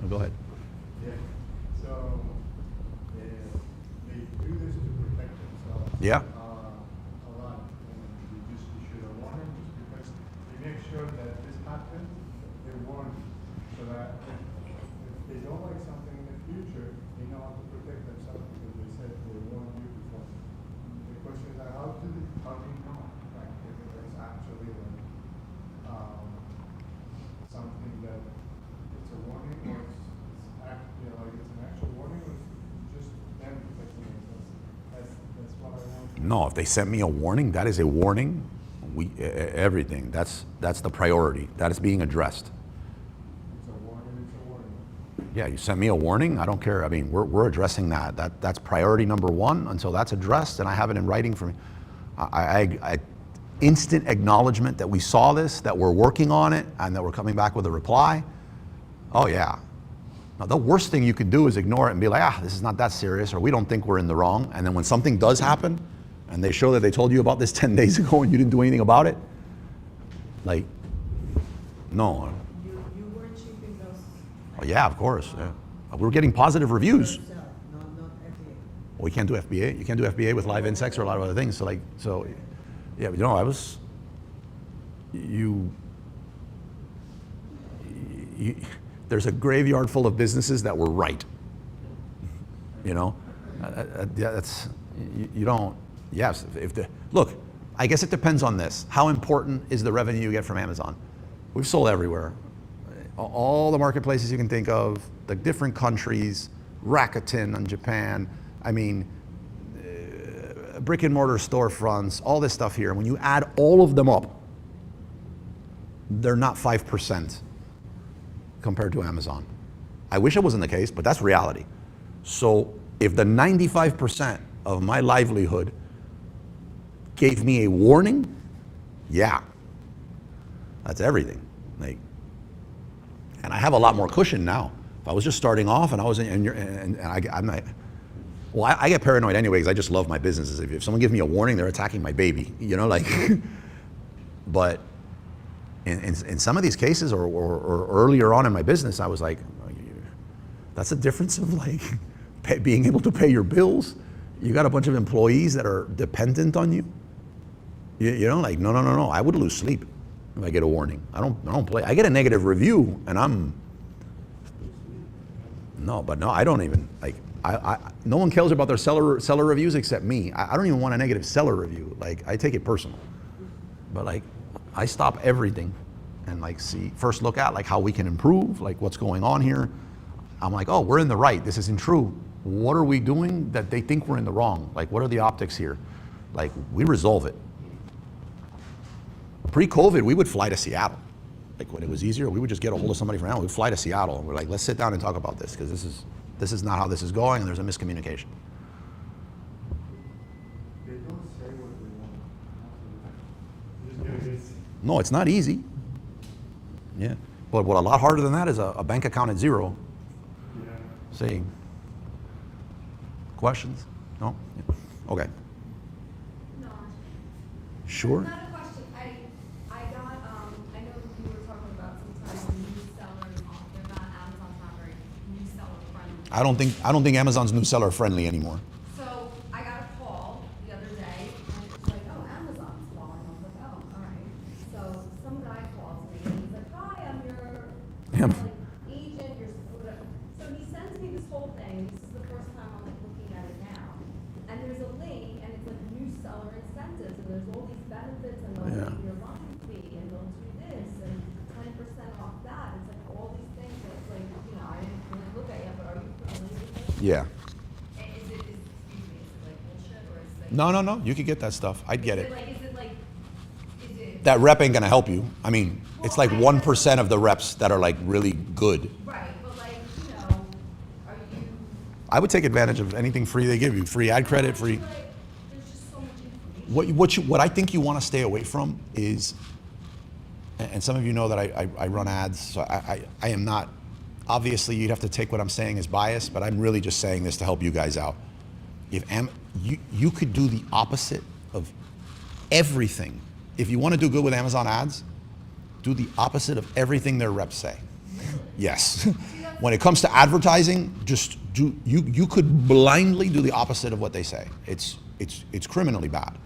S1: Oh, go ahead.
S5: Yeah. So they do this to protect themselves.
S1: Yeah.
S5: A lot. And they just issue a warning just because they make sure that this happens, they warn you. So that if they don't like something in the future,
S1: No, if they sent me a warning, that is a warning. Everything. That's the priority. That is being addressed.
S5: It's a warning, it's a warning.
S1: Yeah, you sent me a warning. I don't care. I mean, we're addressing that. That's priority number one. Until that's addressed, and I have it in writing from, I instant acknowledgement that we saw this, that we're working on it, and that we're coming back with a reply. Oh yeah. Now the worst thing you could do is ignore it and be like, this is not that serious, or we don't think we're in the wrong. And then when something does happen, and they show that they told you about this 10 days ago and you didn't do anything about it, like, no.
S6: You were shipping those.
S1: Oh, yeah, of course. Yeah. We're getting positive reviews.
S6: Yourself, not FDA.
S1: Well, you can't do FBA. You can't do FBA with live insects or a lot of other things. So yeah, but I was, there's a graveyard full of businesses that were right. Yeah, that's, you don't, yes, look, I guess it depends on this. How important is the revenue you get from Amazon? We've sold everywhere. All the marketplaces you can think of, the different countries, Rakuten in Japan, I mean, brick and mortar storefronts, all this stuff here. When you add all of them up, they're not 5% compared to Amazon. I wish it wasn't the case, but that's reality. So if the 95% of my livelihood gave me a warning, yeah, that's everything. Like, and I have a lot more cushion now. If I was just starting off and I was I'm not, well, I get paranoid anyway because I just love my businesses. If someone gives me a warning, they're attacking my baby, like. But in some of these cases, or earlier on in my business, I was like, that's a difference of like being able to pay your bills. You got a bunch of employees that are dependent on you. Like no. I would lose sleep if I get a warning. I don't play. I get a negative review, and I don't even like. No one cares about their seller reviews except me. I don't even want a negative seller review. Like, I take it personal. But like, I stop everything and like first look at like how we can improve, like what's going on here. I'm like, oh, we're in the right. This isn't true. What are we doing that they think we're in the wrong? Like, what are the optics here? Like, we resolve it. Pre-COVID, we would fly to Seattle. Like, when it was easier, we would just get a hold of somebody from Seattle. We'd fly to Seattle. And we're like, let's sit down and talk about this, because this is not how this is going, and there's a miscommunication.
S5: They don't say what they want. Just get it.
S1: No, it's not easy. Yeah. But what a lot harder than that is a bank account at zero.
S5: Yeah.
S1: Saying, questions? No? Yeah. Okay.
S7: No.
S1: Sure.
S7: Not a question. I got, I know you were talking about sometimes new sellers, they're not, Amazon's not very new seller friendly.
S1: I don't think Amazon's new seller friendly anymore.
S7: So I got a call the other day, and it's like, oh, Amazon's calling. I was like, oh, all right. So some guy calls me, and he's like, hi, I'm your
S1: Yeah.
S7: agent, your whatever. So he sends me this whole thing. This is the first time I'm like looking at it now. And there's a link, and it's like new seller incentives, and there's all these benefits, and they'll
S1: Yeah.
S7: give your line fee, and they'll do this, and 20% off that. It's like all these things that it's like, I didn't really look at yet, but are you familiar with this?
S1: Yeah.
S7: Is it like bullshit, or is it like?
S1: No. You could get that stuff. I'd get it.
S7: Is it?
S1: That rep ain't gonna help you. I mean, it's like 1% of the reps that are like really good.
S7: Right, but like, are you?
S1: I would take advantage of anything free they give you. Free ad credit, free.
S7: There's just so much information.
S1: What I think you want to stay away from is, and some of you know that I run ads, so I am not, obviously you'd have to take what I'm saying as bias, but I'm really just saying this to help you guys out. If you could do the opposite of everything. If you want to do good with Amazon ads, do the opposite of everything their reps say. Yes. When it comes to advertising, just you could blindly do the opposite of what they say. It's criminally bad.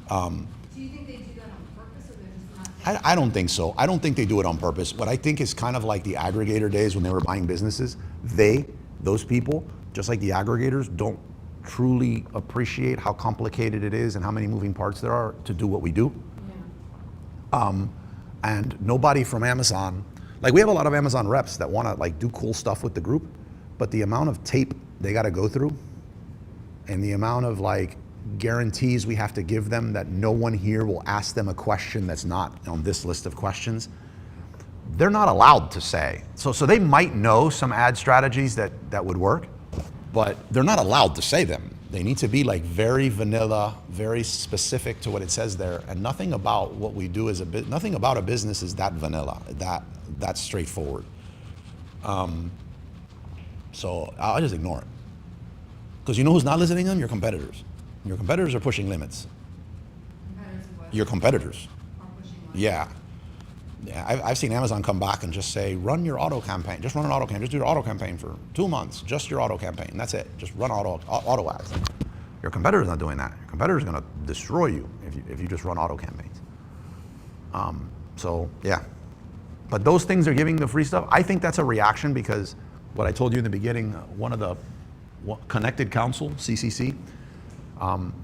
S7: Do you think they do that on purpose, or they're just not?
S1: I don't think so. I don't think they do it on purpose. What I think is kind of like the aggregator days when they were buying businesses. Those people, just like the aggregators, don't truly appreciate how complicated it is and how many moving parts there are to do what we do.
S7: Yeah.
S1: And nobody from Amazon, like we have a lot of Amazon reps that want to like do cool stuff with the group, but the amount of tape they got to go through and the amount of like guarantees we have to give them that no one here will ask them a question that's not on this list of questions, they're not allowed to say. So they might know some ad strategies that would work, but they're not allowed to say them. They need to be like very vanilla, very specific to what it says there, and nothing about what we do as nothing about a business is that vanilla, that straightforward. So I'll just ignore it. Because you know who's not listening to them? Your competitors. Your competitors are pushing limits.
S7: Competitors of what?
S1: Your competitors.
S7: Are pushing limits.
S1: Yeah. Yeah, I've seen Amazon come back and just say, run your auto campaign. Just run an auto campaign. Just do your auto campaign for 2 months. Just your auto campaign. That's it. Just run auto ads. Your competitor's not doing that. Your competitor's going to destroy you if you just run auto campaigns. So yeah, but those things are giving the free stuff. I think that's a reaction because what I told you in the beginning, one of the Connected Council, CCC,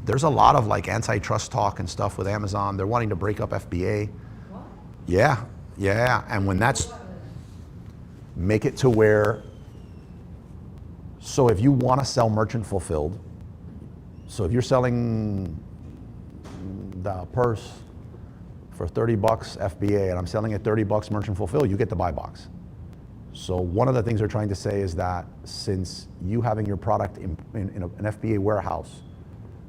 S1: there's a lot of like antitrust talk and stuff with Amazon. They're wanting to break up FBA.
S7: What?
S1: Yeah, and when that's, make it to where, so if you want to sell merchant fulfilled, so if you're selling the purse for 30 bucks FBA and I'm selling it 30 bucks merchant fulfilled, you get the buy box. So one of the things they're trying to say is that since you having your product in an FBA warehouse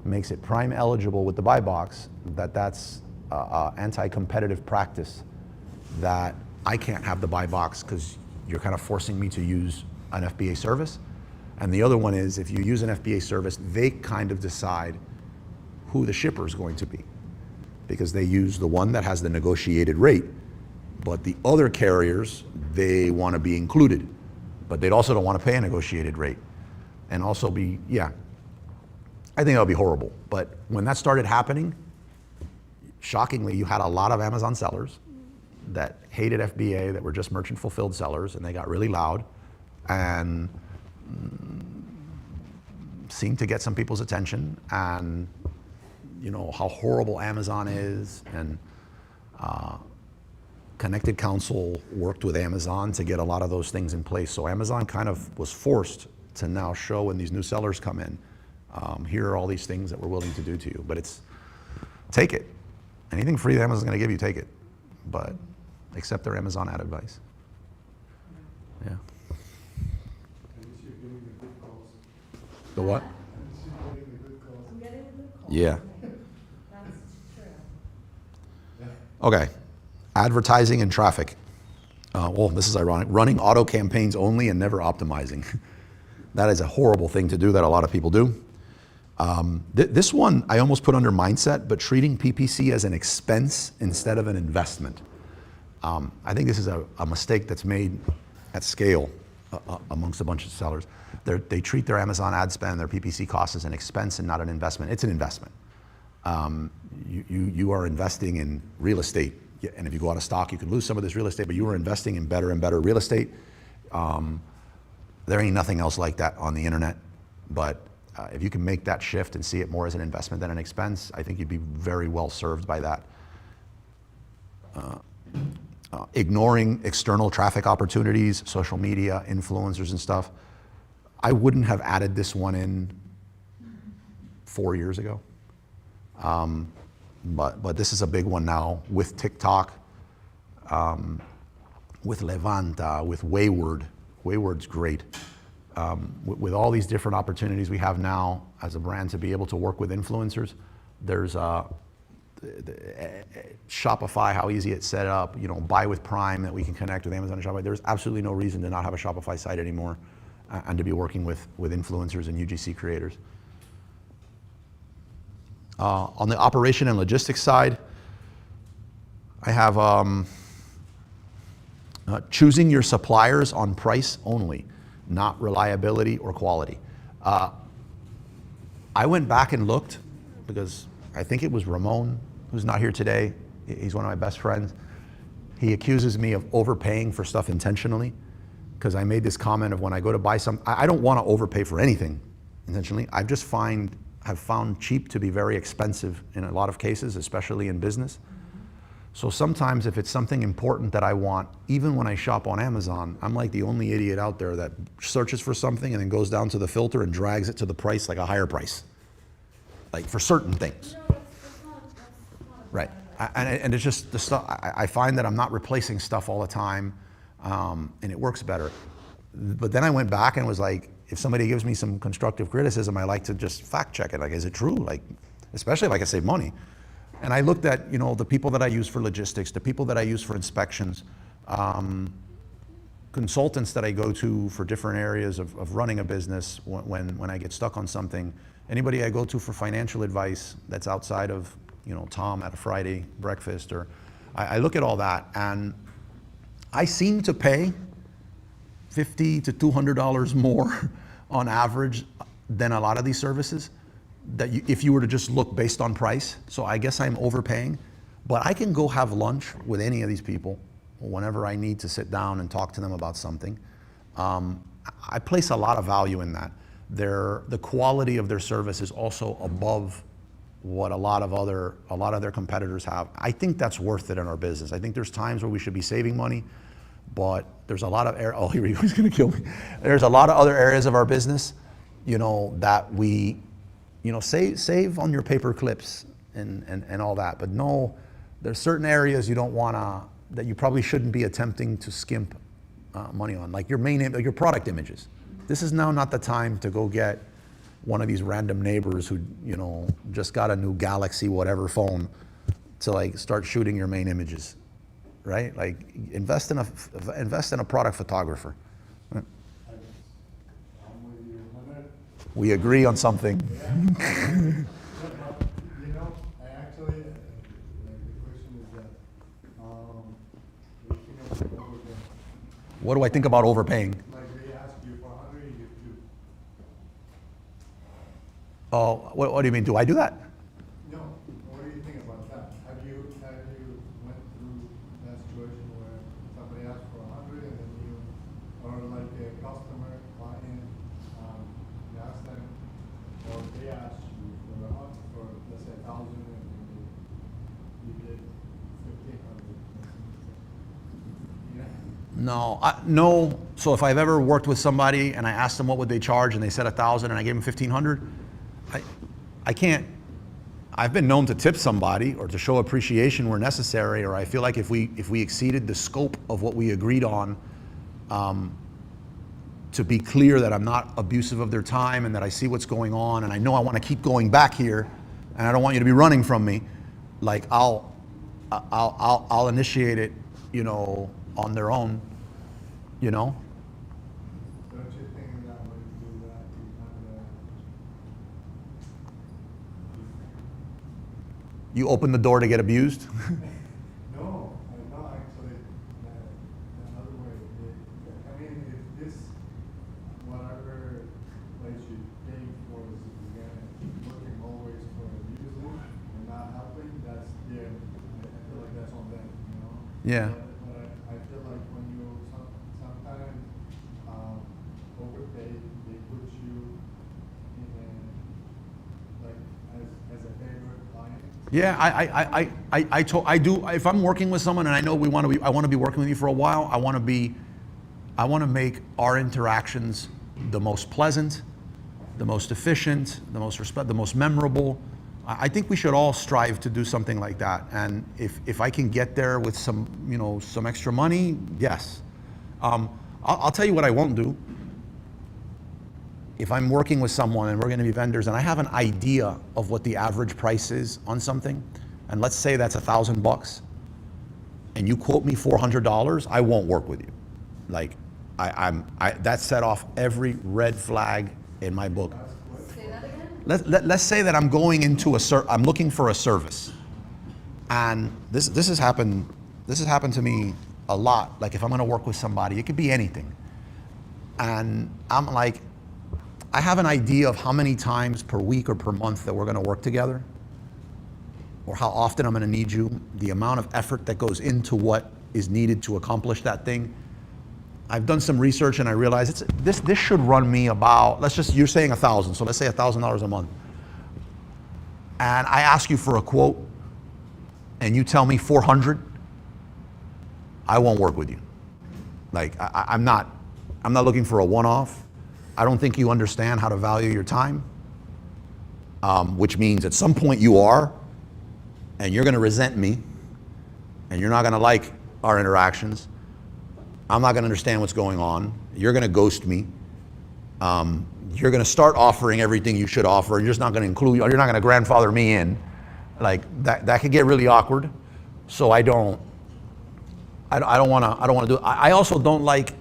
S1: makes it Prime eligible with the buy box, that's anti-competitive practice that I can't have the buy box because you're kind of forcing me to use an FBA service. And the other one is if you use an FBA service, they kind of decide who the shipper is going to be because they use the one that has the negotiated rate. But the other carriers, they want to be included, but they also don't want to pay a negotiated rate and also be, yeah, I think that would be horrible. But when that started happening, shockingly, you had a lot of Amazon sellers that hated FBA, that were just merchant fulfilled sellers, and they got really loud and seemed to get some people's attention, and you know how horrible Amazon is, and Connected Council worked with Amazon to get a lot of those things in place. So Amazon kind of was forced to now show when these new sellers come in, here are all these things that we're willing to do to you. But it's, take it. Anything free that Amazon's gonna give you, take it. But accept their Amazon ad advice. Yeah.
S5: At least you're getting the good calls.
S1: The what?
S5: At least you're getting the good calls.
S7: I'm getting a good call.
S1: Yeah.
S7: That's true.
S1: Okay. Advertising and traffic. Well, this is ironic. Running auto campaigns only and never optimizing. That is a horrible thing to do that a lot of people do. This one I almost put under mindset, but treating PPC as an expense instead of an investment. I think this is a mistake that's made at scale amongst a bunch of sellers. They treat their Amazon ad spend, their PPC costs as an expense and not an investment. It's an investment. You are investing in real estate. And if you go out of stock, you could lose some of this real estate, but you are investing in better and better real estate. There ain't nothing else like that on the internet. But if you can make that shift and see it more as an investment than an expense, I think you'd be very well served by that. Ignoring external traffic opportunities, social media, influencers and stuff. I wouldn't have added this one in 4 years ago. But this is a big one now with TikTok, with Levanta, with Wayward. Wayward's great. With all these different opportunities we have now as a brand to be able to work with influencers, there's Shopify, how easy it's set up, you know, buy with Prime that we can connect with Amazon and Shopify. There's absolutely no reason to not have a Shopify site anymore and to be working with influencers and UGC creators. On the operation and logistics side, I have choosing your suppliers on price only, not reliability or quality. I went back and looked because I think it was Ramon, who's not here today. He's one of my best friends. He accuses me of overpaying for stuff intentionally because I made this comment of when I go to buy some, I don't want to overpay for anything intentionally. Have found cheap to be very expensive in a lot of cases, especially in business. So sometimes if it's something important that I want, even when I shop on Amazon, I'm like the only idiot out there that searches for something and then goes down to the filter and drags it to the price, like a higher price. like for certain things.
S7: No, that's not, a
S1: Right.
S7: bad
S1: And it's just the stuff, I find that I'm not replacing stuff all the time, and it works better. But then I went back and was like, if somebody gives me some constructive criticism, I like to just fact check it. Like, is it true? Like, especially if I can save money. And I looked at, the people that I use for logistics, the people that I use for inspections, consultants that I go to for different areas of running a business when I get stuck on something, anybody I go to for financial advice that's outside of, Tom at a Friday breakfast, or I look at all that, and I seem to pay $50 to $200 more on average than a lot of these services that if you were to just look based on price. So I guess I'm overpaying, but I can go have lunch with any of these people whenever I need to sit down and talk to them about something. I place a lot of value in that. The quality of their service is also above what a lot of their competitors have. I think that's worth it in our business. I think there's times where we should be saving money, but there's a lot of oh, here he goes, he's gonna kill me. There's a lot of other areas of our business, that we, save on your paper clips and all that. But no, there's certain areas you don't wanna, that you probably shouldn't be attempting to skimp money on, like like your product images. This is now not the time to go get one of these random neighbors who, just got a new Galaxy whatever phone to like start shooting your main images, right? Like invest in a product photographer.
S5: I'm with you on that.
S1: We agree on something.
S5: I actually, the question is that,
S1: What do I think about overpaying?
S5: like they ask you for 100, you give 2.
S1: Oh, what do you mean? Do I do that?
S5: No, what do you think about that? Have you went through that situation where somebody asked for 100 and then you, or like a customer, client, you ask them, or they ask you for let's say 1,000 and you did 1,500. Yeah.
S1: No. So if I've ever worked with somebody and I asked them what would they charge and they said 1,000 and I gave them 1,500, I can't. I've been known to tip somebody or to show appreciation where necessary, or I feel like if we exceeded the scope of what we agreed on, to be clear that I'm not abusive of their time and that I see what's going on and I know I want to keep going back here and I don't want you to be running from me, like I'll initiate it, on their own,
S5: Don't you think that when you do that, you kind of,
S1: You open the door to get abused.
S5: no, not actually, the other way. I mean, if this, whatever place you paying for is again, looking always for abusing and not helping, that's there. I feel like that's on them,
S1: Yeah.
S5: But I feel like when you sometimes overpay, they put you in a, like as a favorite client.
S1: Yeah, I do. If I'm working with someone and I know I want to be working with you for a while, I want to make our interactions the most pleasant, the most efficient, the most memorable. I think we should all strive to do something like that. And if I can get there with some extra money, yes. I'll tell you what I won't do. If I'm working with someone and we're going to be vendors and I have an idea of what the average price is on something, and let's say that's $1,000, and you quote me $400, I won't work with you. Like, that set off every red flag in my book.
S7: Say that again?
S1: Let's say that I'm going into I'm looking for a service, and this has happened to me a lot. Like if I'm going to work with somebody, it could be anything, and I'm like, I have an idea of how many times per week or per month that we're going to work together, or how often I'm going to need you, the amount of effort that goes into what is needed to accomplish that thing. I've done some research and I realize this should run me about, you're saying 1,000, so let's say $1,000 a month. And I ask you for a quote and you tell me 400, I won't work with you. Like I'm not looking for a one-off. I don't think you understand how to value your time. which means at some point you are, and you're gonna resent me, and you're not gonna like our interactions. I'm not gonna understand what's going on. You're gonna ghost me. You're gonna start offering everything you should offer. You're just not gonna include, you're not gonna grandfather me in. Like that could get really awkward. So I don't wanna do it. I also don't like,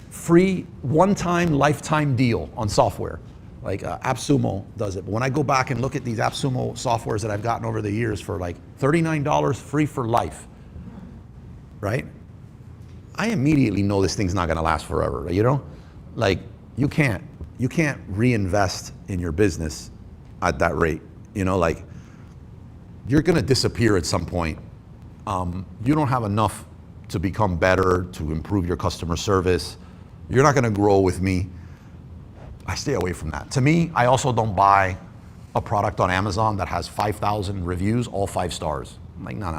S1: free one-time lifetime deal on software. Like AppSumo does it. But when I go back and look at these AppSumo softwares that I've gotten over the years for like $39 free for life, right? I immediately know this thing's not gonna last forever, you know? Like you can't reinvest in your business at that rate. You know, like you're gonna disappear at some point. You don't have enough to become better, to improve your customer service. You're not gonna grow with me. I stay away from that. To me, I also don't buy a product on Amazon that has 5,000 reviews, all 5 stars. I'm like, no.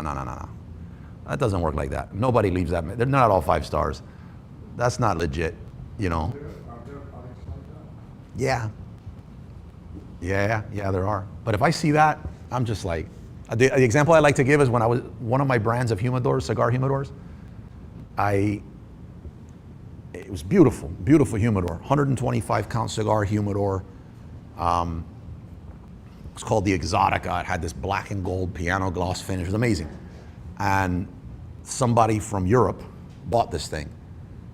S1: That doesn't work like that. Nobody leaves that. They're not all 5 stars. That's not legit, you know?
S5: Are there products like that?
S1: Yeah, there are. But if I see that, I'm just like, the example I like to give is when I was, one of my brands of humidors, cigar humidors, it was beautiful humidor, 125 count cigar humidor. It's called the Exotica. It had this black and gold piano gloss finish. It was amazing. And somebody from Europe bought this thing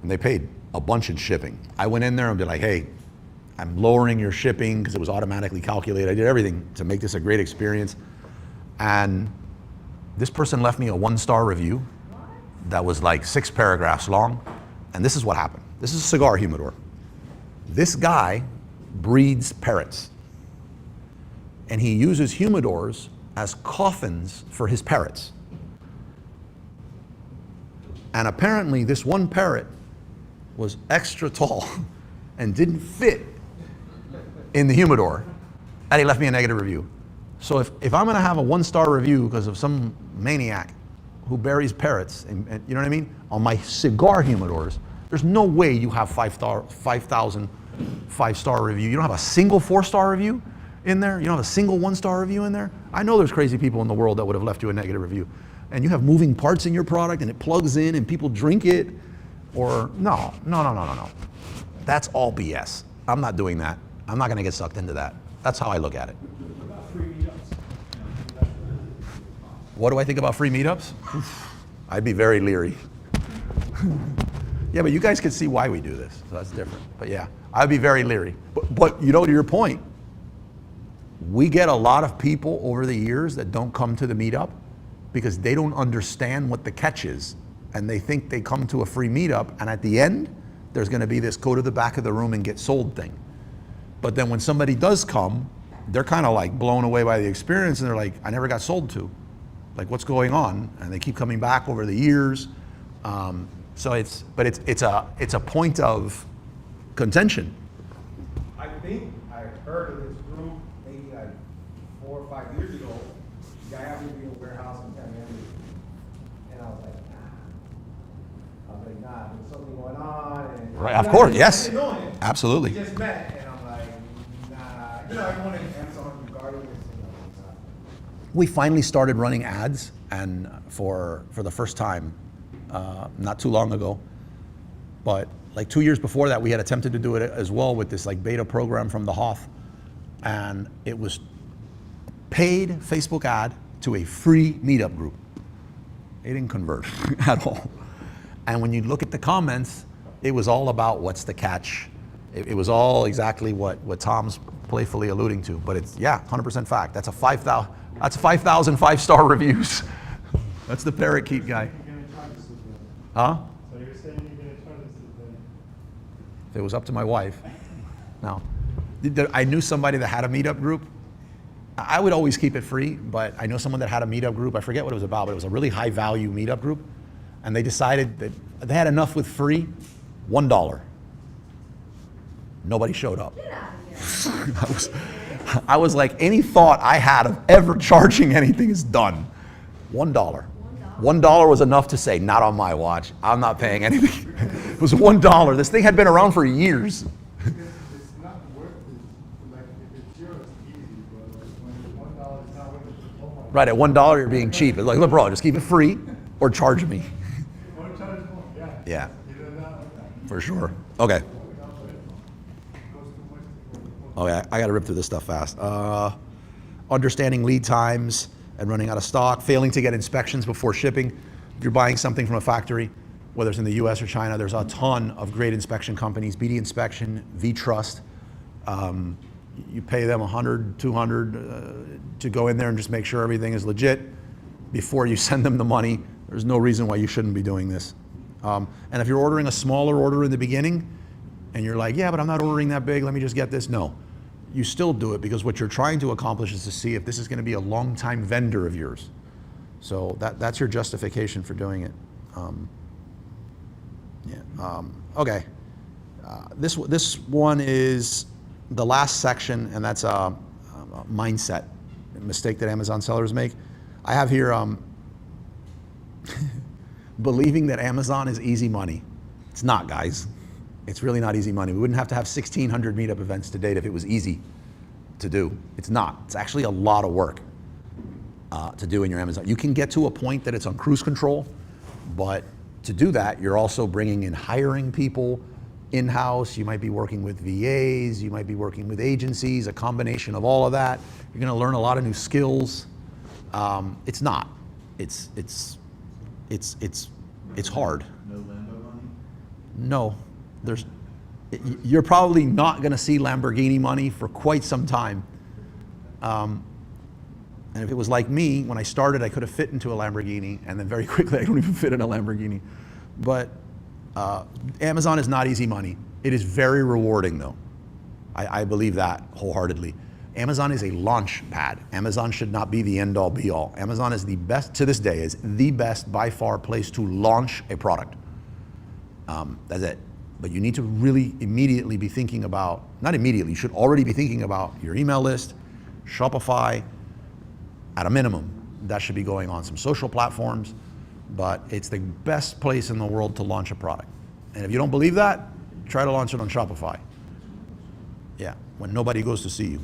S1: and they paid a bunch in shipping. I went in there and be like, hey, I'm lowering your shipping because it was automatically calculated. I did everything to make this a great experience. And this person left me a 1-star review that was like 6 paragraphs long. And this is what happened. This is a cigar humidor. This guy breeds parrots. And he uses humidors as coffins for his parrots. And apparently this one parrot was extra tall and didn't fit in the humidor. And he left me a negative review. So if I'm gonna have a 1-star review because of some maniac who buries parrots, and you know what I mean? On my cigar humidors, there's no way you have 5,000 5-star review. You don't have a single 4-star review in there? You don't have a single 1-star review in there? I know there's crazy people in the world that would have left you a negative review. And you have moving parts in your product and it plugs in and people drink it, or no. That's all BS. I'm not doing that. I'm not gonna get sucked into that. That's how I look at it.
S2: What about free meetups?
S1: What do I think about free meetups? I'd be very leery. Yeah, but you guys can see why we do this, so that's different. But yeah, I'd be very leery. But you know, to your point, we get a lot of people over the years that don't come to the meetup because they don't understand what the catch is. And they think they come to a free meetup and at the end, there's gonna be this go to the back of the room and get sold thing. But then when somebody does come, they're kind of like blown away by the experience and they're like, I never got sold to. Like, what's going on? And they keep coming back over the years. So it's a point of contention.
S3: I think I heard of this group maybe like 4 or 5 years ago. The guy happened to be in a warehouse in Miami, and I was like, nah, there's something going on. And
S1: Right, of course, yes.
S3: I didn't know him.
S1: Absolutely.
S3: We just met, and I'm like, nah. You know, everyone in Amazon regarding this,
S1: We finally started running ads, and for the first time, not too long ago. But like 2 years before that, we had attempted to do it as well with this like beta program from the Hoth. And it was paid Facebook ad to a free meetup group. It didn't convert at all. And when you look at the comments, it was all about what's the catch. It was all exactly what Tom's playfully alluding to. But it's, yeah, 100% fact. That's a 5,000 5-star reviews. That's the parakeet guy.
S5: You're gonna charge us with that.
S1: Huh?
S5: So you're saying you're gonna charge us with that?
S1: If it was up to my wife. No. I knew somebody that had a meetup group. I would always keep it free, but I know someone that had a meetup group. I forget what it was about, but it was a really high value meetup group. And they decided that they had enough with free, $1. Nobody showed up.
S7: Get out of here.
S1: I was like, any thought I had of ever charging anything is done. $1. $1 was enough to say, not on my watch. I'm not paying anything. It was $1. This thing had been around for years.
S5: Because it's not worth it. Like if it's
S1: Right, at $1 you're being cheap. It's like, look, bro, just keep it free or charge me.
S5: Or charge more, yeah.
S1: Yeah,
S5: Either that or that.
S1: for sure. Okay.
S5: Goes too much.
S1: Okay, I gotta rip through this stuff fast. Understanding lead times and running out of stock, failing to get inspections before shipping. If you're buying something from a factory, whether it's in the US or China, there's a ton of great inspection companies, BD Inspection, V-Trust. You pay them $100, $200 to go in there and just make sure everything is legit before you send them the money. There's no reason why you shouldn't be doing this. And if you're ordering a smaller order in the beginning and you're like, yeah, but I'm not ordering that big, let me just get this. No, you still do it because what you're trying to accomplish is to see if this is gonna be a long-time vendor of yours. So that's your justification for doing it. Okay, this one is the last section, and that's a mindset mistake that Amazon sellers make. I have here believing that Amazon is easy money. It's not, guys. It's really not easy money. We wouldn't have to have 1,600 meetup events to date if it was easy to do. It's not. It's actually a lot of work to do in your Amazon. You can get to a point that it's on cruise control, but to do that, you're also bringing in hiring people in-house. You might be working with VAs, you might be working with agencies, a combination of all of that. You're gonna learn a lot of new skills. It's not. It's hard.
S9: No Lambo money?
S1: No, you're probably not gonna see Lamborghini money for quite some time. And if it was like me, when I started, I could have fit into a Lamborghini, and then very quickly, I don't even fit in a Lamborghini. But Amazon is not easy money. It is very rewarding, though. I believe that wholeheartedly. Amazon is a launch pad. Amazon should not be the end-all, be-all. Amazon is the best, to this day, is the best, by far, place to launch a product. That's it. But you need to really immediately be thinking about, not immediately, you should already be thinking about your email list, Shopify. At a minimum, that should be going on some social platforms, but it's the best place in the world to launch a product. And if you don't believe that, try to launch it on Shopify. Yeah, when nobody goes to see you.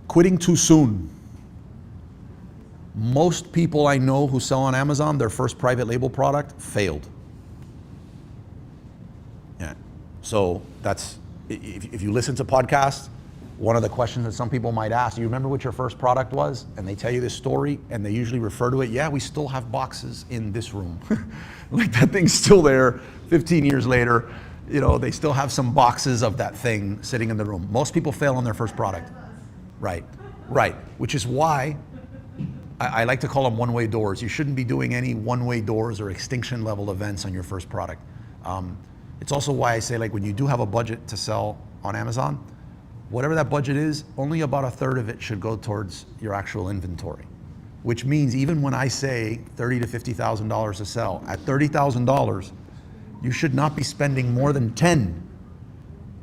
S1: Quitting too soon. Most people I know who sell on Amazon, their first private label product failed. Yeah, so that's, if you listen to podcasts, one of the questions that some people might ask, do you remember what your first product was? And they tell you this story, and they usually refer to it, yeah, we still have boxes in this room. Like that thing's still there 15 years later. You know, they still have some boxes of that thing sitting in the room. Most people fail on their first product. Right, which is why I like to call them one-way doors. You shouldn't be doing any one-way doors or extinction level events on your first product. It's also why I say, like, when you do have a budget to sell on Amazon, whatever that budget is, only about a third of it should go towards your actual inventory. Which means even when I say $30,000 to $50,000 to sell, at $30,000, you should not be spending more than 10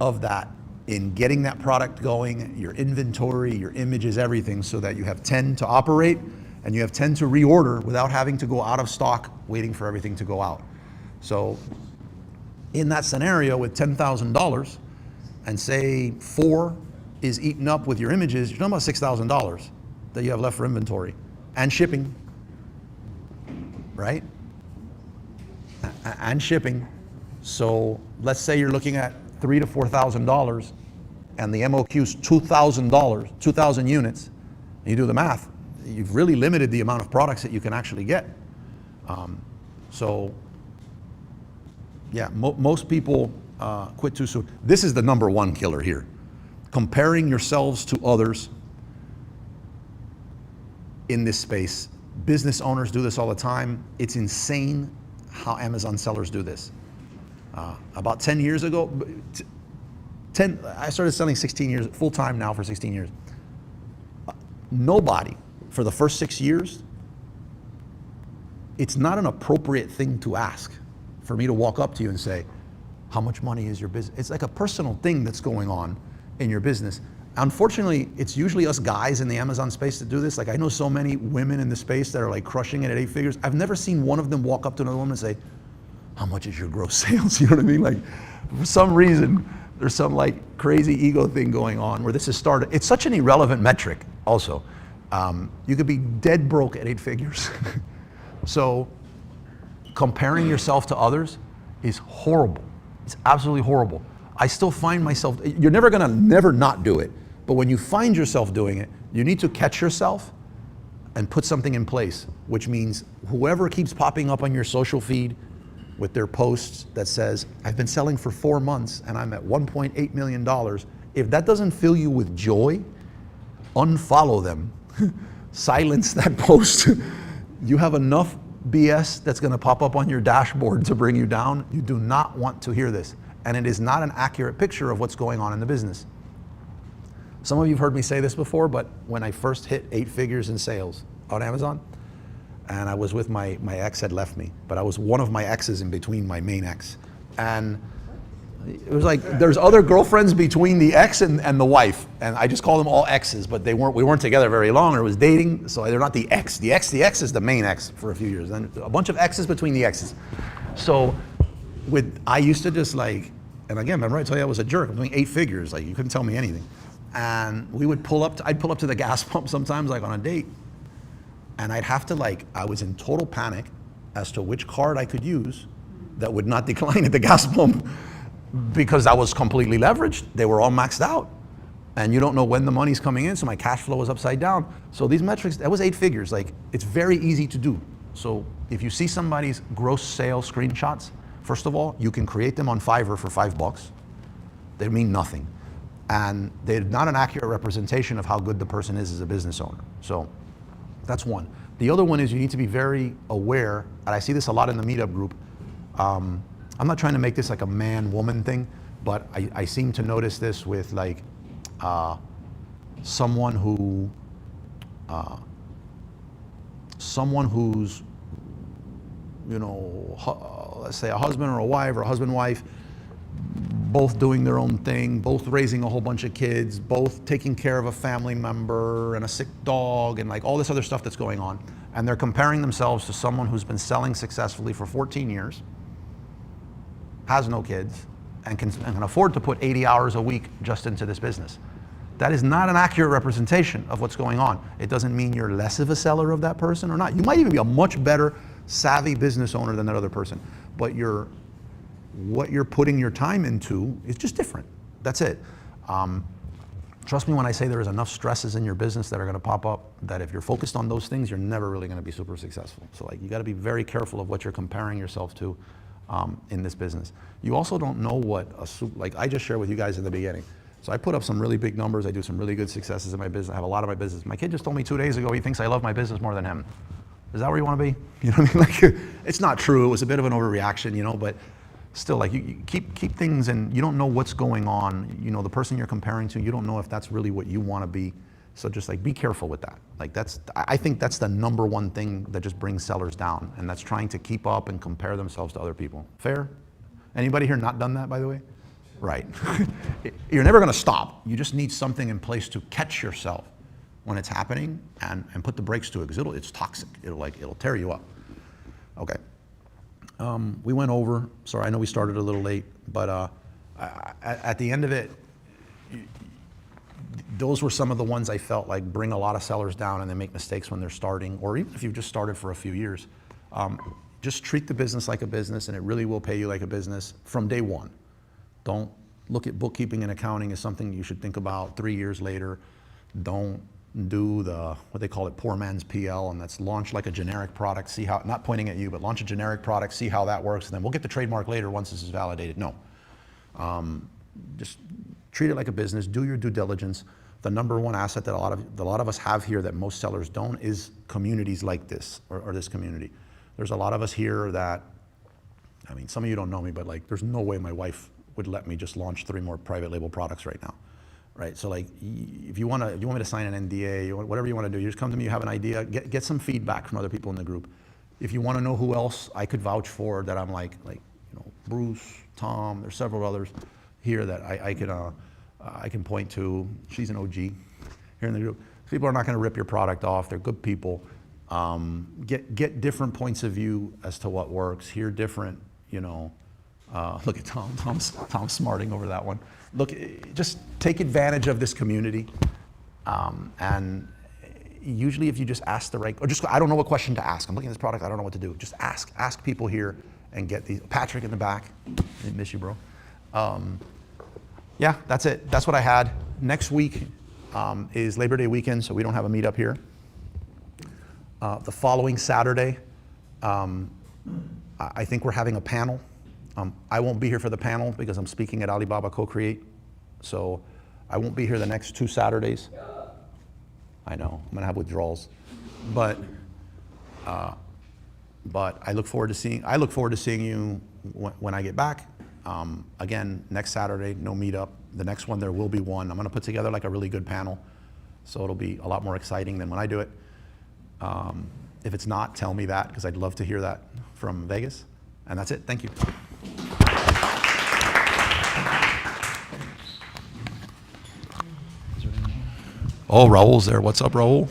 S1: of that in getting that product going, your inventory, your images, everything, so that you have 10 to operate and you have 10 to reorder without having to go out of stock, waiting for everything to go out. So in that scenario with $10,000, and say 4 is eaten up with your images, you're talking about $6,000 that you have left for inventory and shipping, right? And shipping. So let's say you're looking at $3,000 to $4,000 and the MOQ is $2,000, 2,000 units. And you do the math, you've really limited the amount of products that you can actually get. So yeah, most people quit too soon. This is the number one killer here. Comparing yourselves to others in this space. Business owners do this all the time. It's insane how Amazon sellers do this. About 10 years ago, I started selling 16 years, full time now for 16 years. Nobody, for the first 6 years, it's not an appropriate thing to ask for me to walk up to you and say, how much money is your business? It's like a personal thing that's going on in your business. Unfortunately, it's usually us guys in the Amazon space that do this. Like I know so many women in the space that are like crushing it at 8 figures. I've never seen one of them walk up to another woman and say, how much is your gross sales? You know what I mean? Like for some reason, there's some like crazy ego thing going on where this has started. It's such an irrelevant metric. also. You could be dead broke at 8 figures. So comparing yourself to others is horrible. It's absolutely horrible. I still find myself, you're never gonna never not do it, but when you find yourself doing it, you need to catch yourself and put something in place, which means whoever keeps popping up on your social feed with their posts that says, I've been selling for 4 months and I'm at $1.8 million, if that doesn't fill you with joy, unfollow them. Silence that post. You have enough BS that's gonna pop up on your dashboard to bring you down. You do not want to hear this. And it is not an accurate picture of what's going on in the business. Some of you have heard me say this before, but when I first hit 8 figures in sales on Amazon, and I was with my ex had left me, but I was one of my exes in between my main ex. And it was like, there's other girlfriends between the ex and the wife, and I just call them all exes, but we weren't together very long, or it was dating, so they're not the ex. The ex is the main ex for a few years, then a bunch of exes between the exes. So I used to just like, and again, remember I told you I was a jerk, I'm doing 8 figures, like you couldn't tell me anything. And we would I'd pull up to the gas pump sometimes, like on a date, and I'd have to I was in total panic as to which card I could use that would not decline at the gas pump, because I was completely leveraged. They were all maxed out. And you don't know when the money's coming in, so my cash flow was upside down. So these metrics, that was 8 figures. Like, it's very easy to do. So if you see somebody's gross sales screenshots, first of all, you can create them on Fiverr for $5. They mean nothing. And they're not an accurate representation of how good the person is as a business owner. So that's one. The other one is you need to be very aware, and I see this a lot in the meetup group. I'm not trying to make this like a man-woman thing, but I seem to notice this with someone who's, let's say a husband or a wife, or a husband-wife, both doing their own thing, both raising a whole bunch of kids, both taking care of a family member and a sick dog and like all this other stuff that's going on. And they're comparing themselves to someone who's been selling successfully for 14 years, has no kids, and can afford to put 80 hours a week just into this business. That is not an accurate representation of what's going on. It doesn't mean you're less of a seller of that person or not. You might even be a much better savvy business owner than that other person, but what you're putting your time into is just different. That's it. Trust me when I say there is enough stresses in your business that are gonna pop up that if you're focused on those things, you're never really gonna be super successful. So you gotta be very careful of what you're comparing yourself to in this business. You also don't know what like I just shared with you guys in the beginning. So I put up some really big numbers. I do some really good successes in my business. I have a lot of my business. My kid just told me 2 days ago he thinks I love my business more than him. Is that where you want to be? You know what I mean? It's not true. It was a bit of an overreaction, but still, you keep things, and you don't know what's going on. The person you're comparing to, you don't know if that's really what you want to be. So just be careful with that. I think that's the number one thing that just brings sellers down, and that's trying to keep up and compare themselves to other people. Fair? Anybody here not done that, by the way? Right. You're never going to stop. You just need something in place to catch yourself when it's happening and put the brakes to it, because it's toxic. It'll tear you up. Okay. We went over. Sorry, I know we started a little late, but at the end of it, those were some of the ones I felt like bring a lot of sellers down, and they make mistakes when they're starting, or even if you've just started for a few years. Just treat the business like a business, and it really will pay you like a business from day one. Don't look at bookkeeping and accounting as something you should think about 3 years later. Don't do what they call it, poor man's PL, and that's launch like a generic product, see how, not pointing at you, but launch a generic product, see how that works, and then we'll get the trademark later once this is validated. No. Just treat it like a business, do your due diligence. The number one asset that a lot of us have here that most sellers don't is communities like this, or this community. There's a lot of us here that, some of you don't know me, but there's no way my wife would let me just launch 3 more private label products right now. Right, so if you want me to sign an NDA, whatever you want to do, you just come to me, you have an idea, get some feedback from other people in the group. If you want to know who else I could vouch for that I'm Bruce, Tom, there's several others here that I can point to. She's an OG here in the group. People are not going to rip your product off. They're good people. Get different points of view as to what works. Hear different, look at Tom. Tom's smarting over that one. Look, just take advantage of this community. And usually if you just ask the right, or just, I don't know what question to ask. I'm looking at this product, I don't know what to do. Just ask people here and get these. Patrick in the back, I miss you, bro. Yeah, that's it. That's what I had. Next week is Labor Day weekend, so we don't have a meetup here. The following Saturday, I think we're having a panel. I won't be here for the panel because I'm speaking at Alibaba Co-Create. So I won't be here the next 2 Saturdays. I know, I'm gonna have withdrawals. But I look forward to seeing you when I get back. Again, next Saturday, no meetup. The next one, there will be one. I'm gonna put together like a really good panel. So it'll be a lot more exciting than when I do it. If it's not, tell me that, because I'd love to hear that from Vegas. And that's it, thank you. Oh, Raul's there. What's up, Raul?